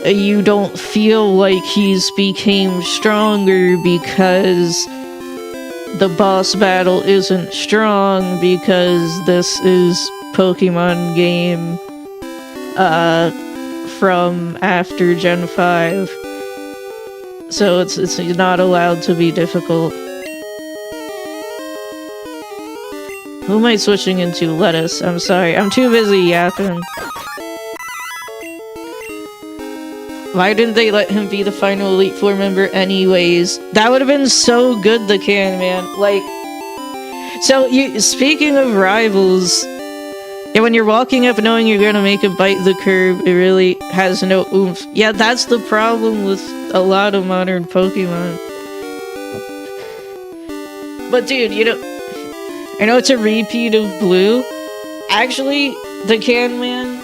you don't feel like he's became stronger because the boss battle isn't strong, because this is Pokemon game from after Gen 5. So it's not allowed to be difficult. Who am I switching into? Lettuce. I'm sorry. I'm too busy yapping. Why didn't they let him be the final Elite Four member anyways? That would have been so good, the Can Man. Like, so speaking of rivals, yeah, when you're walking up knowing you're gonna make a bite the curb, it really has no oomph. Yeah, that's the problem with a lot of modern Pokemon. But dude, you know, I know it's a repeat of Blue. Actually, the Can Man,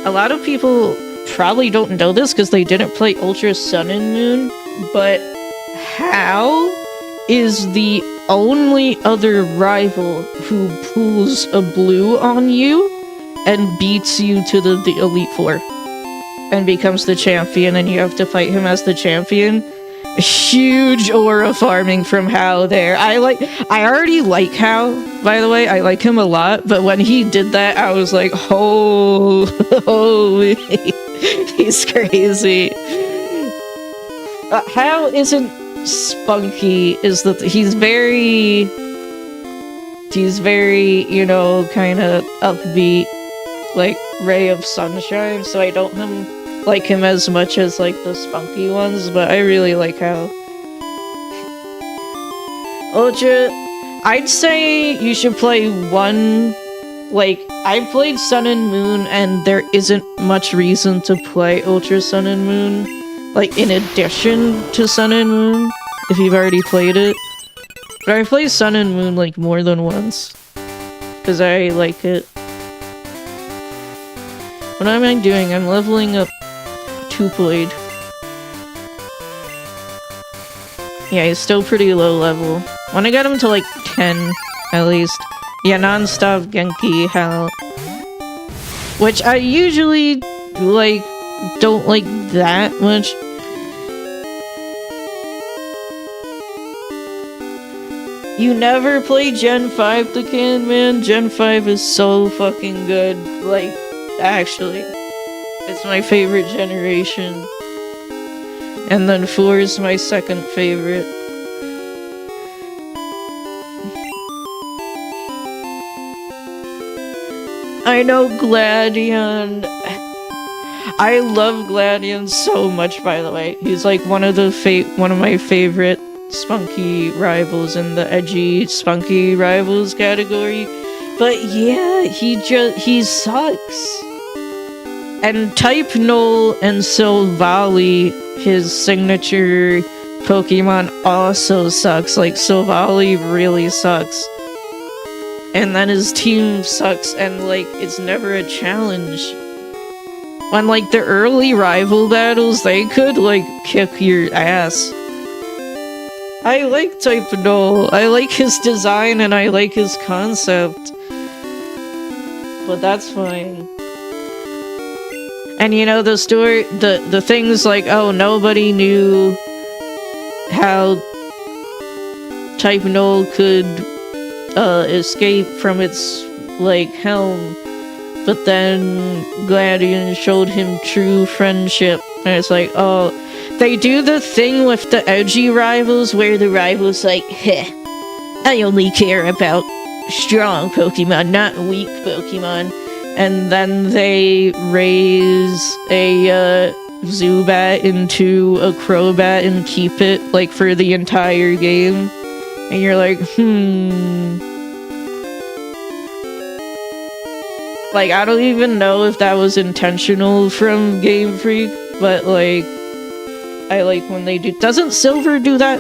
a lot of people probably don't know this because they didn't play Ultra Sun and Moon, but Hal is the only other rival who pulls a blue on you and beats you to the Elite Four and becomes the champion, and you have to fight him as the champion. Huge aura farming from Hal there. I already like Hal, by the way. I like him a lot, but when he did that, I was like, oh, holy, he's crazy. Hal isn't spunky, is that he's very, you know, kind of upbeat, like ray of sunshine, so I don't like him as much as like the spunky ones, but I really like Hal. Ultra, I'd say you should play one, like, I played Sun and Moon, and there isn't much reason to play Ultra Sun and Moon, like, in addition to Sun and Moon, if you've already played it. But I played Sun and Moon, like, more than once, because I like it. What am I doing? I'm leveling up Tupoid. Yeah, he's still pretty low level. Wanna get him to like 10, at least. Yeah, non-stop Genki Hal. Which I usually, like, don't like that much. You never play Gen 5 the Can Man? Gen 5 is so fucking good. Like, actually. It's my favorite generation. And then 4 is my second favorite. I know Gladion. I love Gladion so much, by the way. He's like one of my favorite spunky rivals in the edgy spunky rivals category. But yeah, he sucks. And Type Null and Silvally, his signature Pokemon, also sucks. Like, Silvally really sucks. And then his team sucks, and, like, it's never a challenge. When, like, the early rival battles, they could, like, kick your ass. I like Type Null. I like his design, and I like his concept. But that's fine. And you know, the story, the things like, oh, nobody knew how Type Null could escape from its, like, helm, but then Gladion showed him true friendship, and it's like, oh, they do the thing with the edgy rivals, where the rival's like, heh, I only care about strong Pokemon, not weak Pokemon. And then they raise a Zubat into a Crobat and keep it, like, for the entire game. And you're like, Like, I don't even know if that was intentional from Game Freak, but, like, I like when they do. Doesn't Silver do that?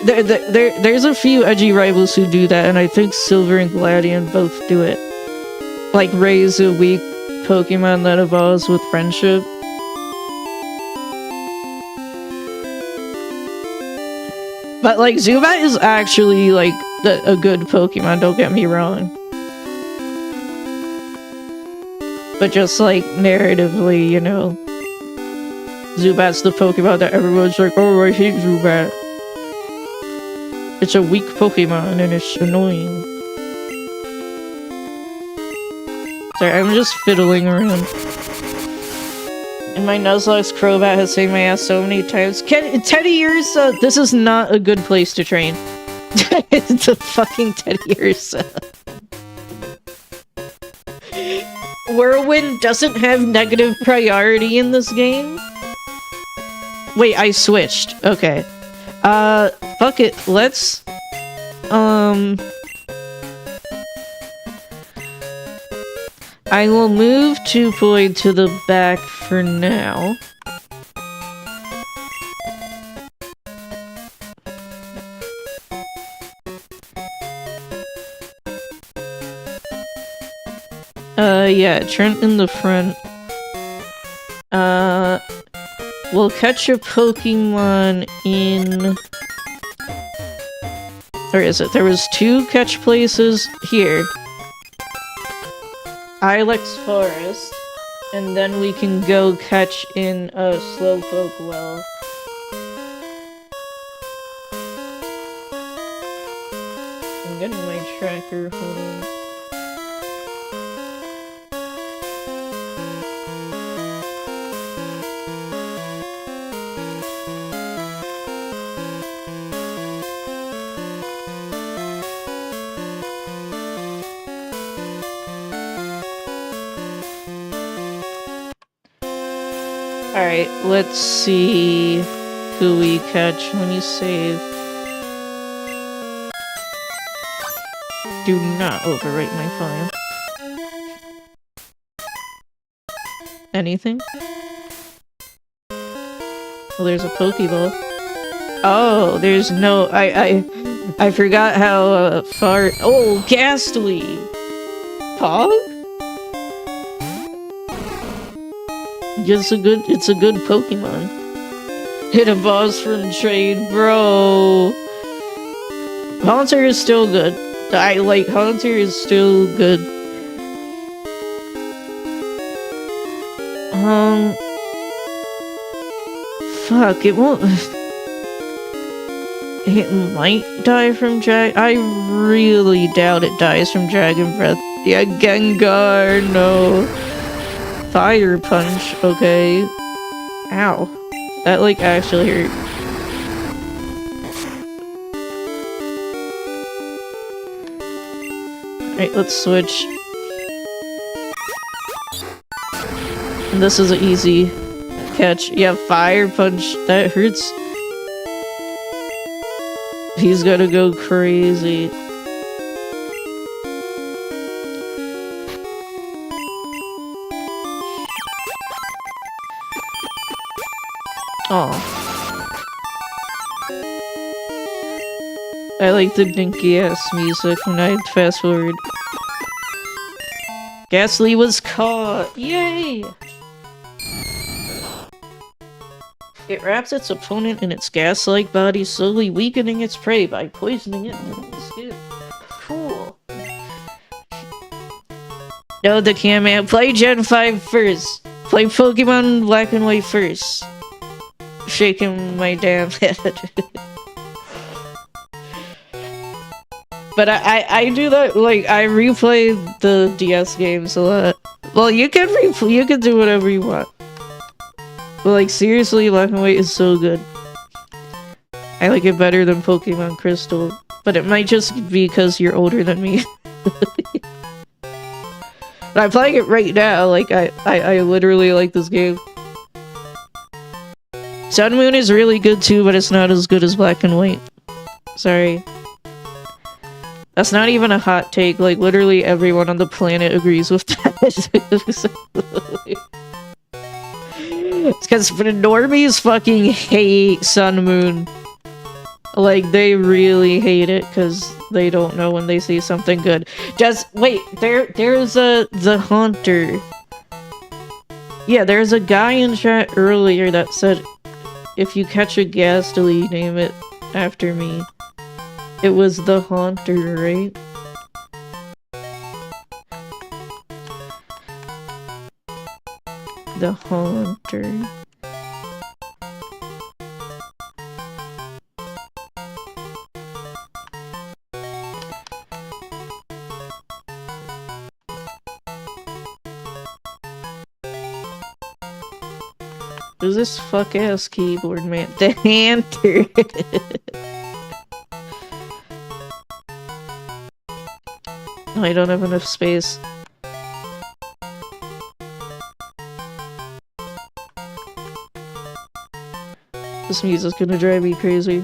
There's a few edgy rivals who do that, and I think Silver and Gladion both do it. Like, raise a weak Pokemon that evolves with friendship. But, like, Zubat is actually, like, a good Pokemon, don't get me wrong. But just, like, narratively, you know, Zubat's the Pokemon that everyone's like, oh, I hate Zubat. It's a weak Pokemon and it's annoying. Sorry, I'm just fiddling around. And my Nuzlocke's Crobat has saved my ass so many times. Teddy Ursa, this is not a good place to train. It's a fucking Teddy Ursa. Whirlwind doesn't have negative priority in this game? Wait, I switched. Okay. Fuck it. Let's... I will move Tupoid to the back for now. Yeah, Trent in the front. We'll catch a Pokemon in... Where is it? There was 2 catch places here. Ilex Forest. And then we can go catch in a Slowpoke well. I'm getting my tracker, hold on. Alright, let's see who we catch. Let me save. Do not overwrite my file. Anything? Well, there's a Pokeball. Oh, there's no... I forgot how far... Oh, Ghastly! Pog? It's a good Pokemon. Hit a boss from trade, bro. Haunter is still good. Haunter is still good. Fuck, it won't... It might die from I really doubt it dies from Dragon Breath. Yeah, Gengar, no. Fire Punch, okay. Ow. That, actually hurt. Alright, let's switch. And this is an easy catch. Yeah, Fire Punch, that hurts. He's gonna go crazy. Oh. I like the dinky ass music when I fast forward. Ghastly was caught! Yay! It wraps its opponent in its gas-like body, slowly weakening its prey by poisoning it with the skin. Cool. No, the man. Play Gen 5 first. Play Pokemon Black and White first. Shaking my damn head. But I do that, I replay the DS games a lot. Well, you can do whatever you want. But seriously, Black and White is so good. I like it better than Pokemon Crystal. But it might just be because you're older than me. But I'm playing it right now, I literally like this game. Sun Moon is really good too, but it's not as good as Black and White. Sorry. That's not even a hot take, literally everyone on the planet agrees with that. It's because normies fucking hate Sun Moon. They really hate it because they don't know when they see something good. Just, wait, there's the Haunter. Yeah, there's a guy in chat earlier that said, if you catch a Ghastly, name it after me. It was the Haunter, right? The Haunter. Who's this fuck-ass keyboard man? The Haunter! Oh, I don't have enough space. This music's gonna drive me crazy.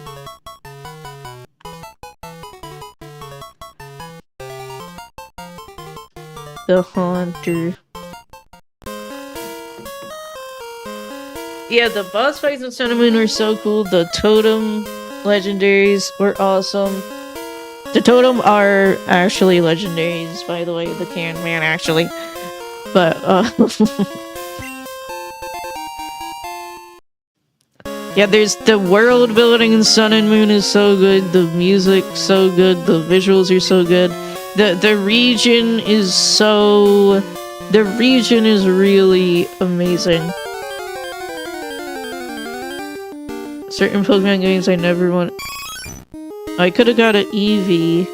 The Haunter. Yeah, the boss fights in Sun and Moon were so cool. The Totem legendaries were awesome. The Totem are actually legendaries, by the way. The Can Man, actually. But, yeah, there's the world building in Sun and Moon is so good, the music so good, the visuals are so good. The region is so... The region is really amazing. Certain Pokemon games I never want... I could've got an Eevee.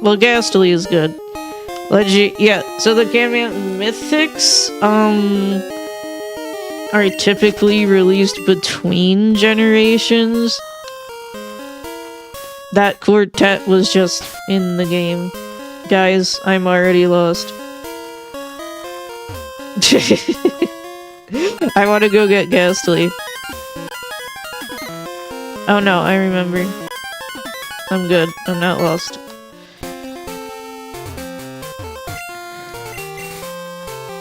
Well, Ghastly is good. Yeah, so the Caveman Mythics, are typically released between generations. That quartet was just in the game. Guys, I'm already lost. I want to go get Ghastly. Oh no, I remember. I'm good. I'm not lost.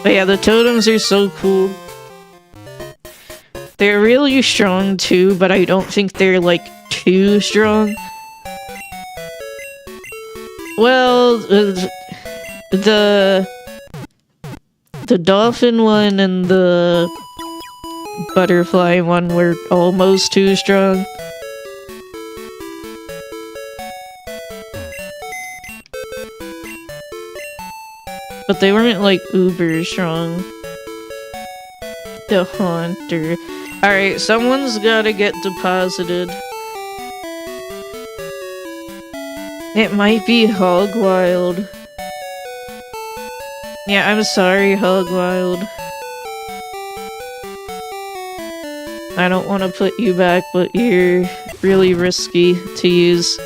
But yeah, the totems are so cool. They're really strong too, but I don't think they're like too strong. Well, the dolphin one and the butterfly one were almost too strong. But they weren't like uber strong. The Haunter. Alright, someone's gotta get deposited. It might be Hogwild. Yeah, I'm sorry, Hogwild. I don't want to put you back, but you're really risky to use.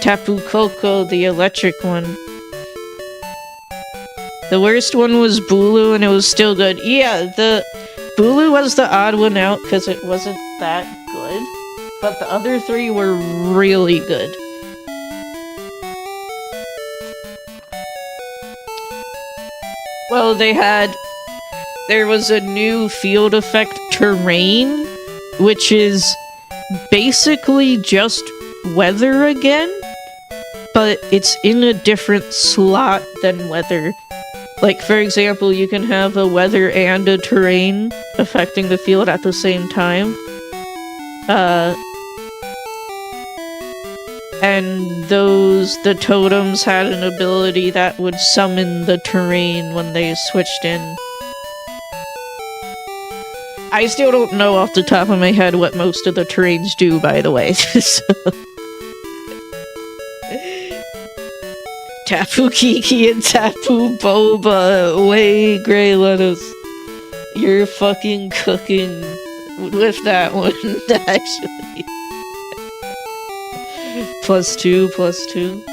Tapu Koko, the electric one. The worst one was Bulu, and it was still good. Yeah, the Bulu was the odd one out because it wasn't that good, but the other three were really good. Well, there was a new field effect terrain, which is basically just weather again, but it's in a different slot than weather. Like, for example, you can have a weather and a terrain affecting the field at the same time. And the totems had an ability that would summon the terrain when they switched in. I still don't know off the top of my head what most of the terrains do, by the way. So. Tapu Kiki and Tapu Boba. Way, Grey Lettuce. You're fucking cooking with that one, actually. +2, +2.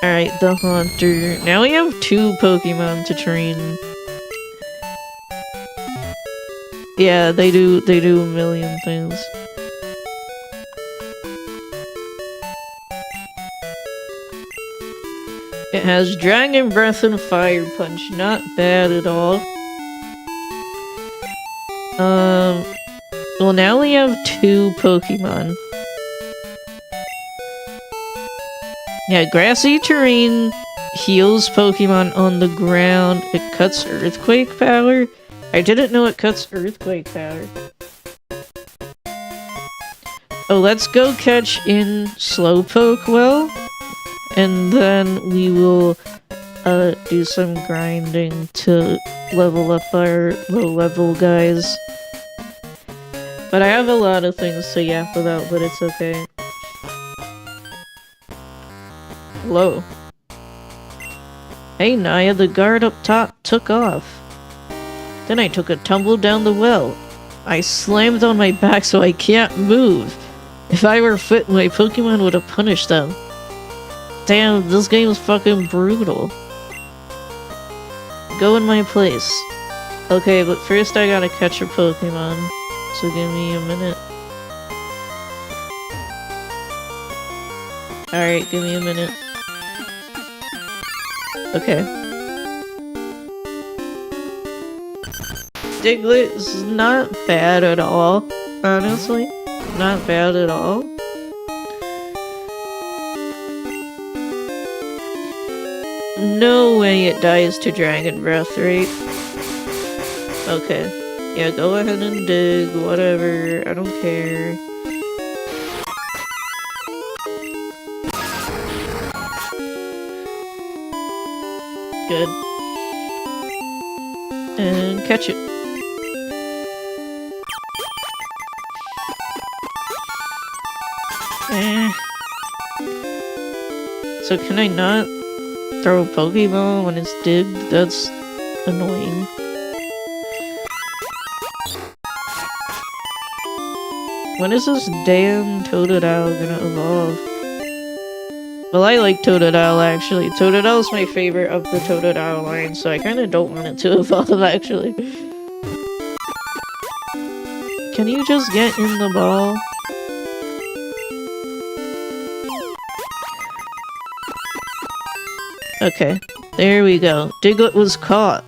Alright, the Haunter. Now we have 2 Pokemon to train. Yeah, they do a million things. It has Dragon Breath and Fire Punch. Not bad at all. Well, now we have 2 Pokemon. Yeah, grassy terrain heals Pokemon on the ground. It cuts earthquake power. I didn't know it cuts earthquake power. Oh, let's go catch in Slowpoke well. And then we will do some grinding to level up our low-level guys. But I have a lot of things to yap about, but it's okay. Hello. Hey Naya, the guard up top took off. Then I took a tumble down the well. I slammed on my back so I can't move. If I were fit, my Pokemon would have punished them. Damn, this game is fucking brutal. Go in my place. Okay, but first I gotta catch a Pokemon. So give me a minute. Alright, give me a minute. Okay. Diglett is not bad at all, honestly. Not bad at all. no way it dies to dragon breath, right? Okay. Yeah, go ahead and dig, whatever, I don't care. Good. And catch it. So can I not throw a Pokeball when it's digged? That's annoying. When is this damn Totodile gonna evolve? Well, I like Totodile, actually. Totodile's my favorite of the Totodile line, so I kinda don't want it to evolve, actually. Can you just get in the ball? Okay, there we go. Diglett was caught.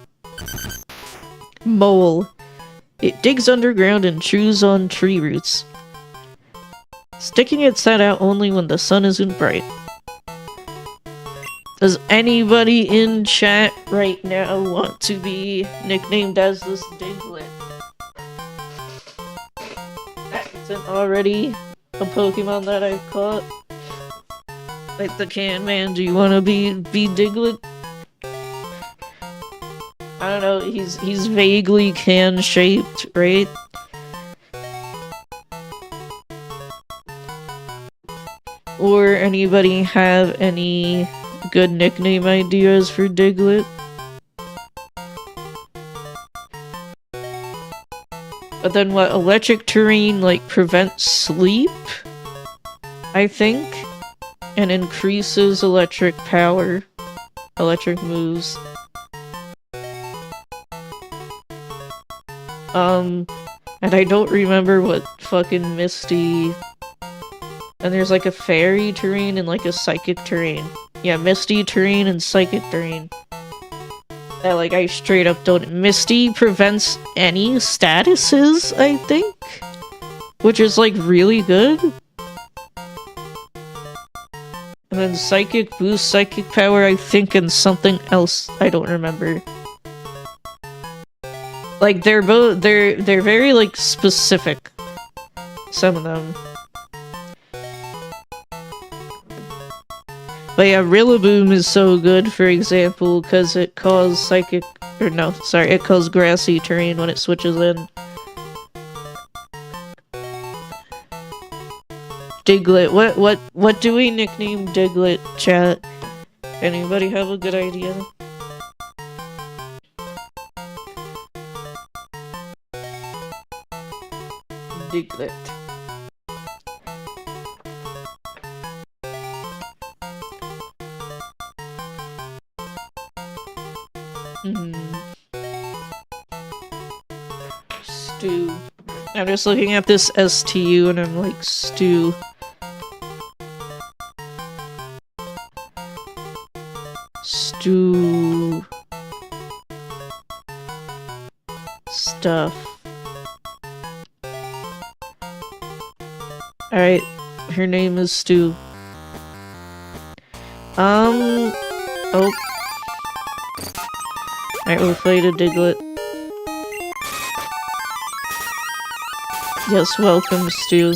Mole. It digs underground and chews on tree roots, sticking its head out only when the sun isn't bright. Does anybody in chat right now want to be nicknamed as this Diglett? That isn't already a Pokemon that I've caught. Like the Can Man, do you want to be Diglett? I don't know, he's vaguely can-shaped, right? Or anybody have any good nickname ideas for Diglett? But then what, electric terrain, like, prevents sleep? I think? And increases electric power. Electric moves. And I don't remember what fucking Misty... And there's like a fairy terrain and like a psychic terrain. Yeah, Misty terrain and psychic terrain. That like I straight up don't... Misty prevents any statuses, I think? Which is like really good. And then psychic boosts psychic power, I think, and something else I don't remember. Like, they're very, like, specific. Some of them. But yeah, Rillaboom is so good, for example, because it calls psychic... Or no, sorry, it calls grassy terrain when it switches in. Diglett, what do we nickname Diglett, chat? Anybody have a good idea? Diglett. Stew. I'm just looking at this STU and I'm like, stew. Stew. Stuff. Alright, her name is Stu. Oh. Alright, we'll fight a Diglett. Yes, welcome, Stu.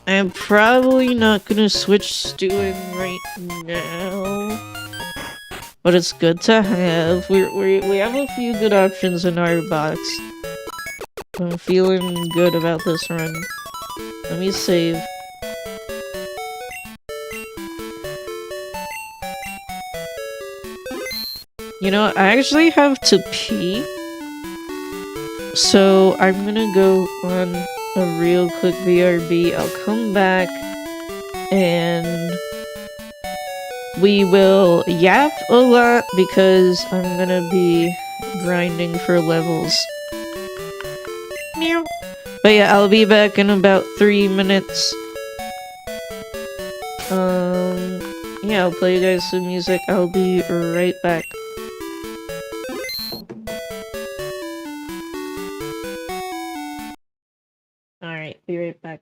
I'm probably not gonna switch Stu in right now. But it's good to have. We have a few good options in our box. I'm feeling good about this run. Let me save. You know, I actually have to pee. So I'm gonna go on a real quick BRB. I'll come back and we will yap a lot because I'm gonna be grinding for levels. Meow. But yeah, I'll be back in about 3 minutes. Yeah, I'll play you guys some music. I'll be right back. Alright, be right back.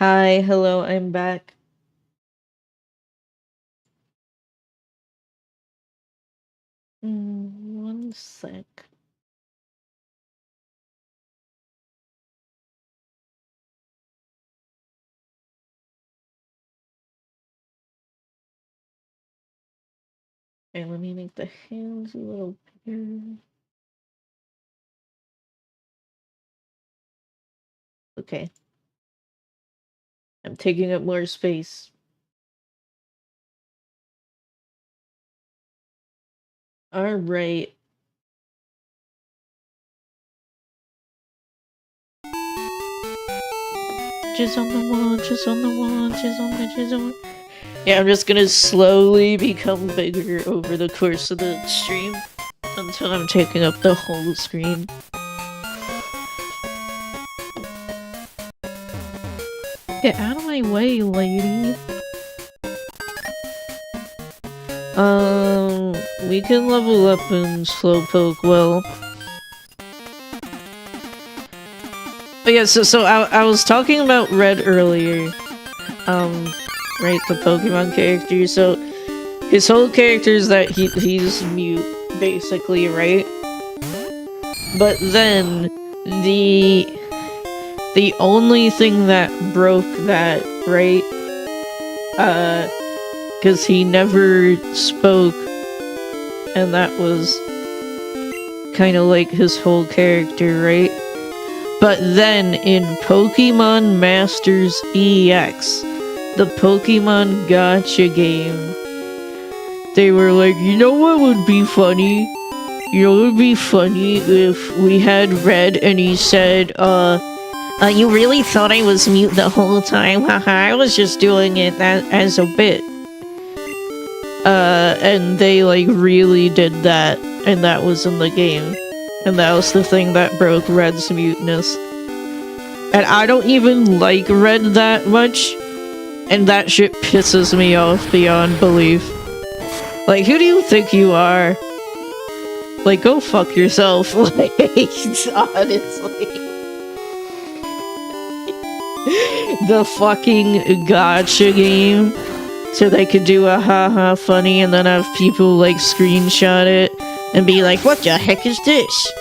Hi, hello, I'm back. One sec. Okay, let me make the hands a little bigger. Okay. I'm taking up more space. Alright. Jizz on the wall, jizz on the wall, jizz on the jizz on. Yeah, I'm just gonna slowly become bigger over the course of the stream until I'm taking up the whole screen. Get out of my way, lady. We can level up in Slowpoke well. But yeah, so I was talking about Red earlier. Right, the Pokemon character. So his whole character is that he's mute, basically, right? But then the only thing that broke that, right? Because he never spoke, and that was kind of like his whole character, right? But then in Pokemon Masters EX, the Pokemon Gacha game, they were like, you know what would be funny? You know what would be funny if we had Red and he said, you really thought I was mute the whole time? Haha, I was just doing it as a bit. And they, like, really did that, and that was in the game. And that was the thing that broke Red's muteness. And I don't even like Red that much, and that shit pisses me off beyond belief. Like, who do you think you are? Like, go fuck yourself, like, honestly. The fucking gacha game, so they could do a haha funny and then have people, like, screenshot it and be like, what the heck is this?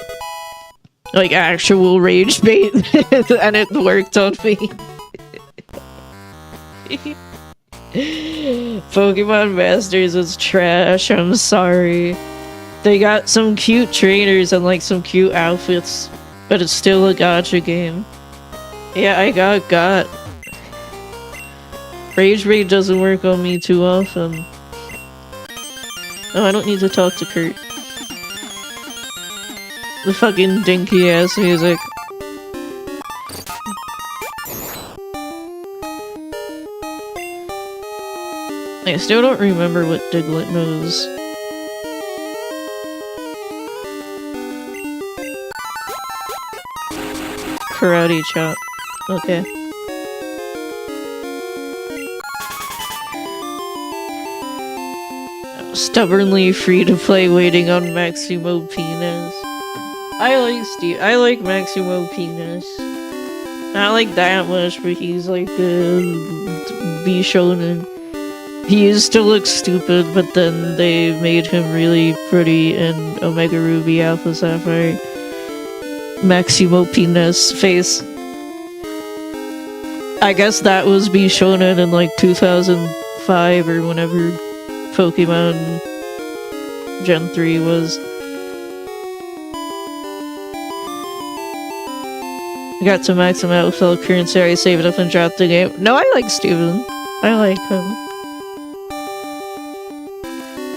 Like, actual rage bait, and it worked on me. Pokemon Masters is trash, I'm sorry. They got some cute trainers and, like, some cute outfits, but it's still a gacha game. Yeah, I got. Rage bait doesn't work on me too often. Oh, I don't need to talk to Kurt. The fucking dinky ass music. I still don't remember what Diglett knows. Karate chop. Okay. Stubbornly free to play waiting on Maximo Penis. I like Maximo Penis. Not like that much, but he's like B shonen. He used to look stupid, but then they made him really pretty in Omega Ruby Alpha Sapphire. Maximo Penis face. I guess that was B shonen in like 2005 or whenever Pokemon Gen 3 was. I got to max him out, fell currency, I saved up and dropped the game. No, I like Steven. I like him.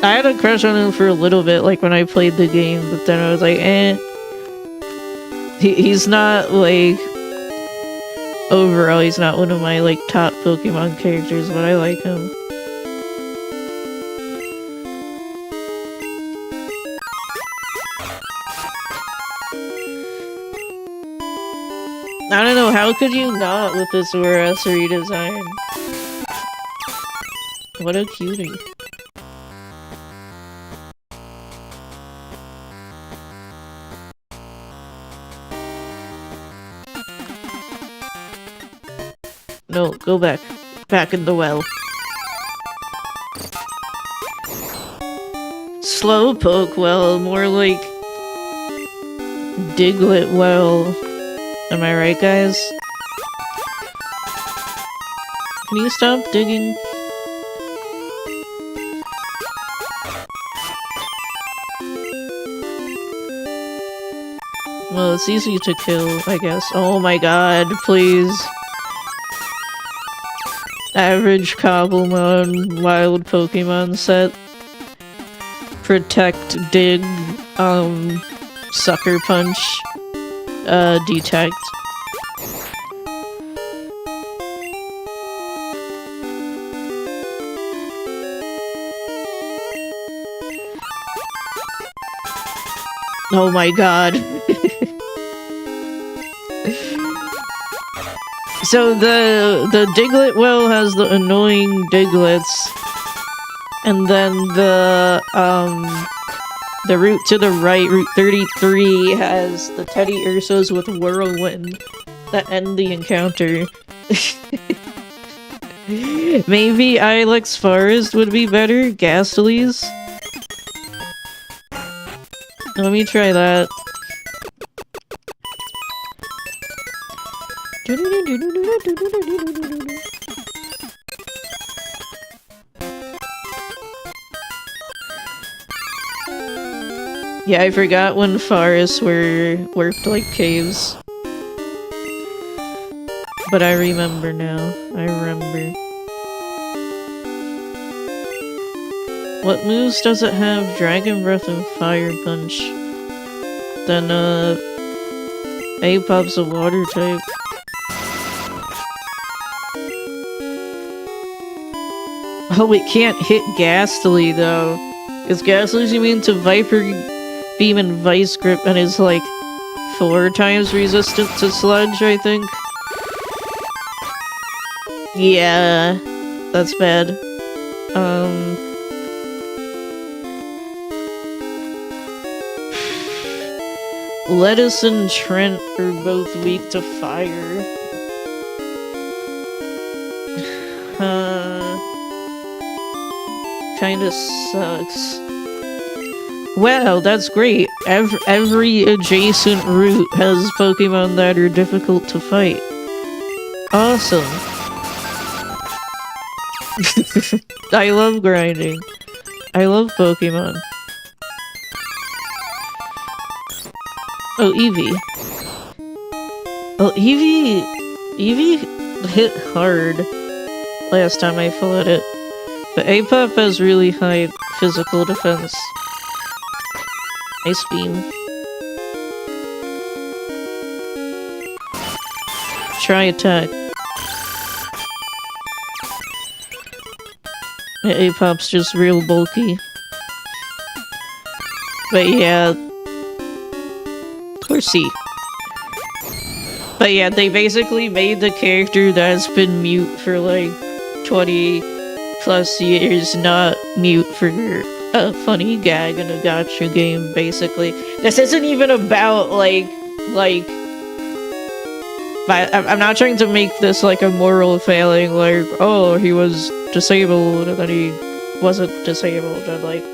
I had a crush on him for a little bit, like when I played the game, but then I was like, eh. He's not, like, overall, he's not one of my, like, top Pokemon characters, but I like him. I don't know, how could you not with this Uras redesign? What a cutie. No, Go back. Back in the well. Slowpoke well, more like Diglett well. Am I right, guys? Can you stop digging? Well, it's easy to kill, I guess. Oh my god, please. Average Cobblemon wild Pokemon set. Protect, dig, Sucker Punch, detect. Oh my god. So the Diglett well has the annoying Diglets, and then the route to the right, Route 33, has the Teddy Ursos with Whirlwind that end the encounter. Maybe Ilex Forest would be better? Gastly's? Let me try that. Yeah, I forgot when forests worked like caves. But I remember now. I remember. What moves does it have? Dragon Breath and Fire Punch. Then, Apop's a water type. Oh, it can't hit Ghastly, though. Is Ghastly's immune to Viper Beam and Vice Grip and is, like, 4 times resistant to Sludge, I think? Yeah, that's bad. Lettuce and Trent are both weak to fire. Kinda sucks. Wow, that's great. Every adjacent route has Pokemon that are difficult to fight. Awesome. I love grinding. I love Pokemon. Oh, Eevee. Oh, Eevee hit hard last time I fought it. But Apop has really high physical defense. Ice Beam. Try attack. Yeah, Apop's just real bulky. But yeah. Horsey. But yeah, they basically made the character that's been mute for like 20 plus years not mute for a funny gag in a gacha game, basically. This isn't even about I'm not trying to make this like a moral failing, like, oh, he was disabled and then he wasn't disabled and like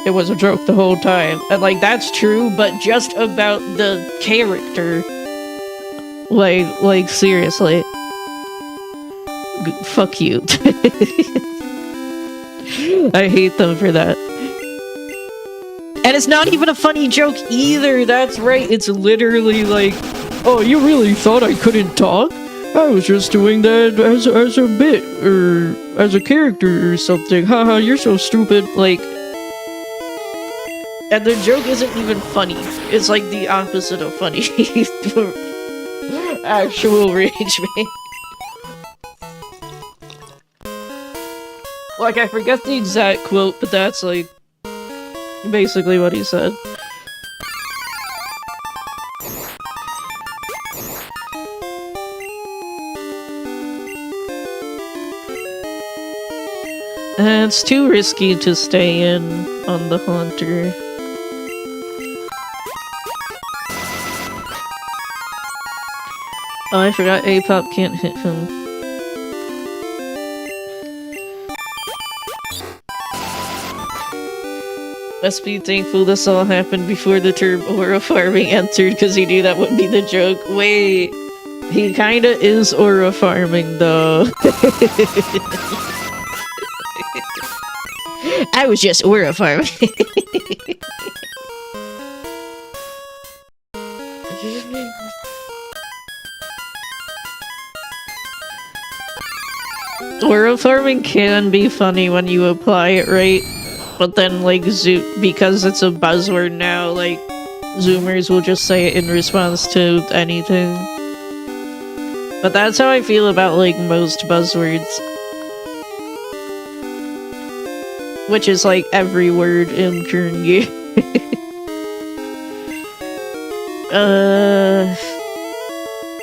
it was a joke the whole time. And like that's true, but just about the character. Like seriously. Fuck you. I hate them for that. And it's not even a funny joke either, that's right. It's literally like, oh, you really thought I couldn't talk? I was just doing that as a bit, or as a character or something. Haha, you're so stupid. Like, and the joke isn't even funny. It's like the opposite of funny. Actual rage bait. Like, I forget the exact quote, but that's like basically what he said. It's too risky to stay in on the Haunter. Oh, I forgot Apop can't hit him. Must be thankful this all happened before the term aura farming entered, because he knew that would be the joke. Wait, he kinda is aura farming though. I was just aura farming. Aura farming can be funny when you apply it right, but then like because it's a buzzword now, like Zoomers will just say it in response to anything. But that's how I feel about like most buzzwords. Which is like every word in current year.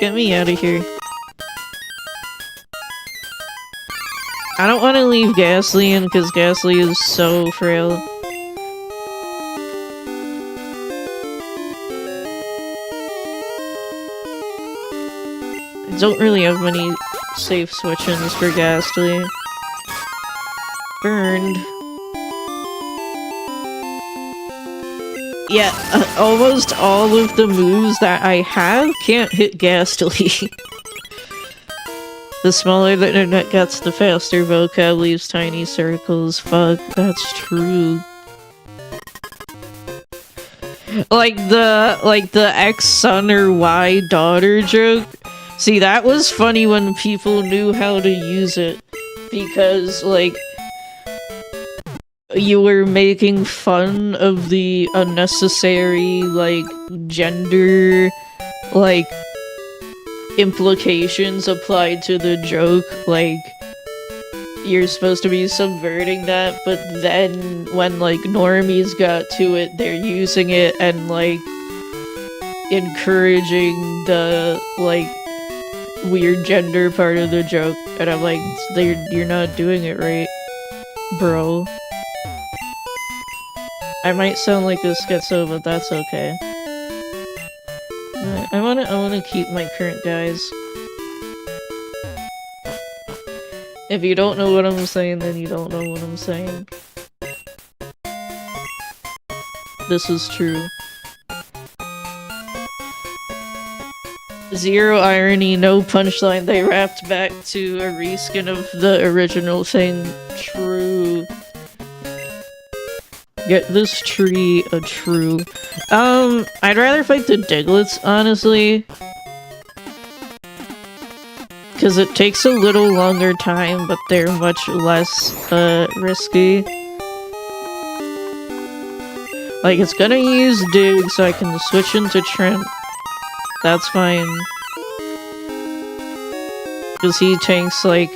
Get me out of here. I don't want to leave Ghastly in because Ghastly is so frail. I don't really have many safe switch-ins for Ghastly. Burned. Yeah, almost all of the moves that I have can't hit Ghastly. The smaller the internet gets, the faster vocab leaves tiny circles. Fuck, that's true. Like the X-son or Y-daughter joke. See, that was funny when people knew how to use it. Because, like, you were making fun of the unnecessary, like, gender, like, implications applied to the joke. Like, you're supposed to be subverting that, but then when, like, normies got to it, they're using it and, like, encouraging the, like, weird gender part of the joke. And I'm like, you're not doing it right, bro. I might sound like a schizo, but that's okay. I wanna keep my current guys. If you don't know what I'm saying, then you don't know what I'm saying. This is true. Zero irony, no punchline. They wrapped back to a reskin of the original thing. True. Get this tree a true. I'd rather fight the Diglets, honestly. Because it takes a little longer time, but they're much less, risky. Like, it's gonna use Dig, so I can switch into Trent. That's fine. Because he tanks, like,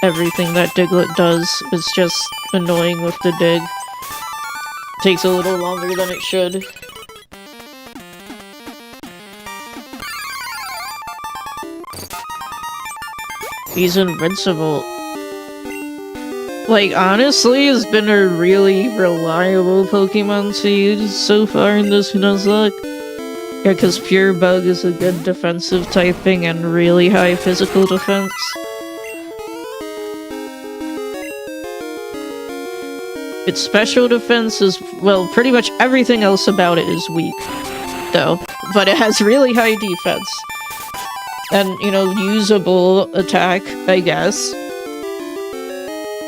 everything that Diglett does. It's just annoying with the Dig. Takes a little longer than it should. He's invincible. Like, honestly, it's been a really reliable Pokemon to use so far in this Nuzlocke. Yeah, because Pure Bug is a good defensive typing and really high physical defense. Its special defense is, well, pretty much everything else about it is weak, though. But it has really high defense. And, you know, usable attack, I guess.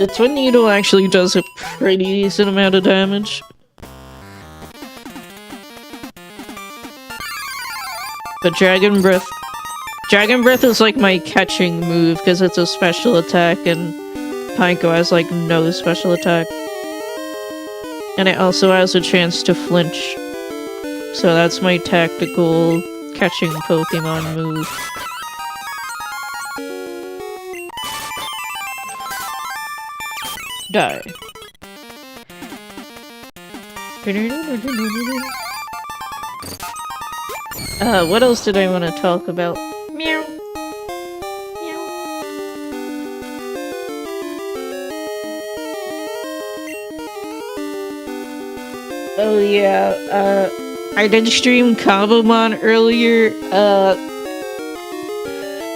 The Twin Needle actually does a pretty decent amount of damage. But Dragon Breath... Dragon Breath is like my catching move, because it's a special attack, and Pineco has like no special attack. And it also has a chance to flinch. So that's my tactical catching Pokemon move. Die. What else did I want to talk about? Meow. Meow. Oh yeah, I did stream Cobblemon earlier.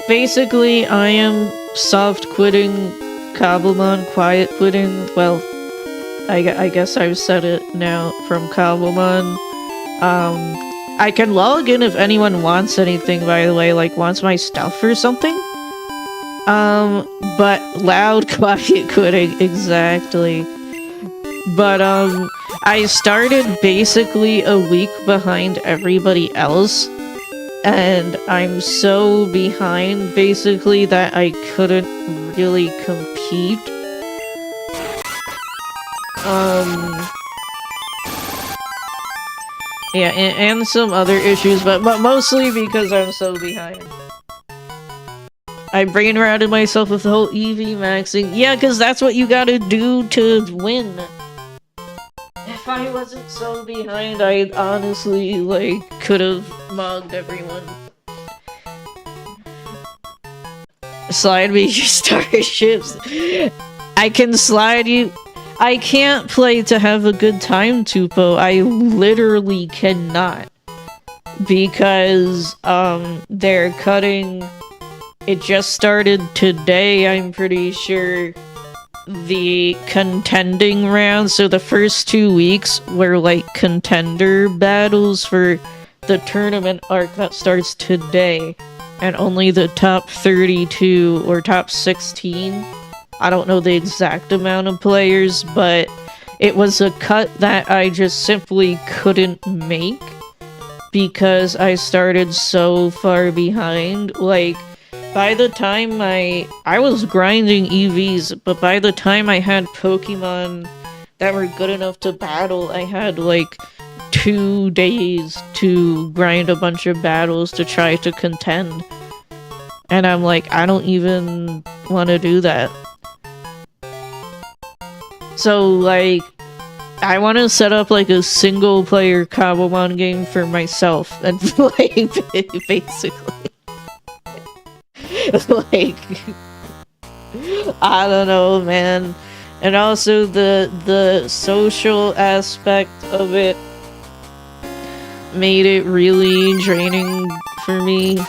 Basically I am soft quitting Cobblemon, quiet quitting, well, I guess I've said it now from Cobblemon. I can log in if anyone wants anything, by the way, like wants my stuff or something. But loud, quiet quitting, exactly. But, I started basically a week behind everybody else, and I'm so behind, basically, that I couldn't really compete. Yeah, and some other issues, but mostly because I'm so behind. I brain routed myself with the whole EV maxing. Yeah, because that's what you gotta do to win. If I wasn't so behind, I honestly, like, could have mugged everyone. Slide me your starships. I can slide you. I can't play to have a good time, Tupo. I literally cannot. Because, they're cutting... It just started today, I'm pretty sure, the contending round. So the first 2 weeks were like contender battles for the tournament arc that starts today. And only the top 32 or top 16, I don't know the exact amount of players, but it was a cut that I just simply couldn't make because I started so far behind. Like, by the time I was grinding EVs, but by the time I had Pokemon that were good enough to battle, I had like 2 days to grind a bunch of battles to try to contend. And I'm like, I don't even want to do that. So, like, I want to set up like a single player Cobblemon game for myself and play basically. Like, I don't know, man. And also the social aspect of it made it really draining for me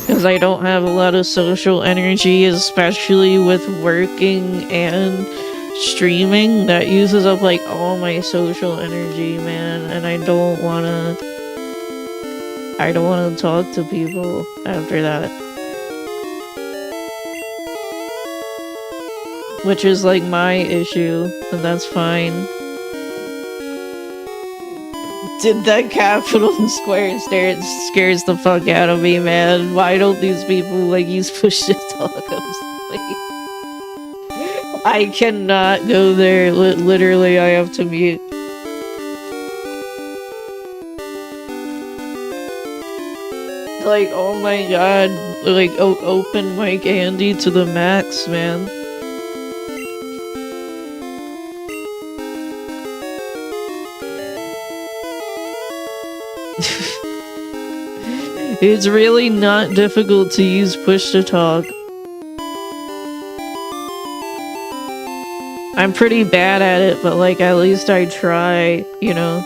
because I don't have a lot of social energy, especially with working and streaming. That uses up like all my social energy, man, and I don't want to talk to people after that. Which is like my issue, and that's fine. Did that capital and square stare? It scares the fuck out of me, man. Why don't these people like use push to talk? I cannot go there. Literally, I have to mute. Like, oh my god. Like, open mic Andy to the max, man. It's really not difficult to use push to talk. I'm pretty bad at it, but like at least I try, you know.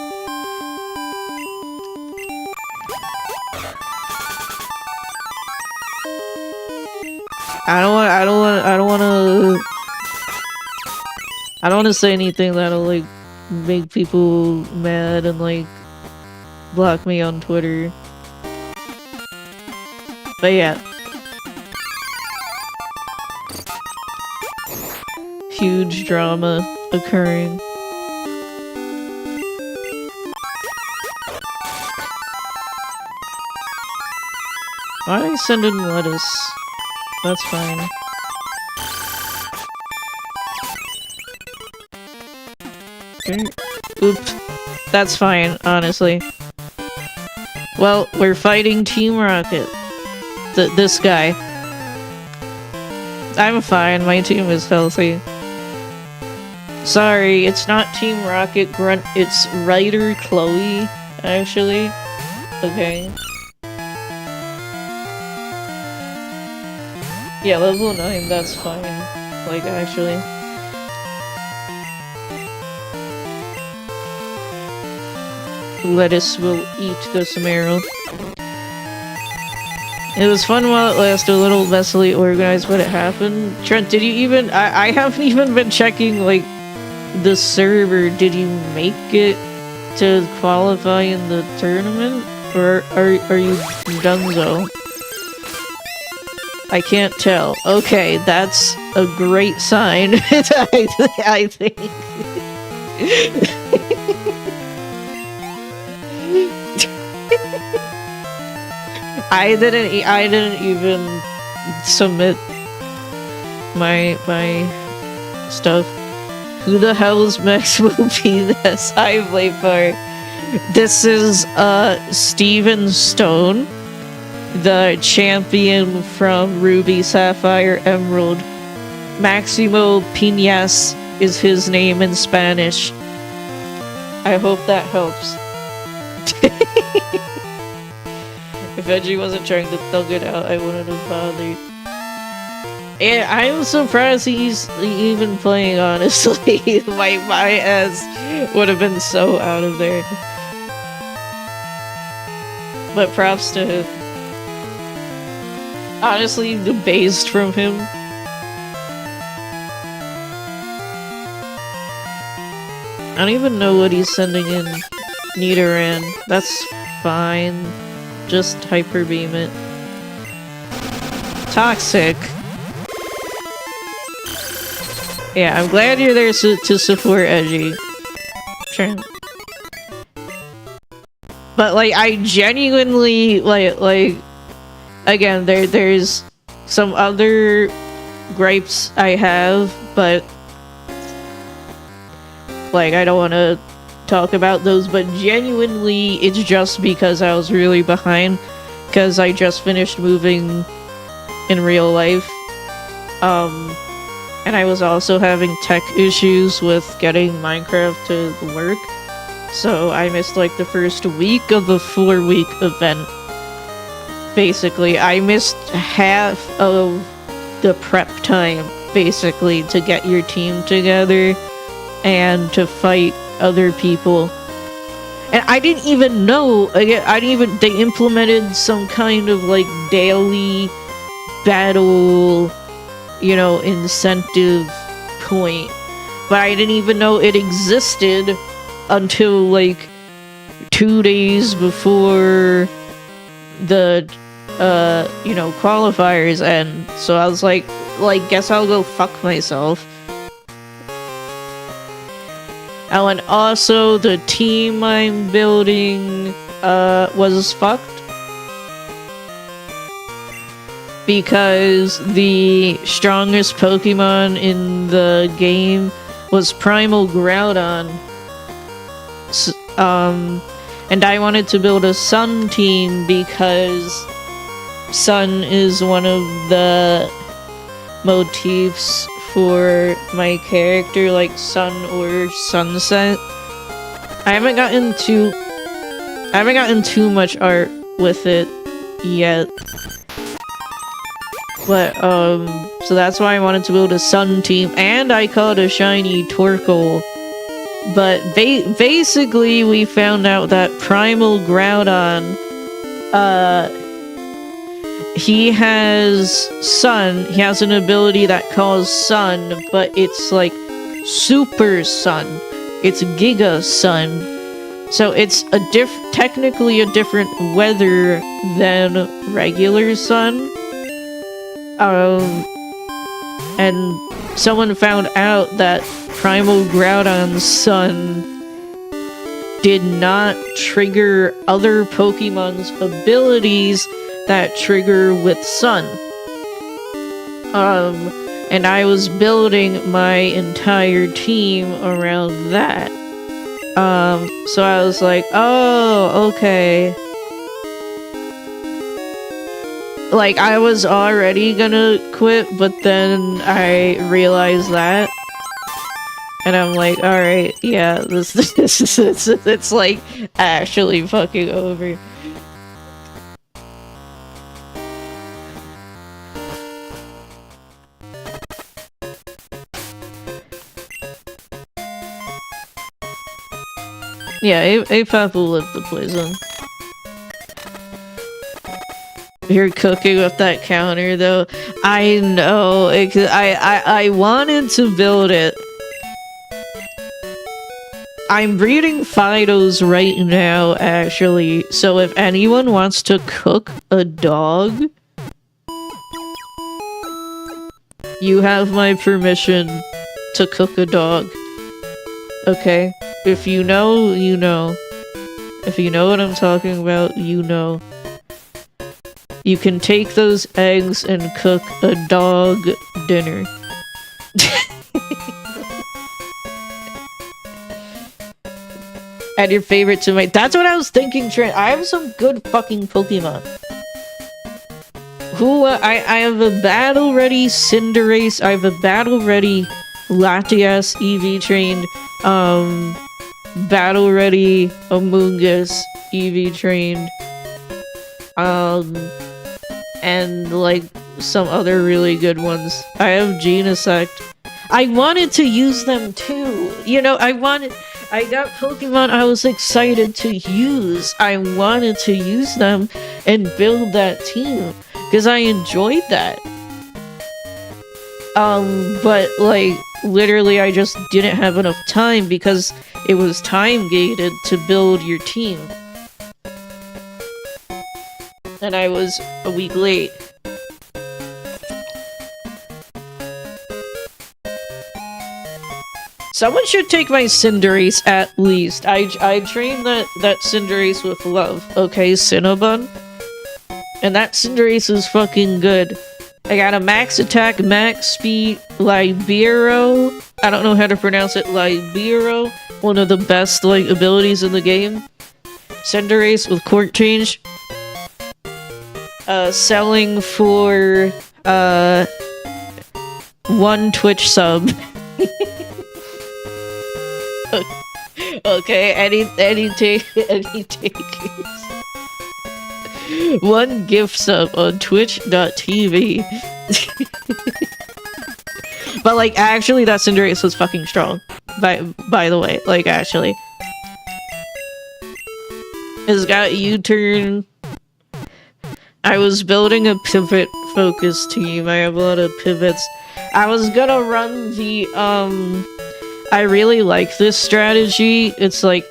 I don't want to say anything that'll like make people mad and like block me on Twitter. But yeah. Huge drama occurring. Why did I send in lettuce? That's fine. Oops. That's fine, honestly. Well, we're fighting Team Rocket. This guy. I'm fine, my team is healthy. Sorry, it's not Team Rocket Grunt, it's Ryder Chloe, actually. Okay. Yeah, level 9, that's fine. Like, actually. Lettuce will eat the Samaro. It was fun while it lasted, a little messily organized when it happened. Trent, did you even- I haven't even been checking, like, the server, did you make it to qualify in the tournament? Or are you donezo? I can't tell. Okay, that's a great sign. I think. I didn't even submit my stuff. Who the hell's Max will be this? I play for. This is Steven Stone, the champion from Ruby, Sapphire, Emerald. Maximo Piñas is his name in Spanish. I hope that helps. If Edgy wasn't trying to thug it out, I wouldn't have bothered. And I'm surprised he's even playing, honestly. my ass would have been so out of there. But props to him. Honestly, the based from him. I don't even know what he's sending in Nidoran. That's fine. Just hyper beam it. Toxic. Yeah, I'm glad you're there to support Edgy. Sure. But like, I genuinely like again, there's some other gripes I have, but like, I don't want to talk about those, but genuinely it's just because I was really behind, because I just finished moving in real life, and I was also having tech issues with getting Minecraft to work, so I missed like the first week of the 4-week event. Basically, I missed half of the prep time, basically, to get your team together and to fight other people. And I didn't even know, they implemented some kind of like daily battle, you know, incentive point, but I didn't even know it existed until like 2 days before the you know, qualifiers end. So I was like guess I'll go fuck myself. Oh, and also the team I'm building was fucked because the strongest Pokemon in the game was Primal Groudon. And I wanted to build a Sun team because Sun is one of the motifs for my character, like sun or sunset. I haven't gotten too much art with it yet. But so that's why I wanted to build a Sun team, and I caught a shiny Torkoal. But basically we found out that Primal Groudon, he has Sun. He has an ability that calls Sun, but it's like Super Sun. It's Giga Sun. So it's technically a different weather than regular Sun. And someone found out that Primal Groudon's Sun did not trigger other Pokemon's abilities that trigger with Sun. And I was building my entire team around that. So I was like, oh, okay. Like, I was already gonna quit, but then I realized that. And I'm like, alright, yeah, it's like actually fucking over. Yeah, A-Pop will live the poison. You're cooking with that counter, though. I know. I wanted to build it. I'm breeding Fidos right now, actually. So if anyone wants to cook a dog, you have my permission to cook a dog. Okay? If you know, you know. If you know what I'm talking about, you know. You can take those eggs and cook a dog dinner. Add your favorite to my- That's what I was thinking, Trent. I have some good fucking Pokemon. I have a battle-ready Cinderace, I have a battle-ready Latias EV trained, battle-ready Amoonguss EV trained, and like some other really good ones. I have Genesect. I wanted to use them too. You know, I got Pokemon I was excited to use. I wanted to use them and build that team because I enjoyed that. But like literally I just didn't have enough time because it was time gated to build your team. And I was a week late. Someone should take my Cinderace at least. I trained that Cinderace with love. Okay, Cinnabon. And that Cinderace is fucking good. I got a max attack, max speed, Libero. I don't know how to pronounce it. Libero. One of the best, like, abilities in the game. Cinderace with Court Change. Selling for, 1 Twitch sub. Okay, any takers. 1 gift sub on twitch.tv. But like, actually, that Cinderace was fucking strong. By the way, like, actually. It's got U-turn. I was building a pivot focus team. I have a lot of pivots. I was gonna run the, I really like this strategy. It's like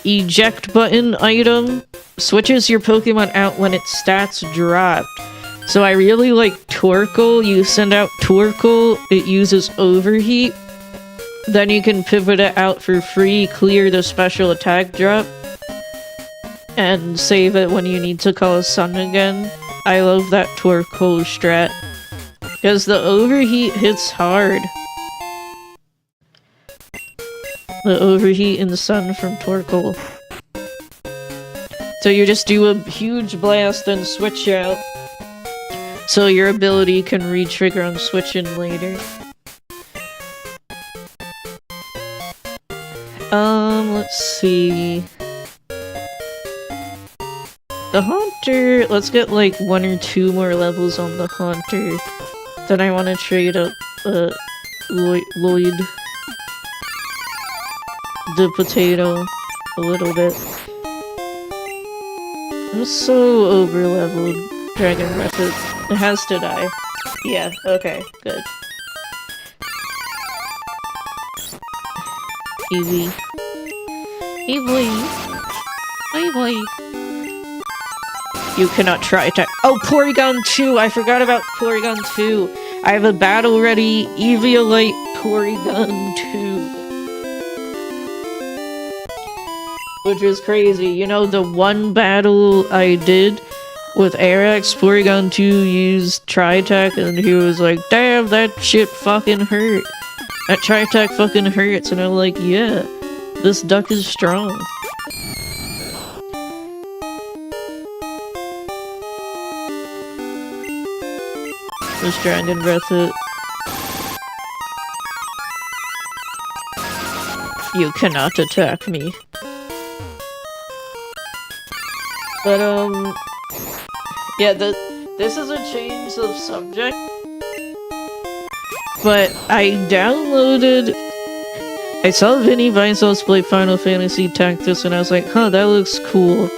eject button item switches your Pokemon out when its stats drop. So I really like Torkoal. You send out Torkoal, it uses overheat. Then you can pivot it out for free, clear the special attack drop, and save it when you need to call a sun again. I love that Torkoal strat. Because the overheat hits hard. The overheat in the sun from Torkoal. So you just do a huge blast and switch out. So your ability can re-trigger on switching later. Let's see. The Haunter, let's get like 1 or 2 more levels on the Haunter. Then I want to trade up, Lloyd. The potato a little bit. I'm so over-leveled. Dragon Breath, it has to die. Yeah, okay, good. Eevee. Eevee. Eevee. You cannot try attack. Oh, Porygon 2! I forgot about Porygon 2! I have a battle-ready Eviolite Porygon 2. Which is crazy. You know, the one battle I did with Arax, Porygon 2 used Tri-Attack, and he was like, damn, that shit fucking hurt. That Tri-Attack fucking hurts. And I'm like, yeah, this duck is strong. This Dragon Breath it. You cannot attack me. But, yeah, this is a change of subject. But I saw Vinny Vinesauce play Final Fantasy Tactics, and I was like, huh, that looks cool.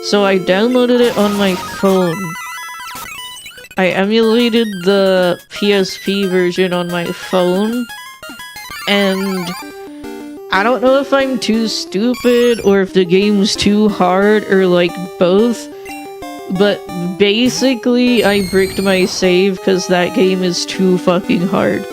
So I downloaded it on my phone. I emulated the PSP version on my phone, and I don't know if I'm too stupid or if the game's too hard or like both, but basically I bricked my save because that game is too fucking hard.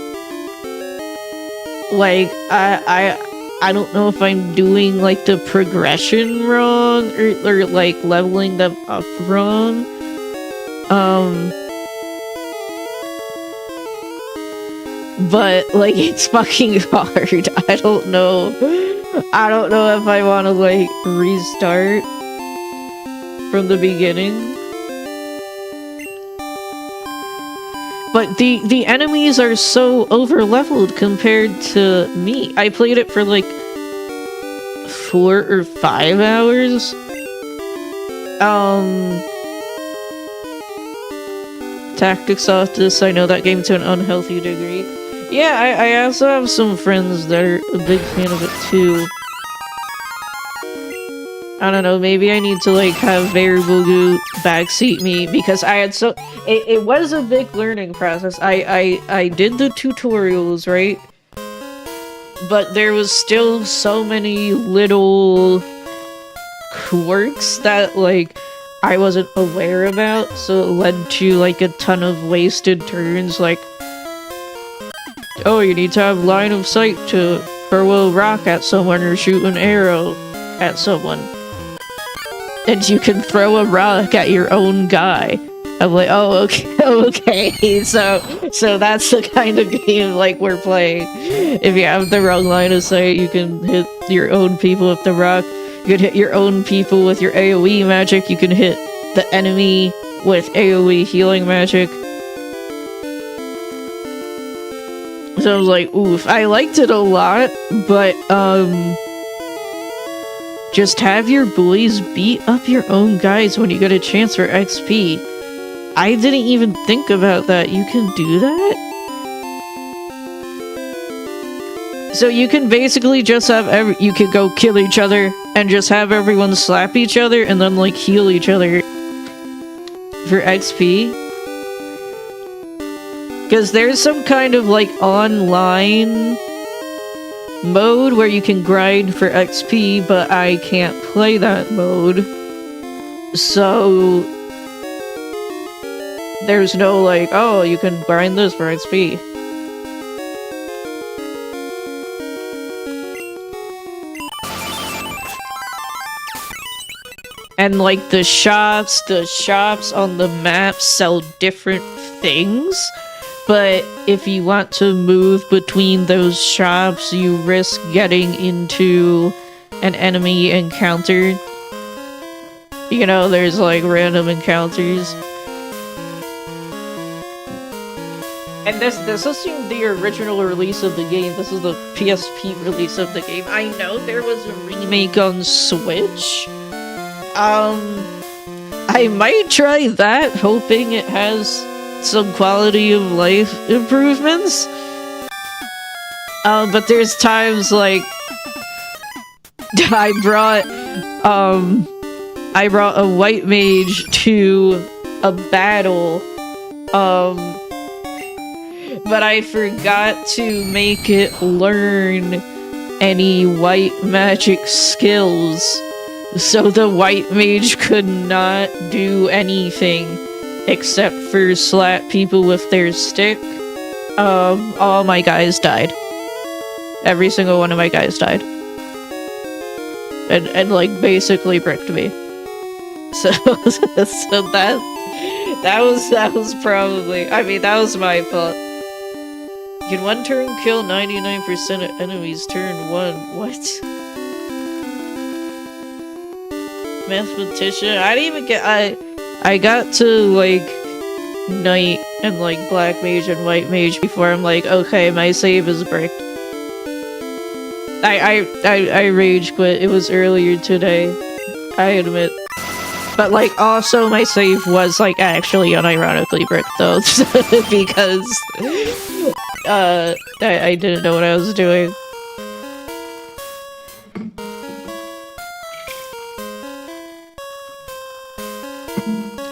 Like, I don't know if I'm doing like the progression wrong or like leveling them up wrong. But like it's fucking hard. I don't know if I want to like restart from the beginning. But the enemies are so over-leveled compared to me. I played it for like 4 or 5 hours. Tactics Office, I know that game to an unhealthy degree. Yeah, I also have some friends that are a big fan of it too. I don't know, maybe I need to like have Variable Goo backseat me because I had it was a big learning process. I did the tutorials, right? But there was still so many little quirks that like I wasn't aware about, so it led to like a ton of wasted turns, like, oh, you need to have line of sight to throw a rock at someone or shoot an arrow at someone. And you can throw a rock at your own guy. I'm like, oh, okay, so that's the kind of game, like, we're playing. If you have the wrong line of sight, you can hit your own people with the rock. You can hit your own people with your AoE magic. You can hit the enemy with AoE healing magic. So I was like, oof, I liked it a lot, but, just have your boys beat up your own guys when you get a chance for XP. I didn't even think about that. You can do that? So you can basically just have you can go kill each other and just have everyone slap each other and then like heal each other for XP. Because there's some kind of like online mode where you can grind for XP, but I can't play that mode. So there's no like, oh, you can grind this for XP. And like the shops on the map sell different things. But if you want to move between those shops, you risk getting into an enemy encounter. You know, there's like random encounters. And this isn't the original release of the game, this is the PSP release of the game. I know there was a remake on Switch. I might try that, hoping it has some quality of life improvements. But there's times like I brought a white mage to a battle, but I forgot to make it learn any white magic skills, so the white mage could not do anything except for slap people with their stick. All my guys died. Every single one of my guys died. And like basically bricked me. So that was probably, I mean, that was my fault. You can one turn kill 99% of enemies turn 1. What? Mathematician? I didn't even get, I got to like knight and like black mage and white mage before I'm like, okay, my save is bricked. I rage quit. It was earlier today, I admit. But like also my save was like actually unironically bricked though, because I didn't know what I was doing.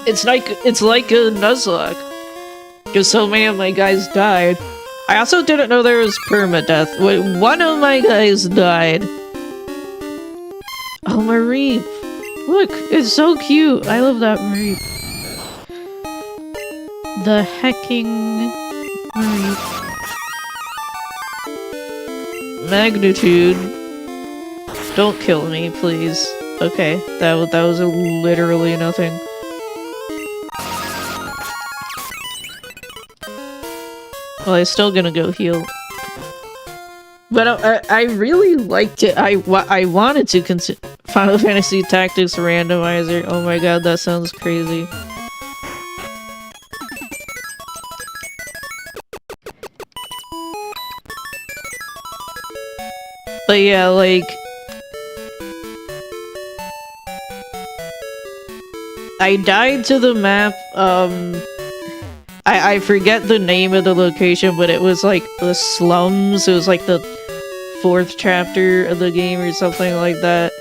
It's like a Nuzlocke. Because so many of my guys died. I also didn't know there was permadeath. Wait, one of my guys died. Oh, Mareep. Look, it's so cute. I love that Mareep. The hecking Mareep. Magnitude. Don't kill me, please. Okay, that was literally nothing. Well, I'm still gonna go heal. But I really liked it. I wanted to consider Final Fantasy Tactics Randomizer. Oh my god, that sounds crazy. But yeah, like... I died to the map, I forget the name of the location, but it was like the slums. It was like the 4th chapter of the game or something like that.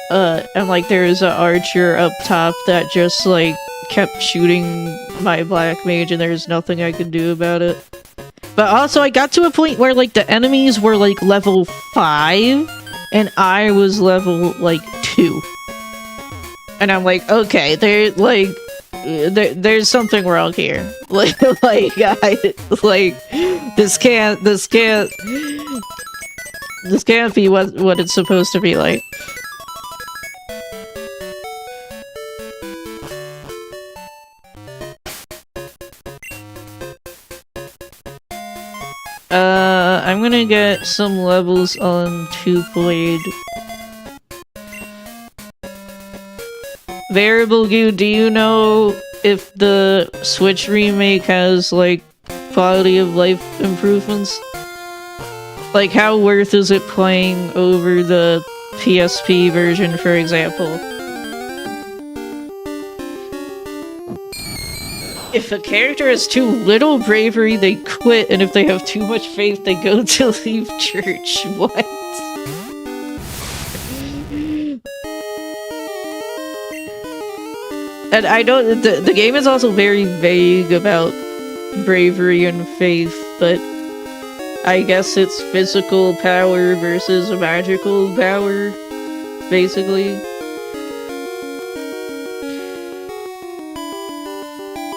And like there was an archer up top that just like kept shooting my black mage and there's nothing I could do about it. But also I got to a point where like the enemies were like level 5 and I was level like 2. And I'm like, okay, there's something wrong here. Like, this can't be what it's supposed to be like. I'm gonna get some levels on 2-blade. Variable Goo, do you know if the Switch remake has, like, quality of life improvements? Like, how worth is it playing over the PSP version, for example? If a character has too little bravery, they quit, and if they have too much faith, they go to leave church. What? And I don't- the game is also very vague about bravery and faith, but I guess it's physical power versus magical power, basically.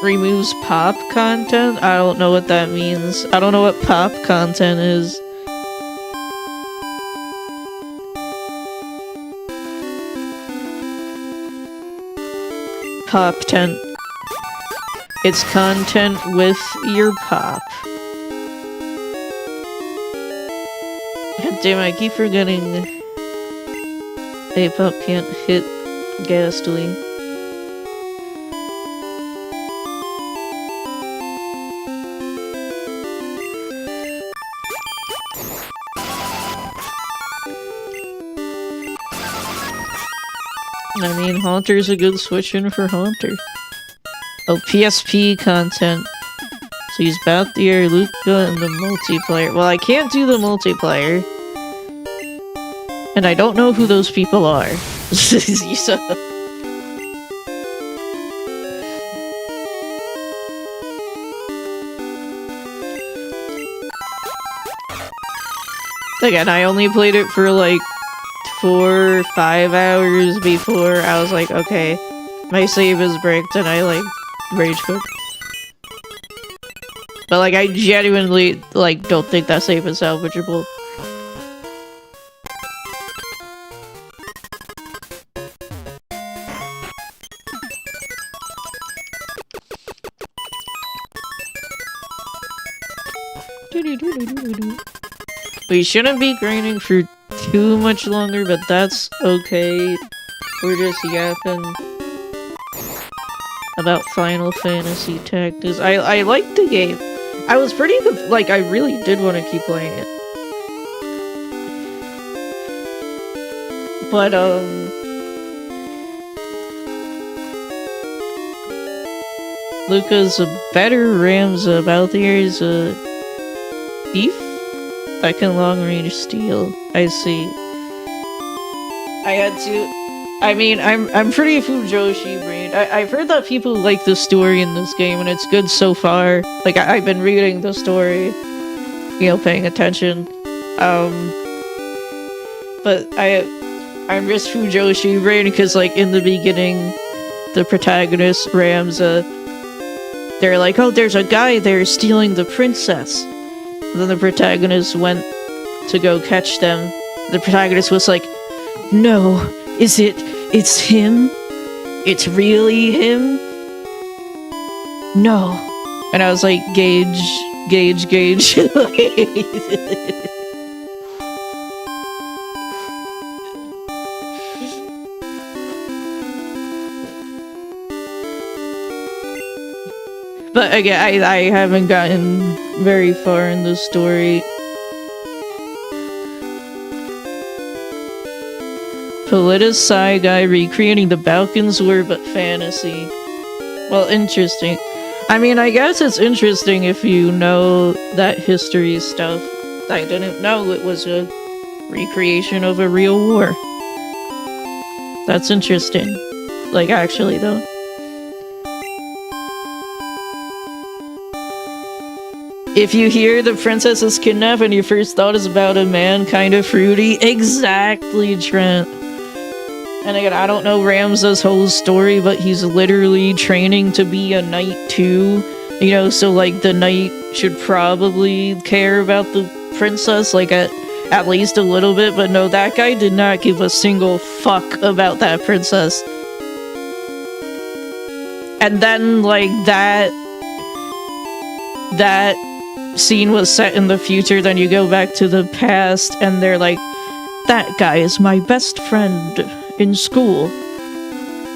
Removes pop content? I don't know what that means. I don't know what pop content is. Pop tent. It's content with your pop. God damn, I keep forgetting A-pop can't hit Ghastly. I mean, Haunter's a good switch-in for Haunter. Oh, PSP content. So use Balthier, Luca, and the multiplayer. Well, I can't do the multiplayer. And I don't know who those people are. Again, I only played it for like 4 or 5 hours before I was like, okay, my save is bricked, and I like rage quit. But like, I genuinely like don't think that save is salvageable. We shouldn't be grinding for too much longer, but that's okay. We're just yapping about Final Fantasy Tactics. I liked the game. I was pretty good, like, I really did want to keep playing it. But, Luca's a better Ramza, Balthier's a thief? I can long-range steal. I see. I had to... I mean, I'm pretty Fujoshi-brained. I've heard that people like the story in this game, and it's good so far. Like, I've been reading the story. paying attention. But I miss Fujoshi brain because, like, in the beginning, the protagonist, Ramza, they're like, oh, there's a guy there stealing the princess. And then the protagonist went to go catch them. The protagonist was like, no, it's him? It's really him? No. And I was like, Gage. But again, I haven't gotten very far in the story. Politicized guy recreating the Balkans War but fantasy. Well, interesting. I mean, I guess it's interesting if you know that history stuff. I didn't know it was a recreation of a real war. That's interesting. Like, actually, though. If you hear the princess is kidnapped and your first thought is about a man kind of fruity, exactly, Trent. And again, I don't know Ramza's whole story, but he's literally training to be a knight too. You know, so like the knight should probably care about the princess, like at least a little bit, but no, that guy did not give a single fuck about that princess. And then, like, that scene was set in the future, then you go back to the past, and they're like, that guy is my best friend in school.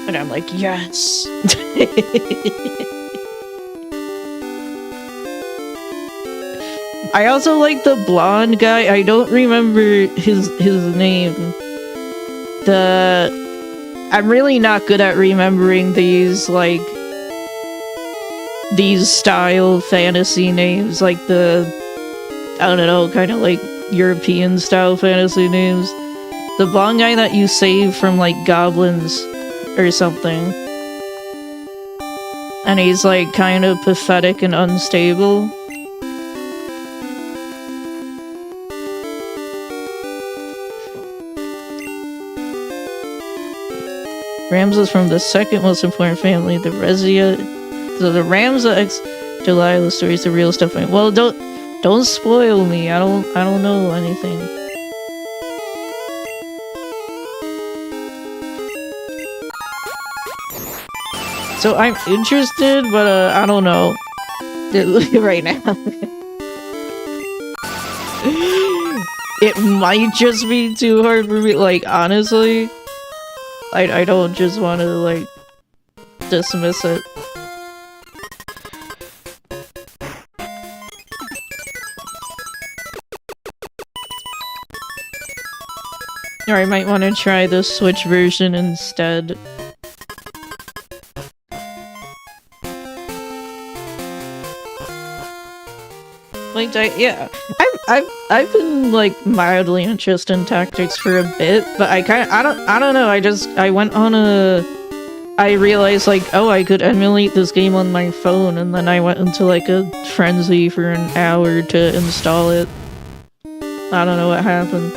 And I'm like, yes. I also like the blonde guy. I don't remember his name. I'm really not good at remembering these, like, these style fantasy names, like the, I don't know, kind of like European style fantasy names. The blonde guy that you save from, like, goblins or something. And he's, like, kind of pathetic and unstable. Ramza's from the second most important family, the Rezia. So the Ramza ex Delilah story is the real stuff. Well, don't spoil me. I don't know anything. So I'm interested, but I don't know right now. It might just be too hard for me. Like, honestly, I don't just want to, like, dismiss it. Or I might want to try the Switch version instead. Like, yeah, I've been, like, mildly interested in tactics for a bit, but I don't know, I went on I realized, like, oh, I could emulate this game on my phone, and then I went into, like, a frenzy for an hour to install it. I don't know what happened.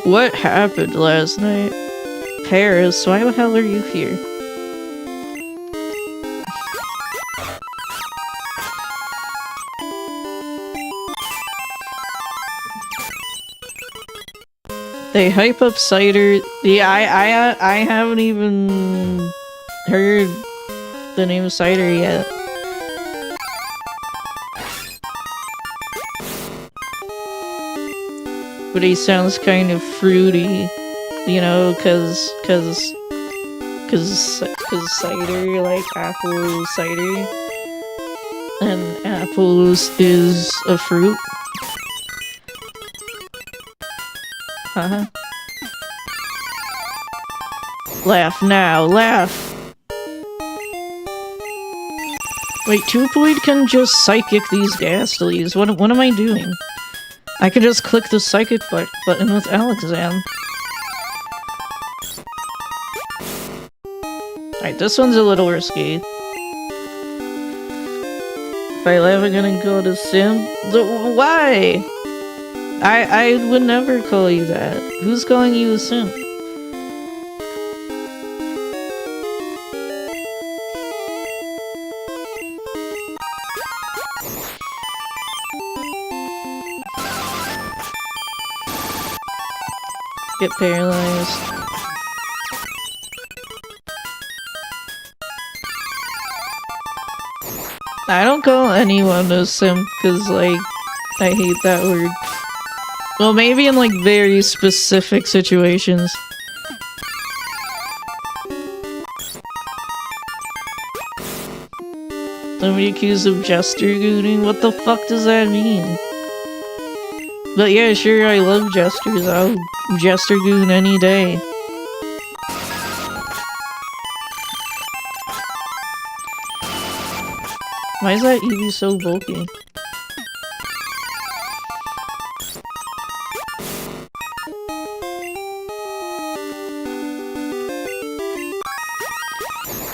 What happened last night? Paris, why the hell are you here? They hype up cider. Yeah, I haven't even heard the name cider yet. But he sounds kind of fruity, you know, cause cider, like apple cider, and apples is a fruit. Uh-huh. Laugh now, laugh! Wait, Tupoid can just psychic these Ghastlies. What am I doing? I can just click the psychic button with Alakazam. Alright, this one's a little risky. If I laugh, I'm gonna call it a sim. Why? I would never call you that. Who's calling you a sim? Get paralyzed. I don't call anyone a simp because, like, I hate that word. Well, maybe in, like, very specific situations. Somebody accused of jester gooning? What the fuck does that mean? But yeah, sure, I love jesters. I'll jester goon any day. Why is that Eevee so bulky?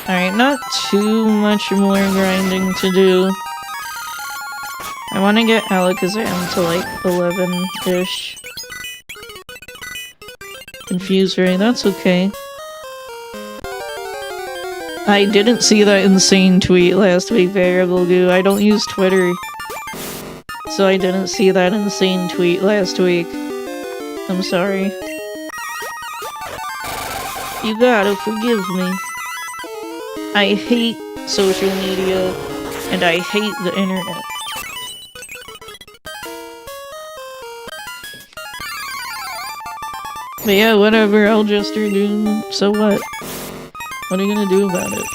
Alright, not too much more grinding to do. I want to get Alakazam to like 11-ish. Confused Ray, that's okay. I didn't see that insane tweet last week, Variable Goo. I don't use Twitter. So I didn't see that insane tweet last week. I'm sorry. You gotta forgive me. I hate social media, and I hate the internet. But yeah, whatever, I'll just do. So what? What are you gonna do about it?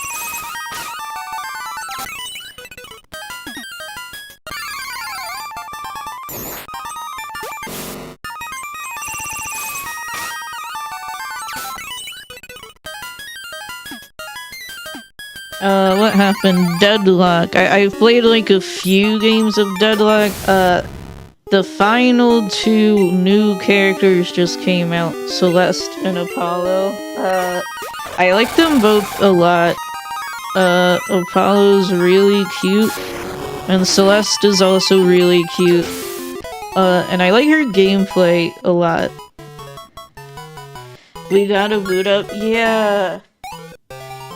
What happened? Deadlock. I've played like a few games of Deadlock. The final two new characters just came out, Celeste and Apollo. I like them both a lot. Apollo's really cute, and Celeste is also really cute. And I like her gameplay a lot. We gotta boot up, yeah!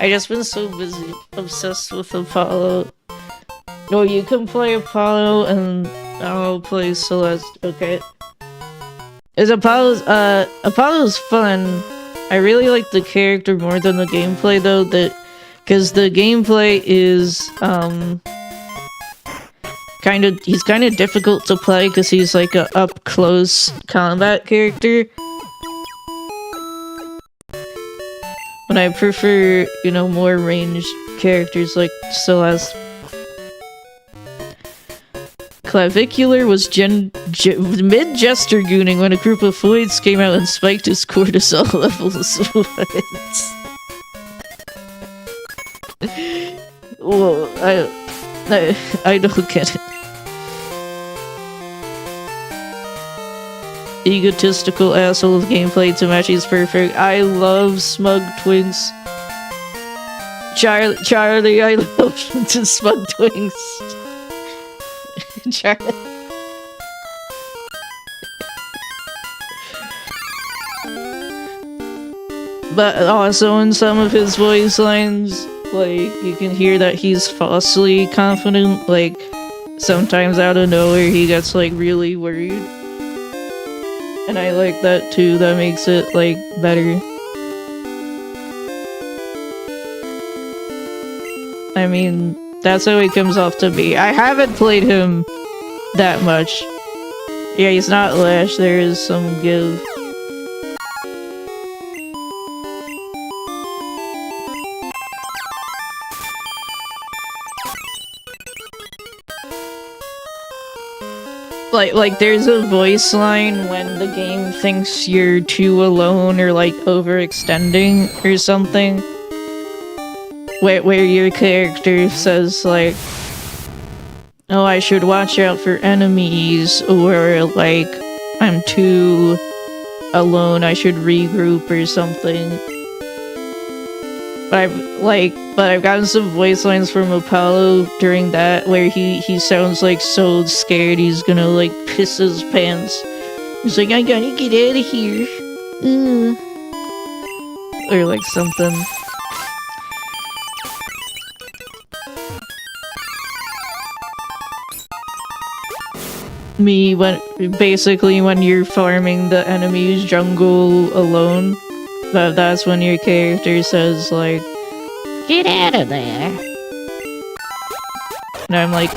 I just been so busy, obsessed with Apollo. No, you can play Apollo and I'll play Celeste, okay? Apollo's fun. I really like the character more than the gameplay though, because the gameplay is, he's kinda difficult to play because he's like a up-close combat character. But I prefer, you know, more ranged characters like Celeste. Clavicular was mid-jester gooning when a group of Floyds came out and spiked his cortisol levels. Whoa, I don't get it. Egotistical asshole with gameplay to match is perfect. I love smug twinks. Charlie, I love to smug twinks. Charlie. But also in some of his voice lines, like, you can hear that he's falsely confident. Like, sometimes out of nowhere he gets, like, really worried. And I like that too, that makes it, like, better. I mean, that's how he comes off to be. I haven't played him that much. Yeah, he's not Lash, there is some give. Like, there's a voice line when the game thinks you're too alone or, like, overextending or something. Where your character says, like, oh, I should watch out for enemies, or, like, I'm too alone, I should regroup or something. But I've gotten some voice lines from Apollo during that where he sounds like so scared he's gonna like piss his pants. He's like, I gotta get out of here. Or like something. Basically when you're farming the enemy's jungle alone, that's when your character says like, get out of there. And I'm like,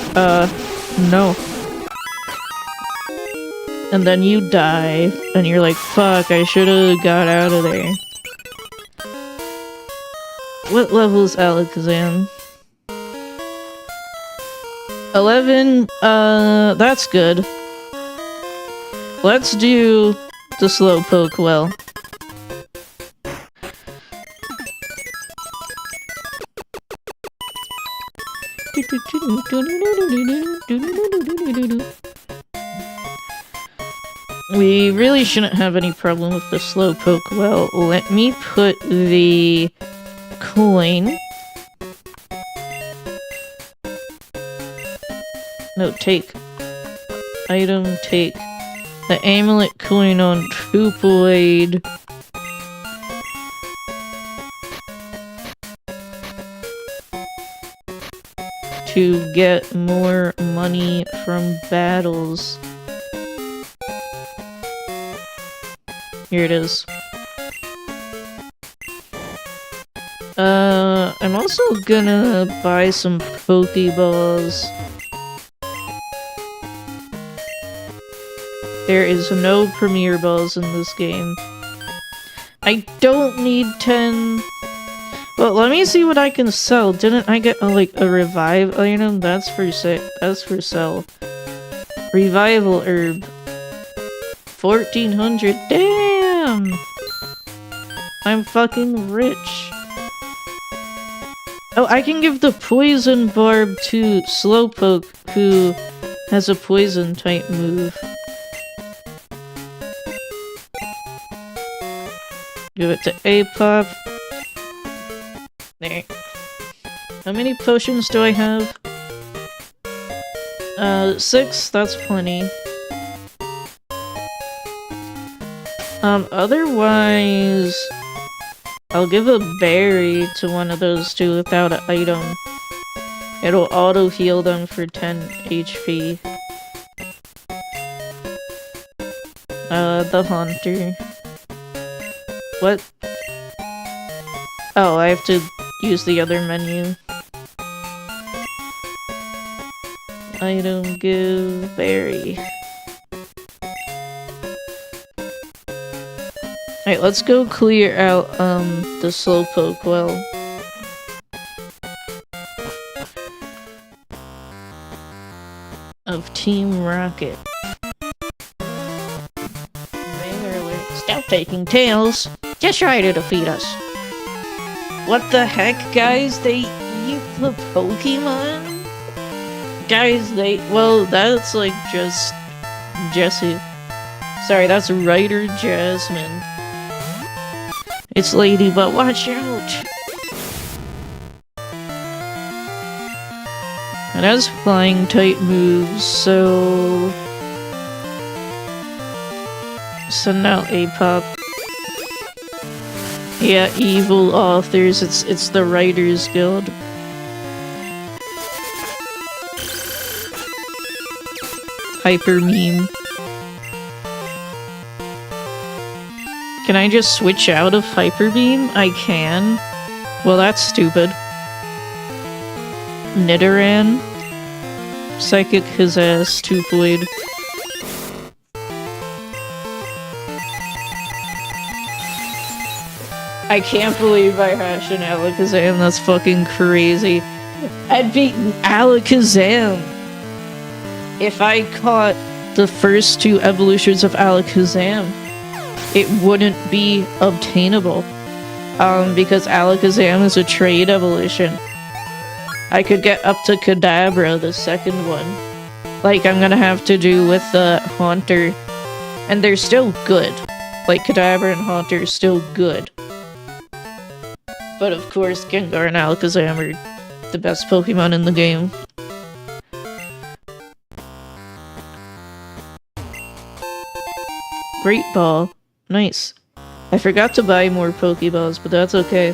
no. And then you die, and you're like, fuck, I should've got out of there. What level is Alakazam? 11, that's good. Let's do the Slowpoke well. We really shouldn't have any problem with the Slowpoke well. Let me put the coin. No, take. Item, take. The amulet coin on Tupoid. To get more money from battles. Here it is. I'm also gonna buy some Pokeballs. There is no Premier Balls in this game. I don't need 10... Well, let me see what I can sell. Didn't I get, like, a revive item? That's for sell. Revival herb. 1400. Damn! I'm fucking rich. Oh, I can give the poison barb to Slowpoke, who has a poison type move. Give it to Apop. There. How many potions do I have? 6, that's plenty. Otherwise... I'll give a berry to one of those two without an item. It'll auto-heal them for 10 HP. The Haunter. What? Oh, I have to use the other menu. Item, give, berry. Alright, let's go clear out, the Slowpoke well. Of Team Rocket. Stop taking tails! Just try to defeat us! What the heck, guys? They eat the Pokemon? Guys, well, that's like just... Jessie. Sorry, that's Ryder Jasmine. It's Lady, but watch out! It has flying type moves, so... Send out Apop. Yeah, evil authors, it's the Writers Guild. Hyper meme. Can I just switch out of Hyper Beam? I can. Well, that's stupid. Nidoran. Psychic his ass, Tupoid. I can't believe I hashed an Alakazam, that's fucking crazy. I'd beaten Alakazam! If I caught the first 2 evolutions of Alakazam, it wouldn't be obtainable. Because Alakazam is a trade evolution. I could get up to Kadabra, the second one. Like I'm gonna have to do with the Haunter. And they're still good. Like Kadabra and Haunter are still good. But of course, Gengar and Alakazam are the best Pokemon in the game. Great Ball. Nice. I forgot to buy more Pokeballs, but that's okay.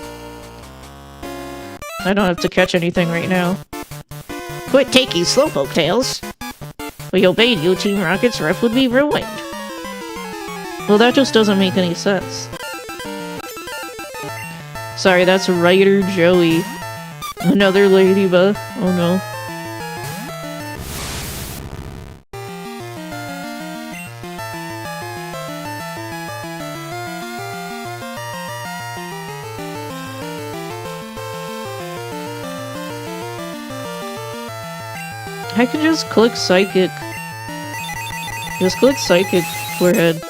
I don't have to catch anything right now. Quit taking Slowpoke Tails! If we obeyed you, Team Rocket's rep would be ruined. Well, that just doesn't make any sense. Sorry, that's Writer Joey. Another ladybug. Oh no. I can just click Psychic. Just click Psychic, Forehead.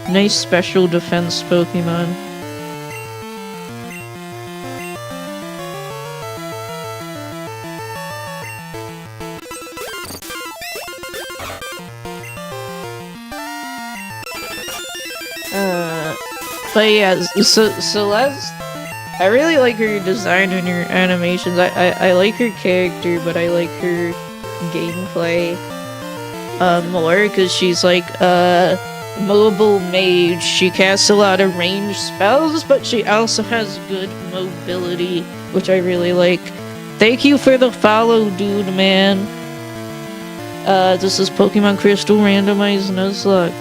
Nice special defense Pokemon. But yeah, so Celeste, I really like her design and her animations. I like her character, but I like her gameplay more because she's like mobile mage. She casts a lot of ranged spells, but she also has good mobility, which I really like. Thank you for the follow, dude, man. This is Pokemon Crystal Randomized Nuzlocke.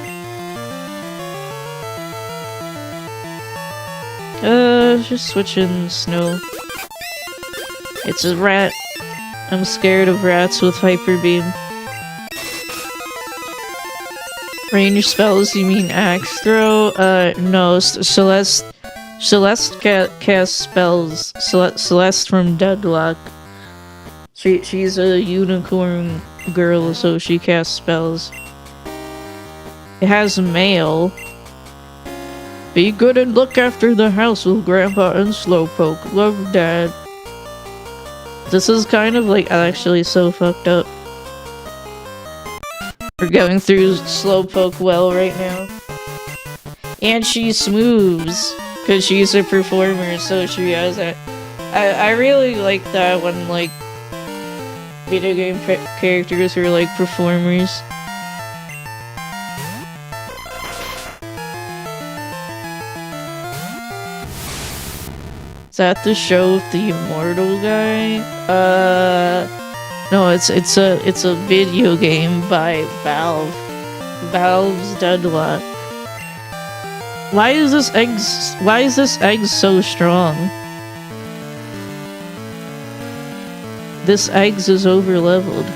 Just switching Snow. It's a rat. I'm scared of rats with Hyper Beam. Range spells, you mean Axe Throw? No, Celeste casts spells. Celeste from Deadlock. She's a unicorn girl, so she casts spells. It has mail. Be good and look after the house with Grandpa and Slowpoke. Love, Dad. This is kind of like actually so fucked up. We're going through Slowpoke well right now. And she smooths, because she's a performer, so she has that. I really like that when, like, video game characters are, like, performers. Is that the show with the immortal guy? No, it's a video game by Valve. Valve's Deadlock. Why is this egg so strong? This eggs is overleveled.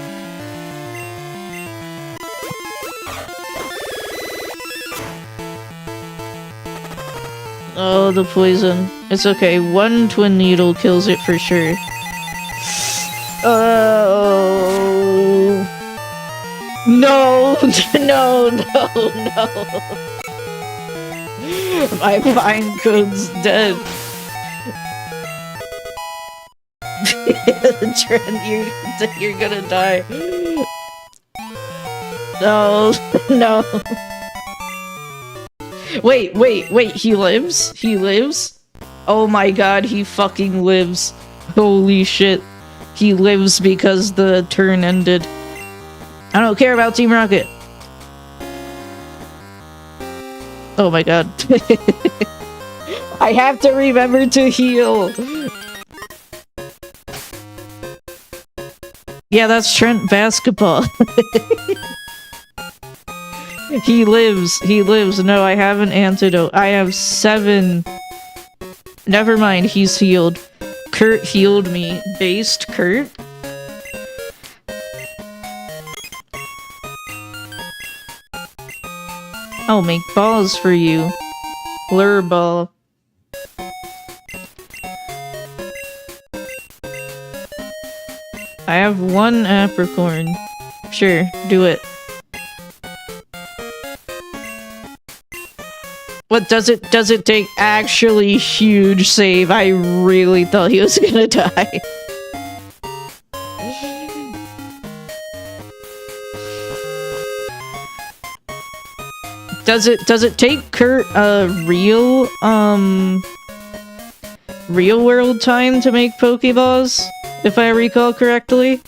Oh, the poison. It's okay. One Twin Needle kills it for sure. Oh. No. No. My fine code's dead. Trent, you're gonna die. No. No. Wait, he lives? He lives? Oh my god, he fucking lives. Holy shit. He lives because the turn ended. I don't care about Team Rocket. Oh my god. I have to remember to heal. Yeah, that's Trent Basketball. He lives. No, I have an antidote. I have 7. Never mind, he's healed. Kurt healed me. Based Kurt? I'll make balls for you. Lure ball. I have 1 apricorn. Sure, do it. What does it take actually huge save? I really thought he was gonna die. Does it take real world time to make Pokeballs, if I recall correctly?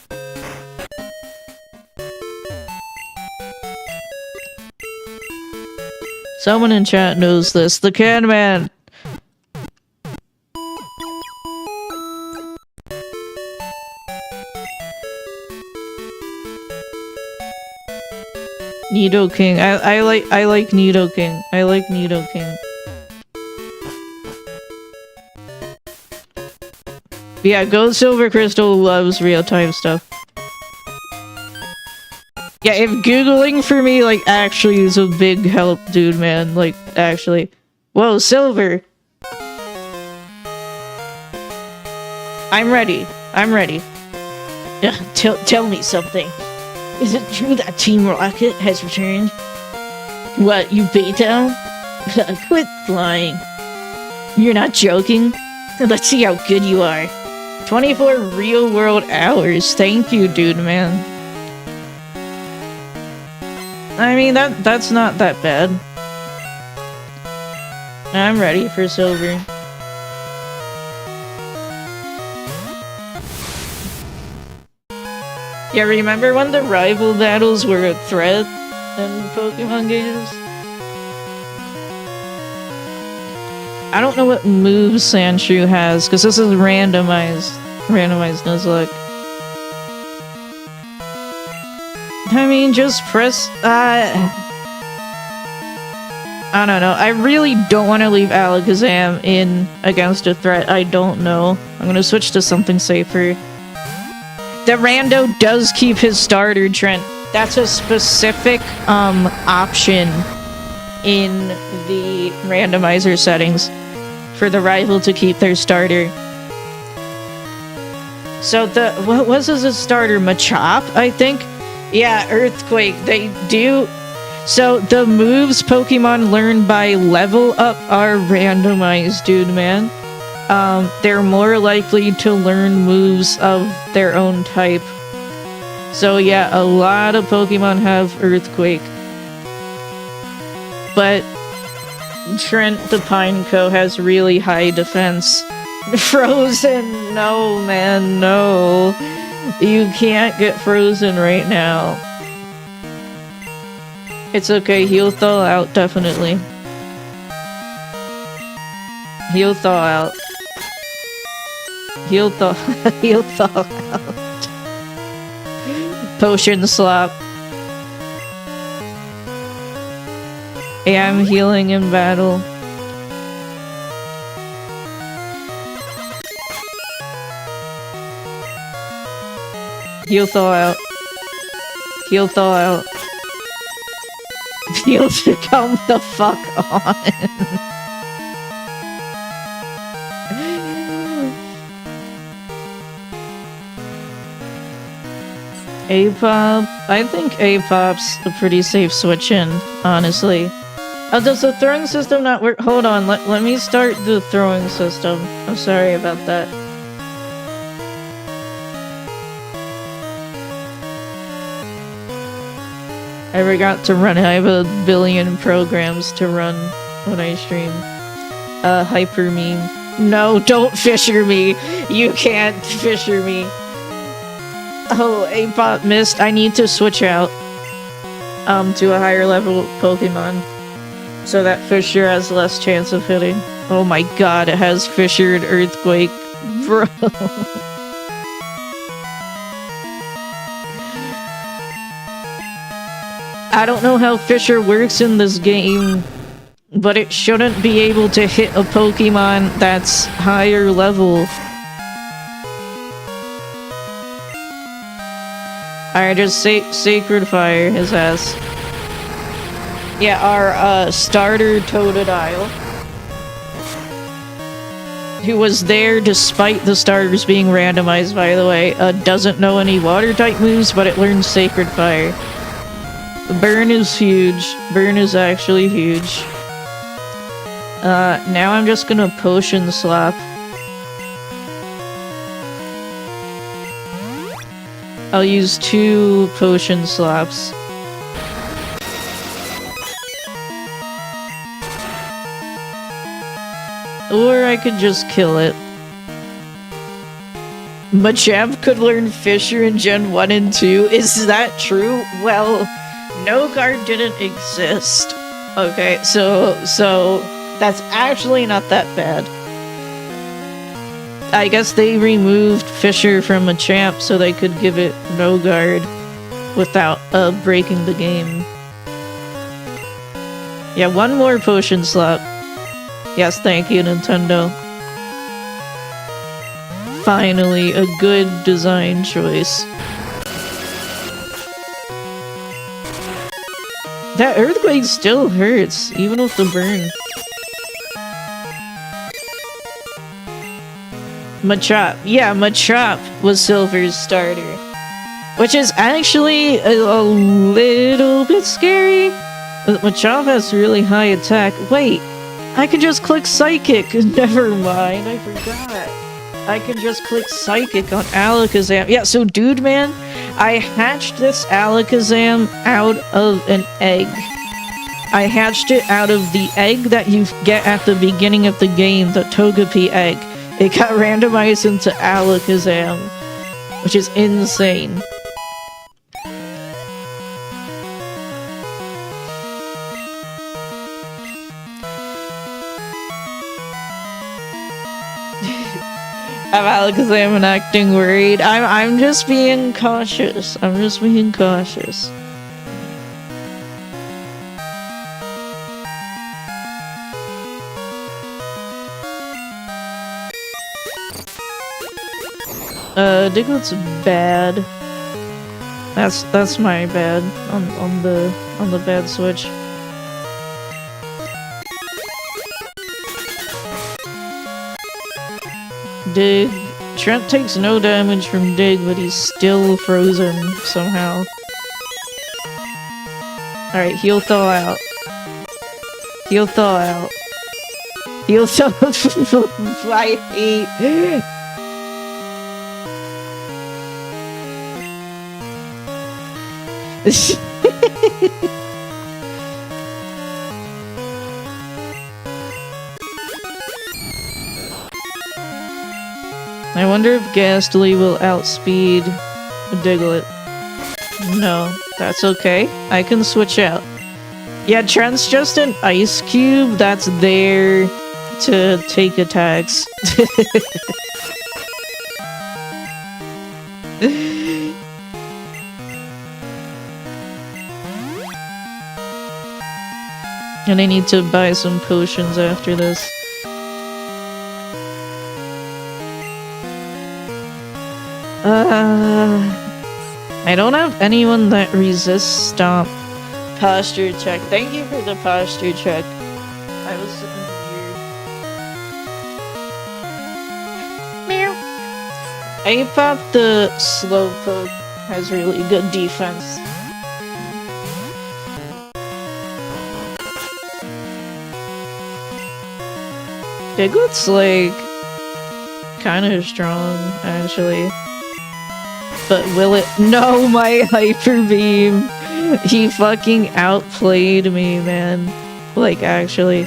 Someone in chat knows this. The Can Man! Nidoking. I like Nidoking. I like Nidoking. Yeah, Gold Silver Crystal loves real-time stuff. Yeah, if Googling for me, like, actually is a big help, dude, man. Like, actually. Whoa, Silver! I'm ready. I'm ready. Tell me something. Is it true that Team Rocket has returned? What, you Baytown? Quit lying. You're not joking? Let's see how good you are. 24 real-world hours. Thank you, dude, man. I mean, that's not that bad. I'm ready for Silver. Yeah, remember when the rival battles were a threat in Pokemon games? I don't know what moves Sandshrew has, because this is randomized Nuzlocke. I mean, just press, I don't know. I really don't want to leave Alakazam in against a threat I don't know. I'm gonna switch to something safer. The rando does keep his starter, Trent. That's a specific, option in the randomizer settings for the rival to keep their starter. So what was his starter? Machop, I think? Yeah, Earthquake, they do. So the moves Pokemon learn by level up are randomized, dude, man. They're more likely to learn moves of their own type. So yeah, a lot of Pokemon have Earthquake. But Trent the Pineco has really high defense. Frozen! No, man, no. You can't get frozen right now. It's okay, he'll thaw out, definitely. He'll thaw out. He'll thaw out. Potion slop. Yeah, I'm healing in battle. He'll thaw out. He'll thaw out. He'll come the fuck on. A-pop? I think A-pop's a pretty safe switch-in, honestly. Does the throwing system not work? Hold on, let me start the throwing system. I'm sorry about that. I forgot to run. I have a billion programs to run when I stream. Hyper meme. No, don't fisher me. You can't fisher me. Oh, A-pop missed. I need to switch out to a higher level Pokemon so that Fisher has less chance of hitting. Oh my god, it has Fissured Earthquake. Bro. I don't know how Fisher works in this game, but it shouldn't be able to hit a Pokemon that's higher level. Alright, just Sacred Fire his ass. Yeah, our starter Totodile, who was there despite the starters being randomized, by the way, doesn't know any water-type moves, but it learns Sacred Fire. Burn is huge. Burn is actually huge. Now I'm just gonna Potion Slap. I'll use 2 Potion Slaps. Or I could just kill it. Machamp could learn Fisher in Gen 1 and 2. Is that true? Well, no guard didn't exist. Okay, so that's actually not that bad. I guess they removed Fisher from Machamp so they could give it no guard without breaking the game. Yeah, one more potion slot. Yes, thank you, Nintendo. Finally, a good design choice. That earthquake still hurts, even with the burn. Machop. Yeah, Machop was Silver's starter. Which is actually a little bit scary. Machop has really high attack. Wait, I can just click Psychic. Never mind, I forgot. I can just click Psychic on Alakazam. Yeah, so dude man, I hatched this Alakazam out of an egg. I hatched it out of the egg that you get at the beginning of the game, the Togepi egg. It got randomized into Alakazam, which is insane. I'm Alakazam and acting worried. I'm just being cautious. I'm just being cautious. Diglett's bad. That's my bad on the bad switch. Dig. Trent takes no damage from Dig, but he's still frozen somehow. Alright, he'll thaw out. He'll thaw out. He'll thaw I hate. I wonder if Ghastly will outspeed Diglett. No, that's okay. I can switch out. Yeah, Trent's just an ice cube that's there to take attacks. And I need to buy some potions after this. I don't have anyone that resists Stomp. Posture check. Thank you for the posture check. I was sitting here. Meow. I thought the Slowpoke has really good defense. Diglett's like kinda strong, actually. But will it? No, my Hyper Beam! He fucking outplayed me, man. Like, actually.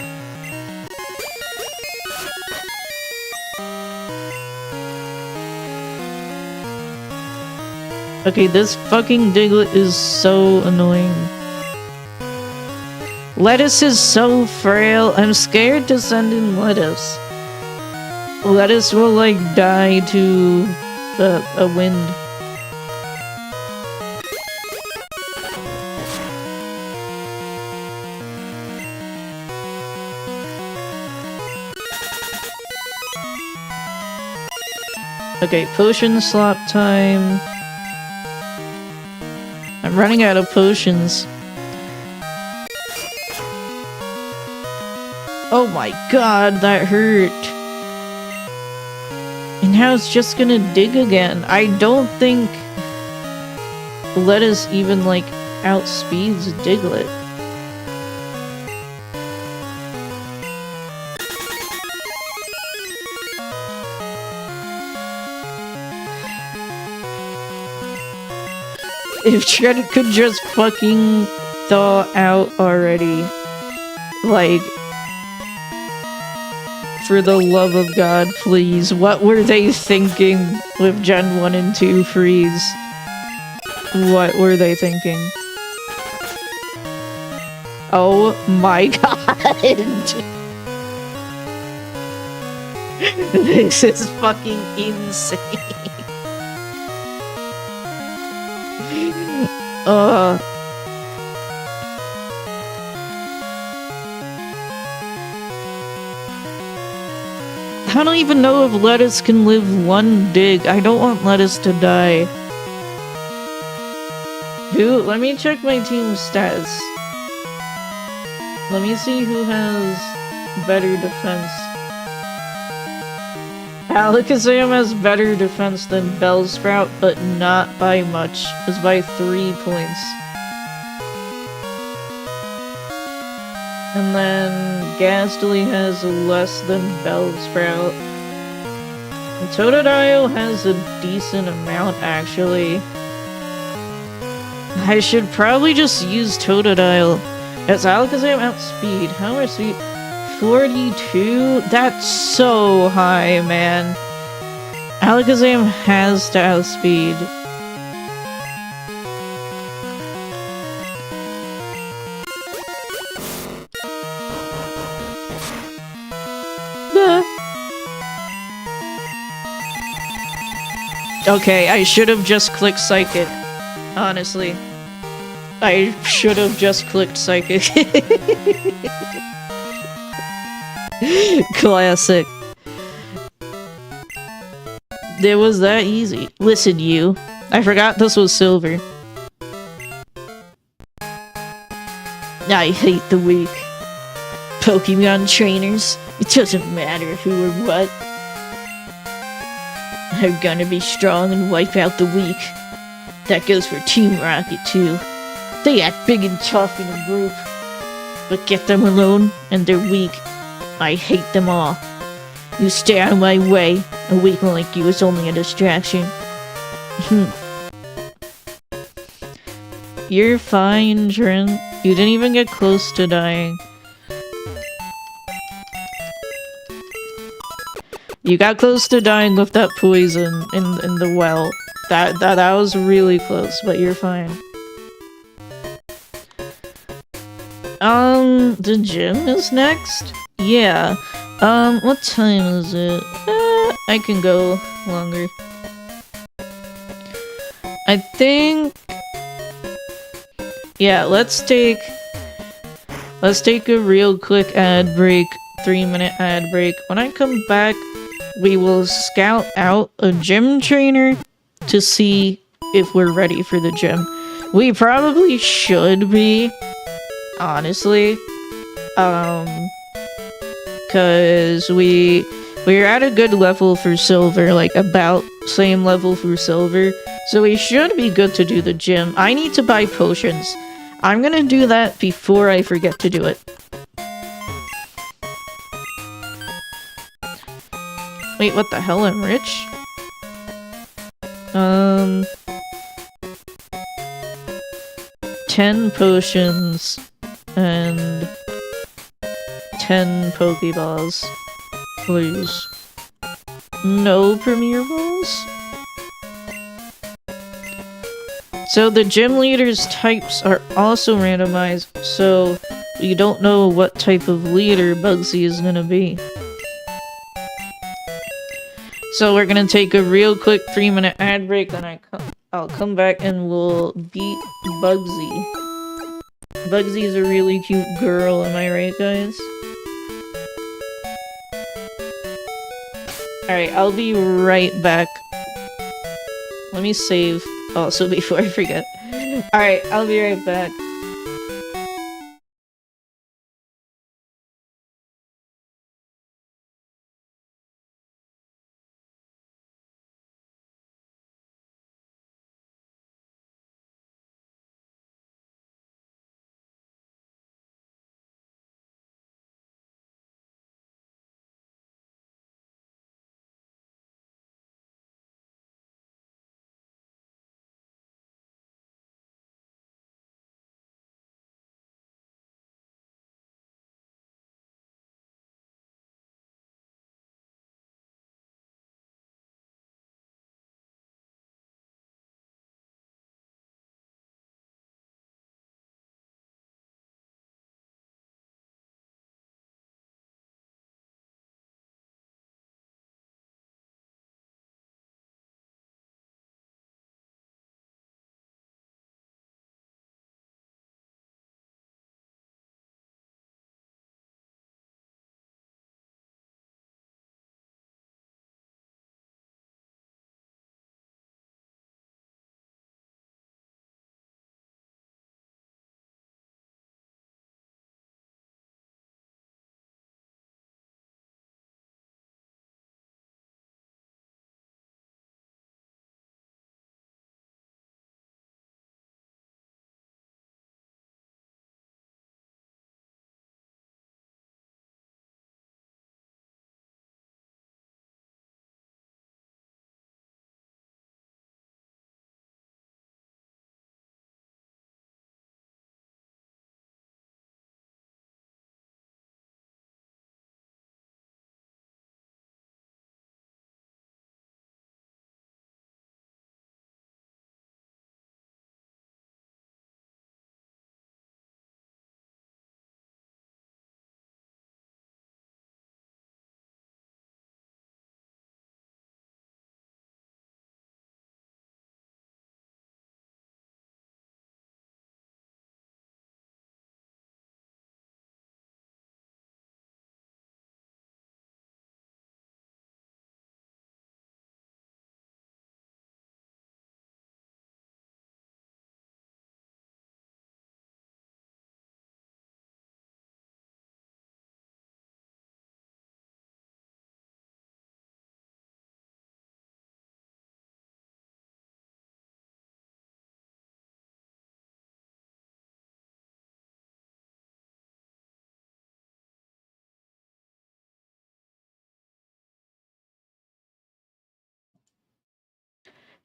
Okay, this fucking Diglett is so annoying. Lettuce is so frail. I'm scared to send in Lettuce. Lettuce will, like, die to a wind. Okay, potion slot time. I'm running out of potions. Oh my god, that hurt. And now it's just gonna dig again. I don't think Lettuce even, like, outspeeds Diglett. If Trent could just fucking thaw out already. Like, For the love of God, please. What were they thinking with Gen 1 and 2 freeze? What were they thinking? Oh my god! This is fucking insane. I don't even know if Lettuce can live one dig. I don't want Lettuce to die. Who? Let me check my team's stats. Let me see who has better defense. Alakazam has better defense than Bellsprout, but not by much. It's by 3 points. And then Ghastly has less than Bellsprout. And Totodile has a decent amount, actually. I should probably just use Totodile. As Alakazam outspeed. How much speed? 42? That's so high, man. Alakazam has to outspeed. Okay, I should have just clicked Psychic. Honestly. I should have just clicked Psychic. Classic. It was that easy. Listen, you. I forgot this was Silver. I hate the weak. Pokemon trainers. It doesn't matter who or what. Are gonna be strong and wipe out the weak. That goes for Team Rocket too. They act big and tough in a group. But get them alone and they're weak. I hate them all. You stay out of my way. A weakling like you is only a distraction. You're fine, Trin. You didn't even get close to dying. You got close to dying with that poison in the well. That was really close, but you're fine. The gym is next? Yeah. What time is it? I can go longer. I think... Yeah, let's take a real quick ad break. 3-minute ad break. When I come back, we will scout out a gym trainer to see if we're ready for the gym. We probably should be, honestly. Cause we're at a good level for Silver, like about same level for Silver. So we should be good to do the gym. I need to buy potions. I'm gonna do that before I forget to do it. Wait, what the hell? I'm rich? 10 potions and 10 Pokeballs. Please. No Premier Balls? So the gym leader's types are also randomized, so we don't know what type of leader Bugsy is gonna be. So we're gonna take a real quick 3-minute ad break, then I'll come back and we'll beat Bugsy. Bugsy's a really cute girl, am I right, guys? Alright, I'll be right back. Let me save also before I forget. Alright, I'll be right back.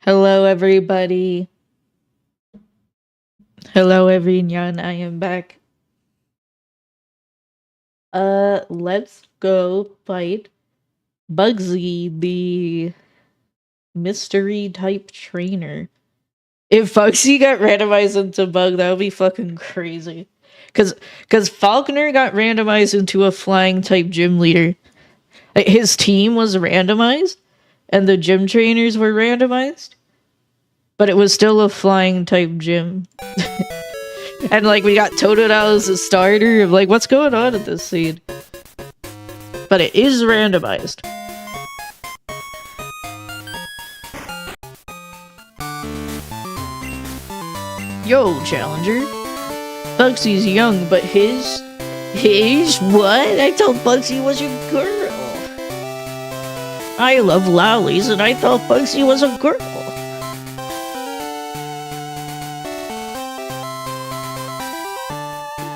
Hello, everybody. Hello, everyone. I am back. Let's go fight Bugsy, the mystery type trainer. If Bugsy got randomized into Bug, that would be fucking crazy. Cause Falconer got randomized into a flying type gym leader. Like, his team was randomized, and the gym trainers were randomized, but it was still a flying type gym. And like we got Totodile as a starter. Like, what's going on at this scene? But it is randomized. Yo, Challenger. Bugsy's young, but his what? I thought Bugsy was a girl. I love lollies, and I thought Bugsy was a girl.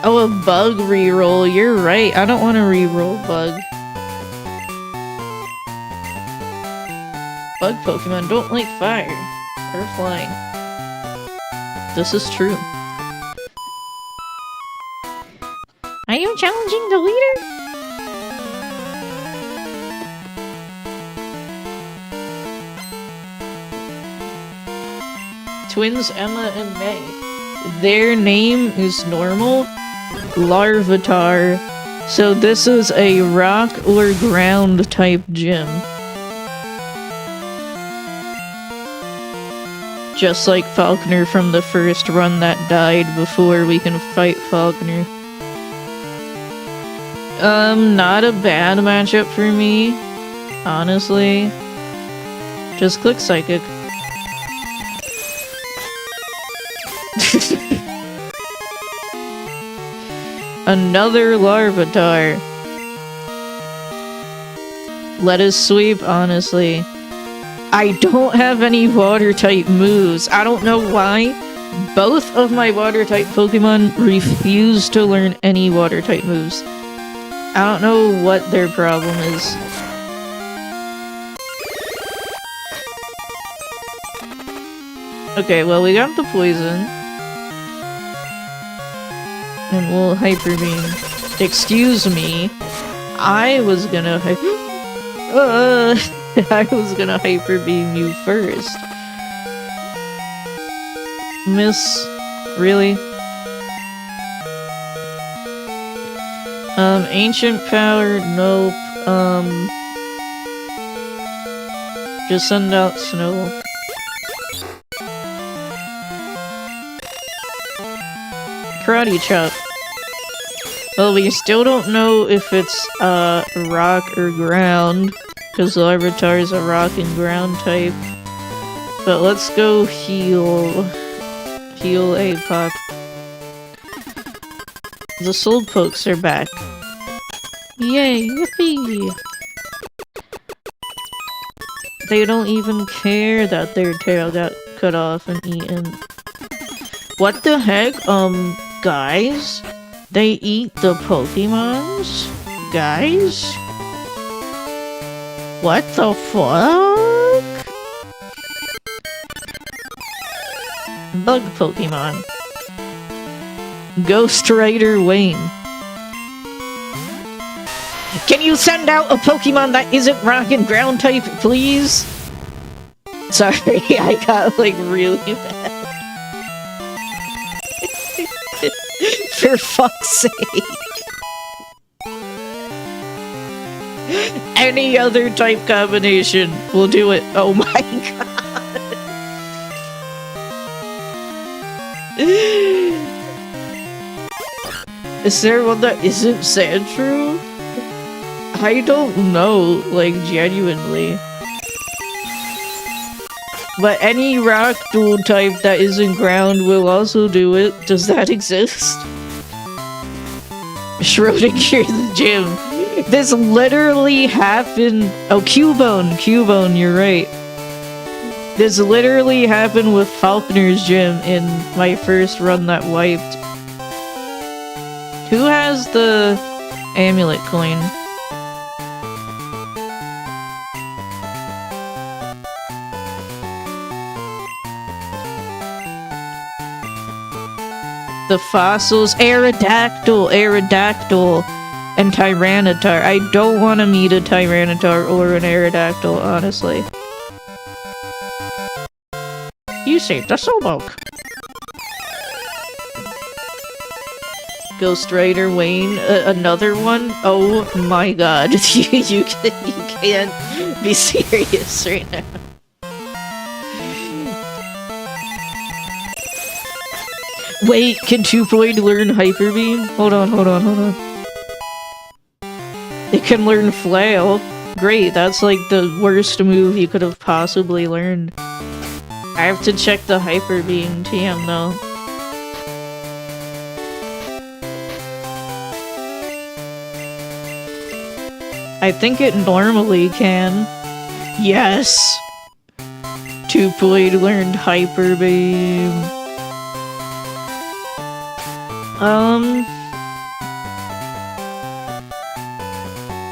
Oh, a bug reroll. You're right. I don't want to reroll bug. Bug Pokemon don't like fire or flying. This is true. Are you challenging the leader? Twins Emma and May. Their name is normal. Larvitar. So this is a rock or ground type gym. Just like Falconer from the first run that died before we can fight Falconer. Not a bad matchup for me, honestly. Just click Psychic. Another Larvitar. Let us sweep, honestly. I don't have any water-type moves. I don't know why. Both of my water-type Pokemon refuse to learn any water-type moves. I don't know what their problem is. Okay, well, we got the poison. And we'll Hyper Beam. Excuse me. I was gonna I was gonna Hyper Beam you first. Miss, really? Ancient Power, nope. Just send out Snow. Karate Chop. Well, we still don't know if it's, rock or ground, because Larvitar is a rock and ground type. But let's go heal. Heal Apop. The Slowpokes are back. Yay, yippee! They don't even care that their tail got cut off and eaten. What the heck? Guys? They eat the Pokemons? Guys? What the fuck? Bug Pokemon. Ghost Rider Wayne. Can you send out a Pokemon that isn't rock and ground type, please? Sorry, I got like really bad. For fuck's sake. Any other type combination will do it. Oh my god. Is there one that isn't Sandshrew? I don't know, like, genuinely. But any rock dual type that isn't ground will also do it. Does that exist? Schrodinger's gym. This literally happened. Oh, Cubone, you're right. This literally happened with Falconer's gym in my first run that wiped. Who has the amulet coin? The fossils, Aerodactyl, and Tyranitar. I don't want to meet a Tyranitar or an Aerodactyl, honestly. You saved the Slowpoke. Ghost Rider Wayne, another one? Oh my god, you can't be serious right now. Wait, can Tupoid learn Hyper Beam? Hold on. It can learn Flail. Great, that's like the worst move you could have possibly learned. I have to check the Hyper Beam TM though. I think it normally can. Yes! Tupoid learned Hyper Beam.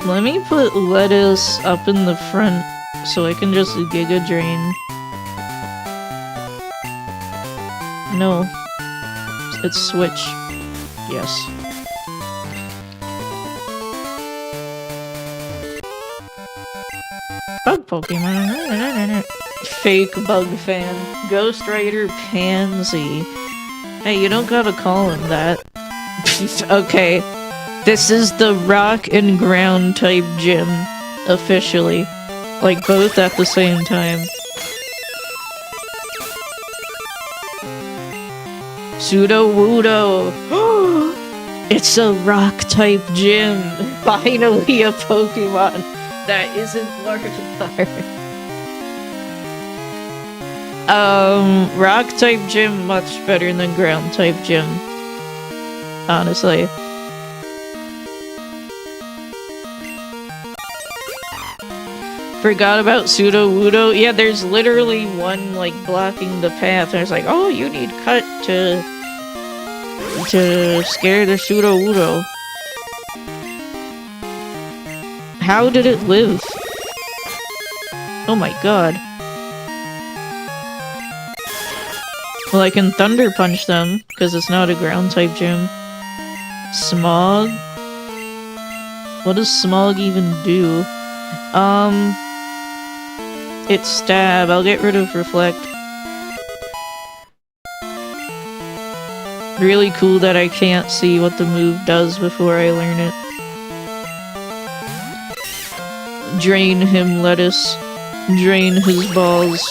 Let me put Lettuce up in the front so I can just Giga Drain. No. It's Switch. Yes. Bug Pokemon. Fake bug fan. Ghost Rider Pansy. Hey, you don't gotta call him that. Okay. This is the rock and ground type gym. Officially. Like, both at the same time. Sudowoodo! It's a rock type gym! Finally a Pokemon that isn't Larvitar. Rock type gym much better than ground type gym. Honestly. Forgot about Sudowoodo. Yeah, there's literally one, like, blocking the path. And it's like, oh, you need cut to scare the Sudowoodo. How did it live? Oh my god. Well, I can Thunder Punch them, because it's not a ground-type gym. Smog? What does Smog even do? It's Stab. I'll get rid of Reflect. Really cool that I can't see what the move does before I learn it. Drain him, Lettuce. Drain his balls.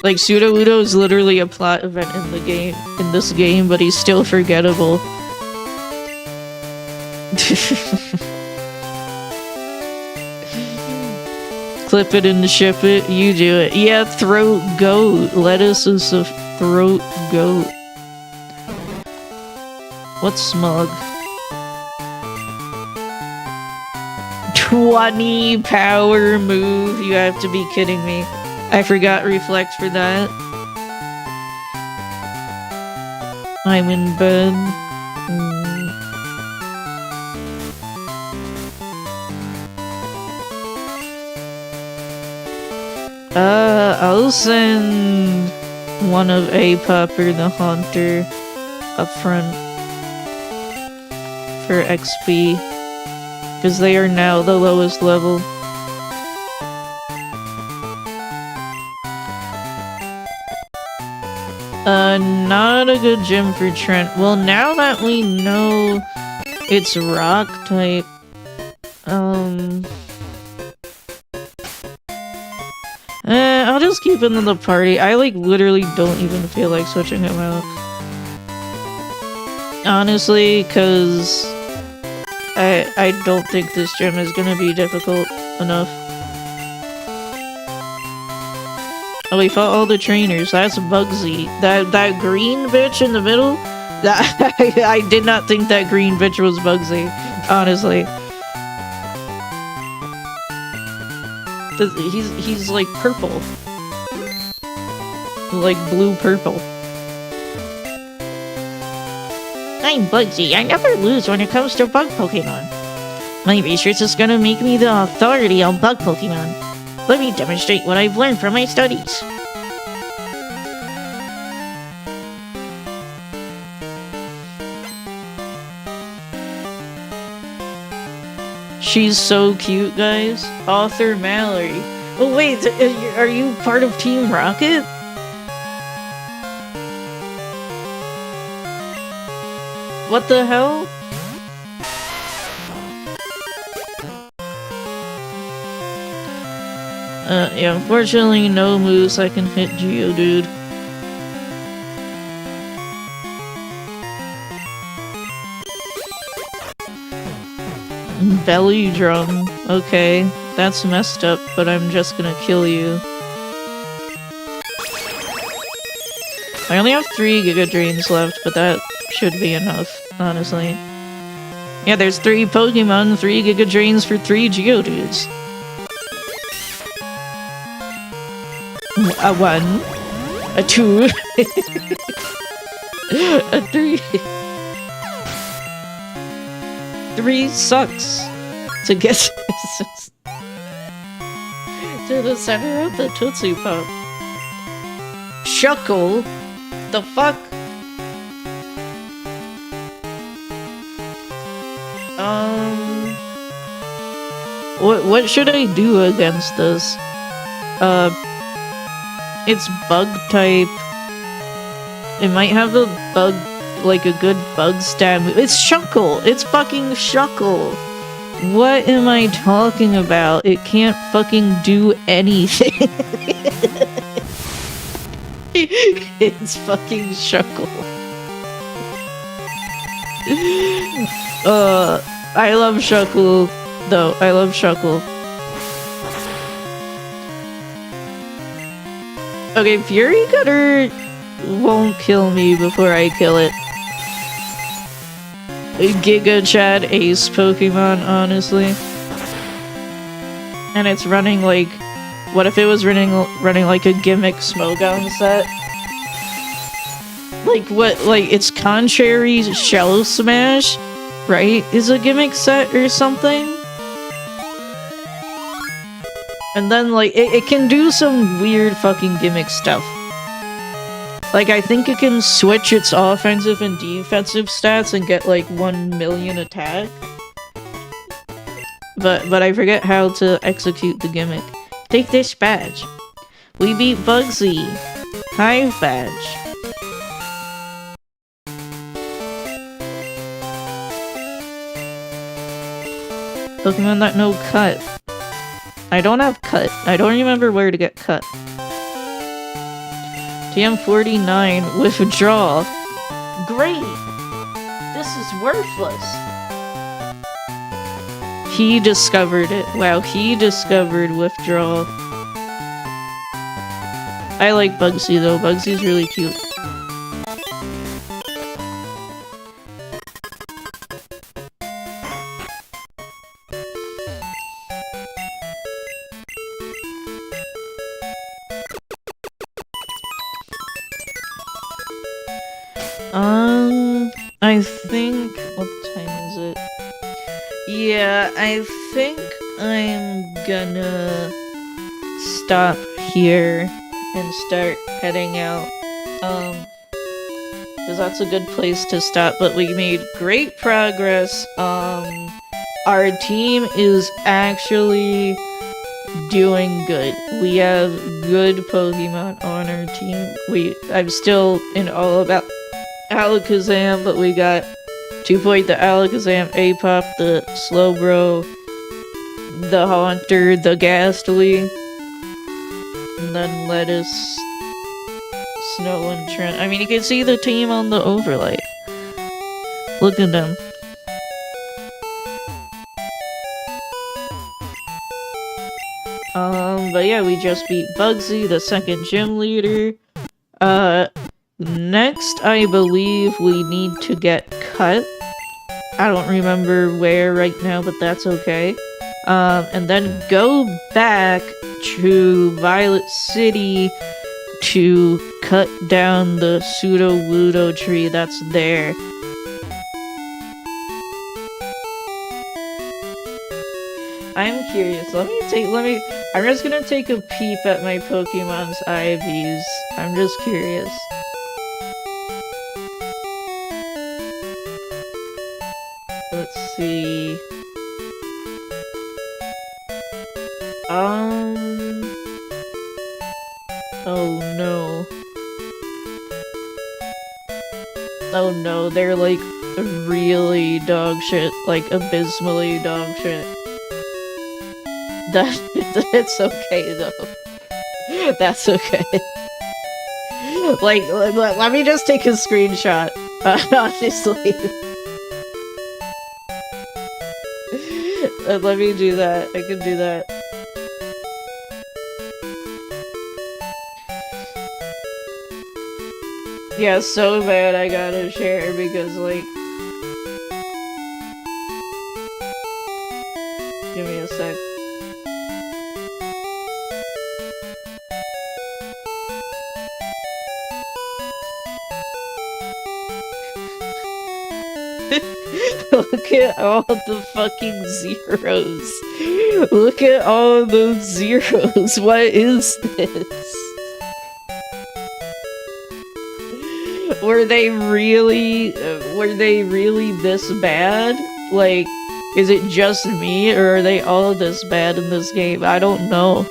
Like, Sudowoodo is literally a plot event in the game, in this game, but he's still forgettable. Clip it and ship it, you do it. Yeah, Throat Goat. Lettuce is a Throat Goat. What's Smug? 20 power move? You have to be kidding me. I forgot Reflect for that. I'm in bed. I'll send one of Apopper the Haunter up front for XP, because they are now the lowest level. Not a good gym for Trent. Well, now that we know it's rock type, I'll just keep him in the party. I, like, literally don't even feel like switching him out. Honestly, because I don't think this gym is gonna be difficult enough. Oh, we fought all the trainers. That's Bugsy. That green bitch in the middle? That I did not think that green bitch was Bugsy. Honestly. He's like purple. Like blue-purple. I'm Bugsy. I never lose when it comes to bug Pokemon. My research is gonna make me the authority on bug Pokemon. Let me demonstrate what I've learned from my studies. She's so cute, guys. Author Mallory. Oh wait, are you part of Team Rocket? What the hell? Yeah, unfortunately no moves I can hit Geodude. Belly drum. Okay, that's messed up, but I'm just gonna kill you. I only have 3 Giga Drains left, but that should be enough, honestly. Yeah, there's 3 Pokemon, 3 Giga Drains for 3 Geodudes. A 1. A 2. A 3. 3 sucks to get to the center of the Tootsie Pop. Shuckle? The fuck? What should I do against this? It's bug type. It might have a bug, like a good bug stab. It's Shuckle! It's fucking Shuckle! What am I talking about? It can't fucking do anything. It's fucking Shuckle. I love Shuckle, though. I love Shuckle. Okay, Fury Cutter won't kill me before I kill it. Giga Chad Ace Pokemon, honestly. And it's running like... What if it was running like a gimmick Smogon set? Like what, like it's Contrary Shell Smash, right? Is a gimmick set or something? And then like, it can do some weird fucking gimmick stuff. Like I think it can switch its offensive and defensive stats and get like 1 million attack. But I forget how to execute the gimmick. Take this badge. We beat Bugsy. Hive badge. Pokemon that know cut. I don't have cut. I don't remember where to get cut. TM49, withdraw. Great! This is worthless. He discovered it. Wow, he discovered withdrawal. I like Bugsy though. Bugsy's really cute. I think... What time is it? Yeah, I think I'm gonna stop here and start heading out. Because that's a good place to stop, but we made great progress. Our team is actually doing good. We have good Pokemon on our team. I'm still in all about Alakazam, but we got 2-Point, the Alakazam, Apop, the Slowbro, the Haunter, the Ghastly, and then Lettuce, Snow and Trent. I mean, you can see the team on the overlay. Look at them. But yeah, we just beat Bugsy, the second gym leader. Next, I believe we need to get cut. I don't remember where right now, but that's okay. And then go back to Violet City to cut down the Pseudo-Wudo tree that's there. I'm curious. I'm just gonna take a peep at my Pokemon's IVs. I'm just curious. Let's see. Um. Oh no. Oh no, they're like really dog shit, like abysmally dog shit. That it's okay though. That's okay. Like, let me just take a screenshot. Honestly, let me do that. I can do that. Yeah, so bad I gotta share because, like, give me a sec. Look at all the fucking zeros. Look at all those zeros. What is this? Were they really this bad? Like, is it just me, or are they all this bad in this game? I don't know.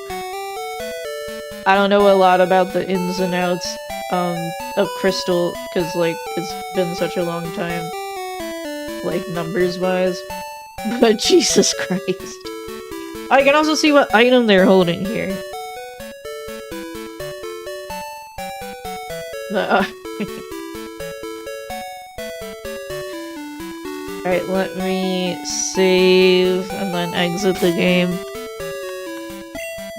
I don't know a lot about the ins and outs of Crystal, because, like, it's been such a long time, like, numbers-wise. But Jesus Christ. I can also see what item they're holding here. Alright, let me save and then exit the game.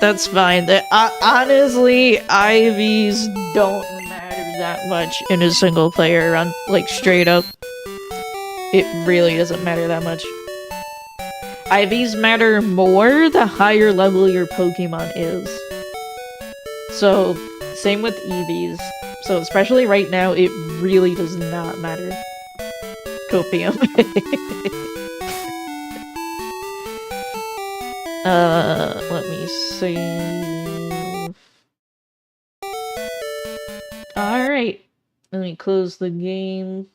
That's fine. Honestly, IVs don't matter that much in a single player run. Like, straight up. It really doesn't matter that much. IVs matter more the higher level your Pokemon is. So, same with EVs. So, especially right now, it really does not matter. Copium. Let me save. Alright. Let me close the game.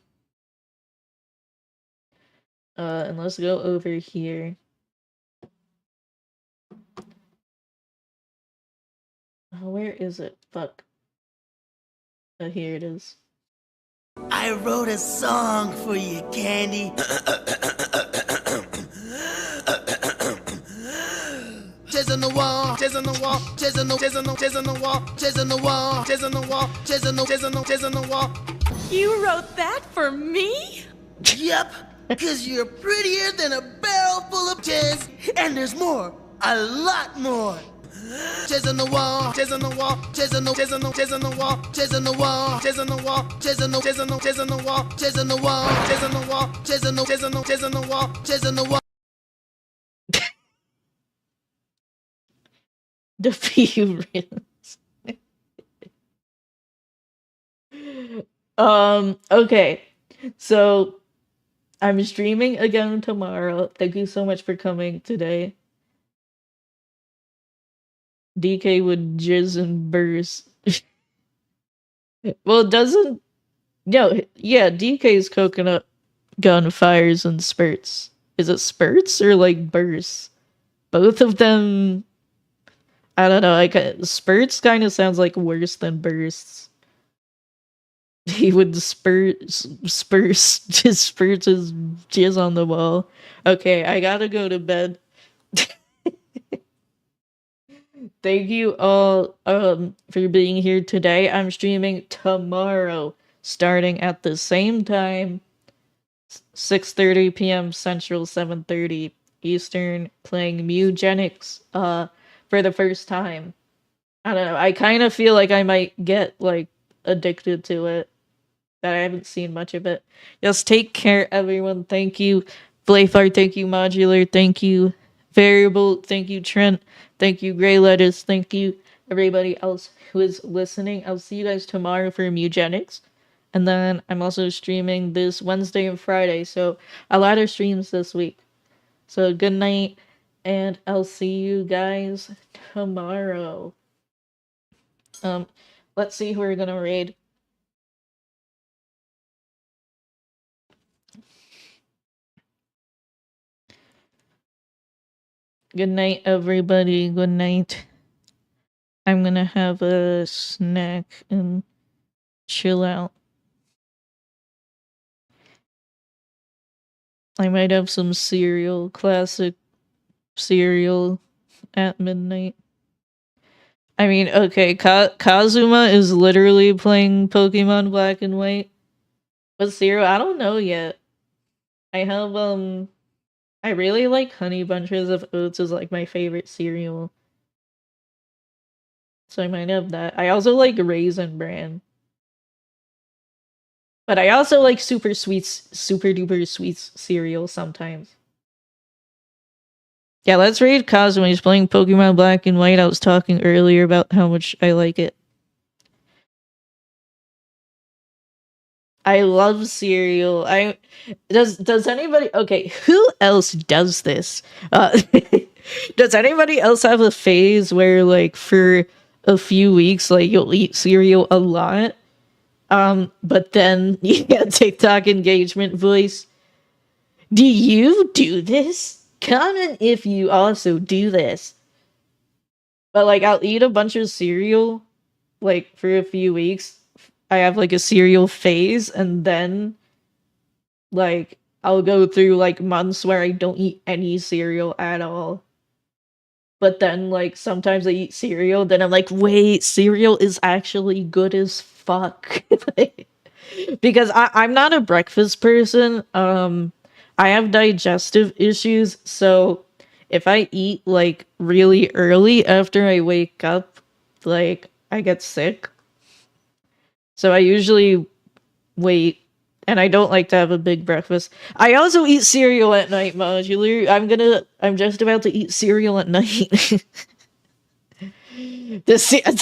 And let's go over here. Oh, where is it? Fuck. Oh, here it is. I wrote a song for you, Candy. Chairs on the wall, chairs on the wall, chairs on the chairs on the chairs on the wall, chairs on the wall, chairs on the wall, chairs on the chairs on the chairs on the wall. You wrote that for me? Yep, cause you're prettier than a barrel full of chairs, and there's more, a lot more. Chairs on the wall, chairs on the wall, chairs on the chairs on the chairs on the wall, chairs on the wall, chairs on the wall, chairs on the chairs on the chairs on the wall, chairs on the wall, chairs on the wall, chairs on the chairs on the chairs on the wall, chairs on the wall. The Furious. Okay. So, I'm streaming again tomorrow. Thank you so much for coming today. DK would jizz and burst. Well, doesn't... No, yeah, DK's coconut gun fires and spurts. Is it spurts or, like, bursts? Both of them... I don't know, like, spurts kind of sounds like worse than bursts. He would spurt his jizz on the wall. Okay, I gotta go to bed. Thank you all for being here today. I'm streaming tomorrow, starting at the same time, 6:30 p.m. Central, 7:30 Eastern, playing Mugenics for the first time. I don't know, I kind of feel like I might get, like, addicted to it. That I haven't seen much of it. Just take care, everyone. Thank you, Blayfar. Thank you, Modular. Thank you, Variable. Thank you, Trent. Thank you, Gray Lettuce. Thank you, everybody else who is listening. I'll see you guys tomorrow for Mugenics. And then I'm also streaming this Wednesday and Friday, so a lot of streams this week. So good night, and I'll see you guys tomorrow. Let's see who we're gonna raid. Good night, everybody. Good night. I'm gonna have a snack and chill out. I might have some cereal, classic cereal at midnight. I mean, okay, Kazuma is literally playing Pokemon Black and White. But cereal, I don't know yet. I have, I really like Honey Bunches of Oats as, like, my favorite cereal. So I might have that. I also like Raisin Bran. But I also like super duper sweet cereal sometimes. Yeah, let's read Kazuma. He's playing Pokemon Black and White. I was talking earlier about how much I like it. I love cereal. Does anybody, okay, who else does this? Does anybody else have a phase where, like, for a few weeks, like, you'll eat cereal a lot? But then you get TikTok engagement voice. Do you do this? Comment if you also do this. But, like, I'll eat a bunch of cereal, like, for a few weeks. I have, like, a cereal phase, and then, like, I'll go through, like, months where I don't eat any cereal at all. But then, like, sometimes I eat cereal, then I'm like, wait, cereal is actually good as fuck. Because I'm not a breakfast person. I have digestive issues, so if I eat, like, really early after I wake up, like, I get sick. So I usually wait, and I don't like to have a big breakfast. I also eat cereal at night, Modular. I'm just about to eat cereal at night.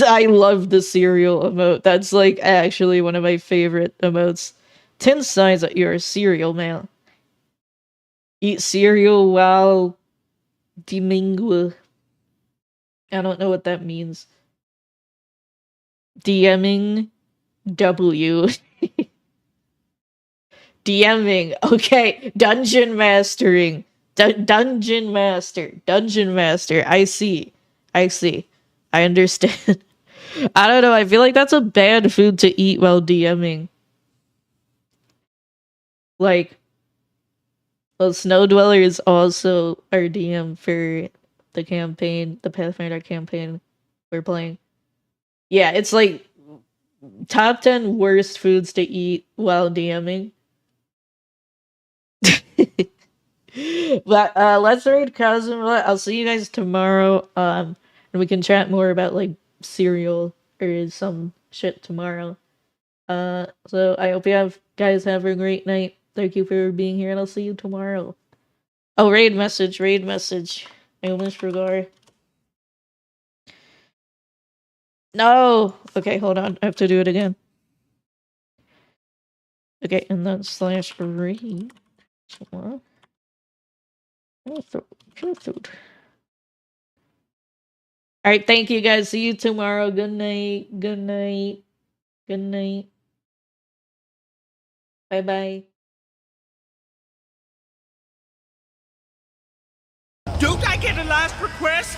I love the cereal emote. That's, like, actually one of my favorite emotes. 10 signs that you're a cereal man. Eat cereal while DMing. I don't know what that means. DMing W. DMing. Okay. Dungeon mastering. Dungeon master. I see. I understand. I don't know. I feel like that's a bad food to eat while DMing. Like, well, Snow Dweller is also our DM for the campaign, the Pathfinder campaign we're playing. Yeah, it's like top 10 worst foods to eat while DMing. But let's raid Kazuma. I'll see you guys tomorrow. And we can chat more about, like, cereal or some shit tomorrow. So I hope you guys have a great night. Thank you for being here, and I'll see you tomorrow. Oh, raid message. I almost forgot. No! Okay, hold on. I have to do it again. Okay, and then slash raid. Alright, thank you guys. See you tomorrow. Good night. Bye-bye. Don't I get a last request?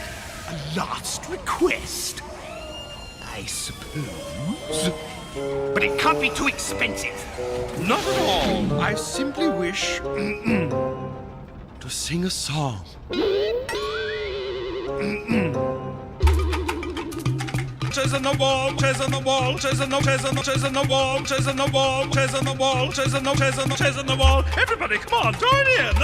A last request? I suppose. But it can't be too expensive. Not at all. I simply wish to sing a song. Chasing the wall, chasing the wall, chasing the wall, chasing the wall, chasing the wall, chasing the wall. Everybody, come on, join in.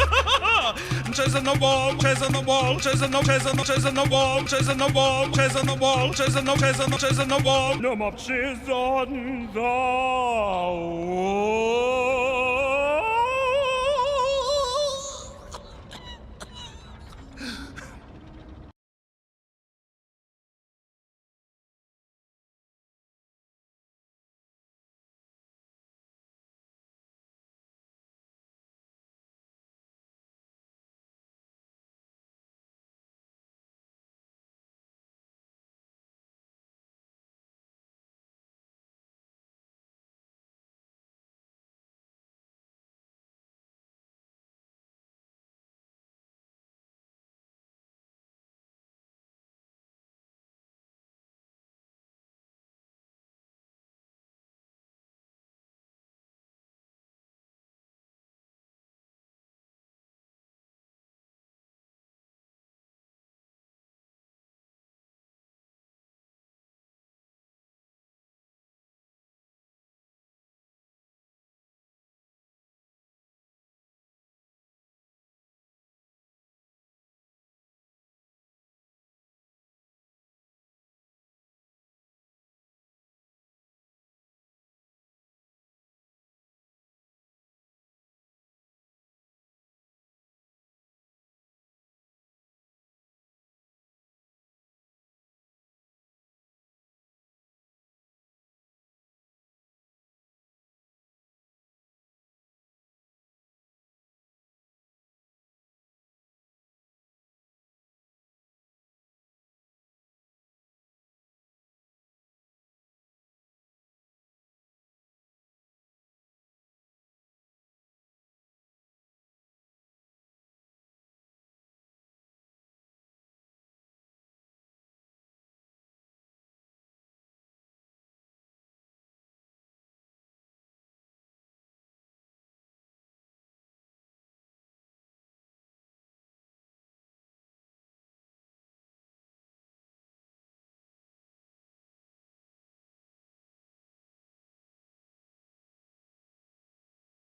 Chasing the wall, chasing the wall, chasing the wall, chasing the wall, chasing the wall, chasing the wall. No more chasing the wall.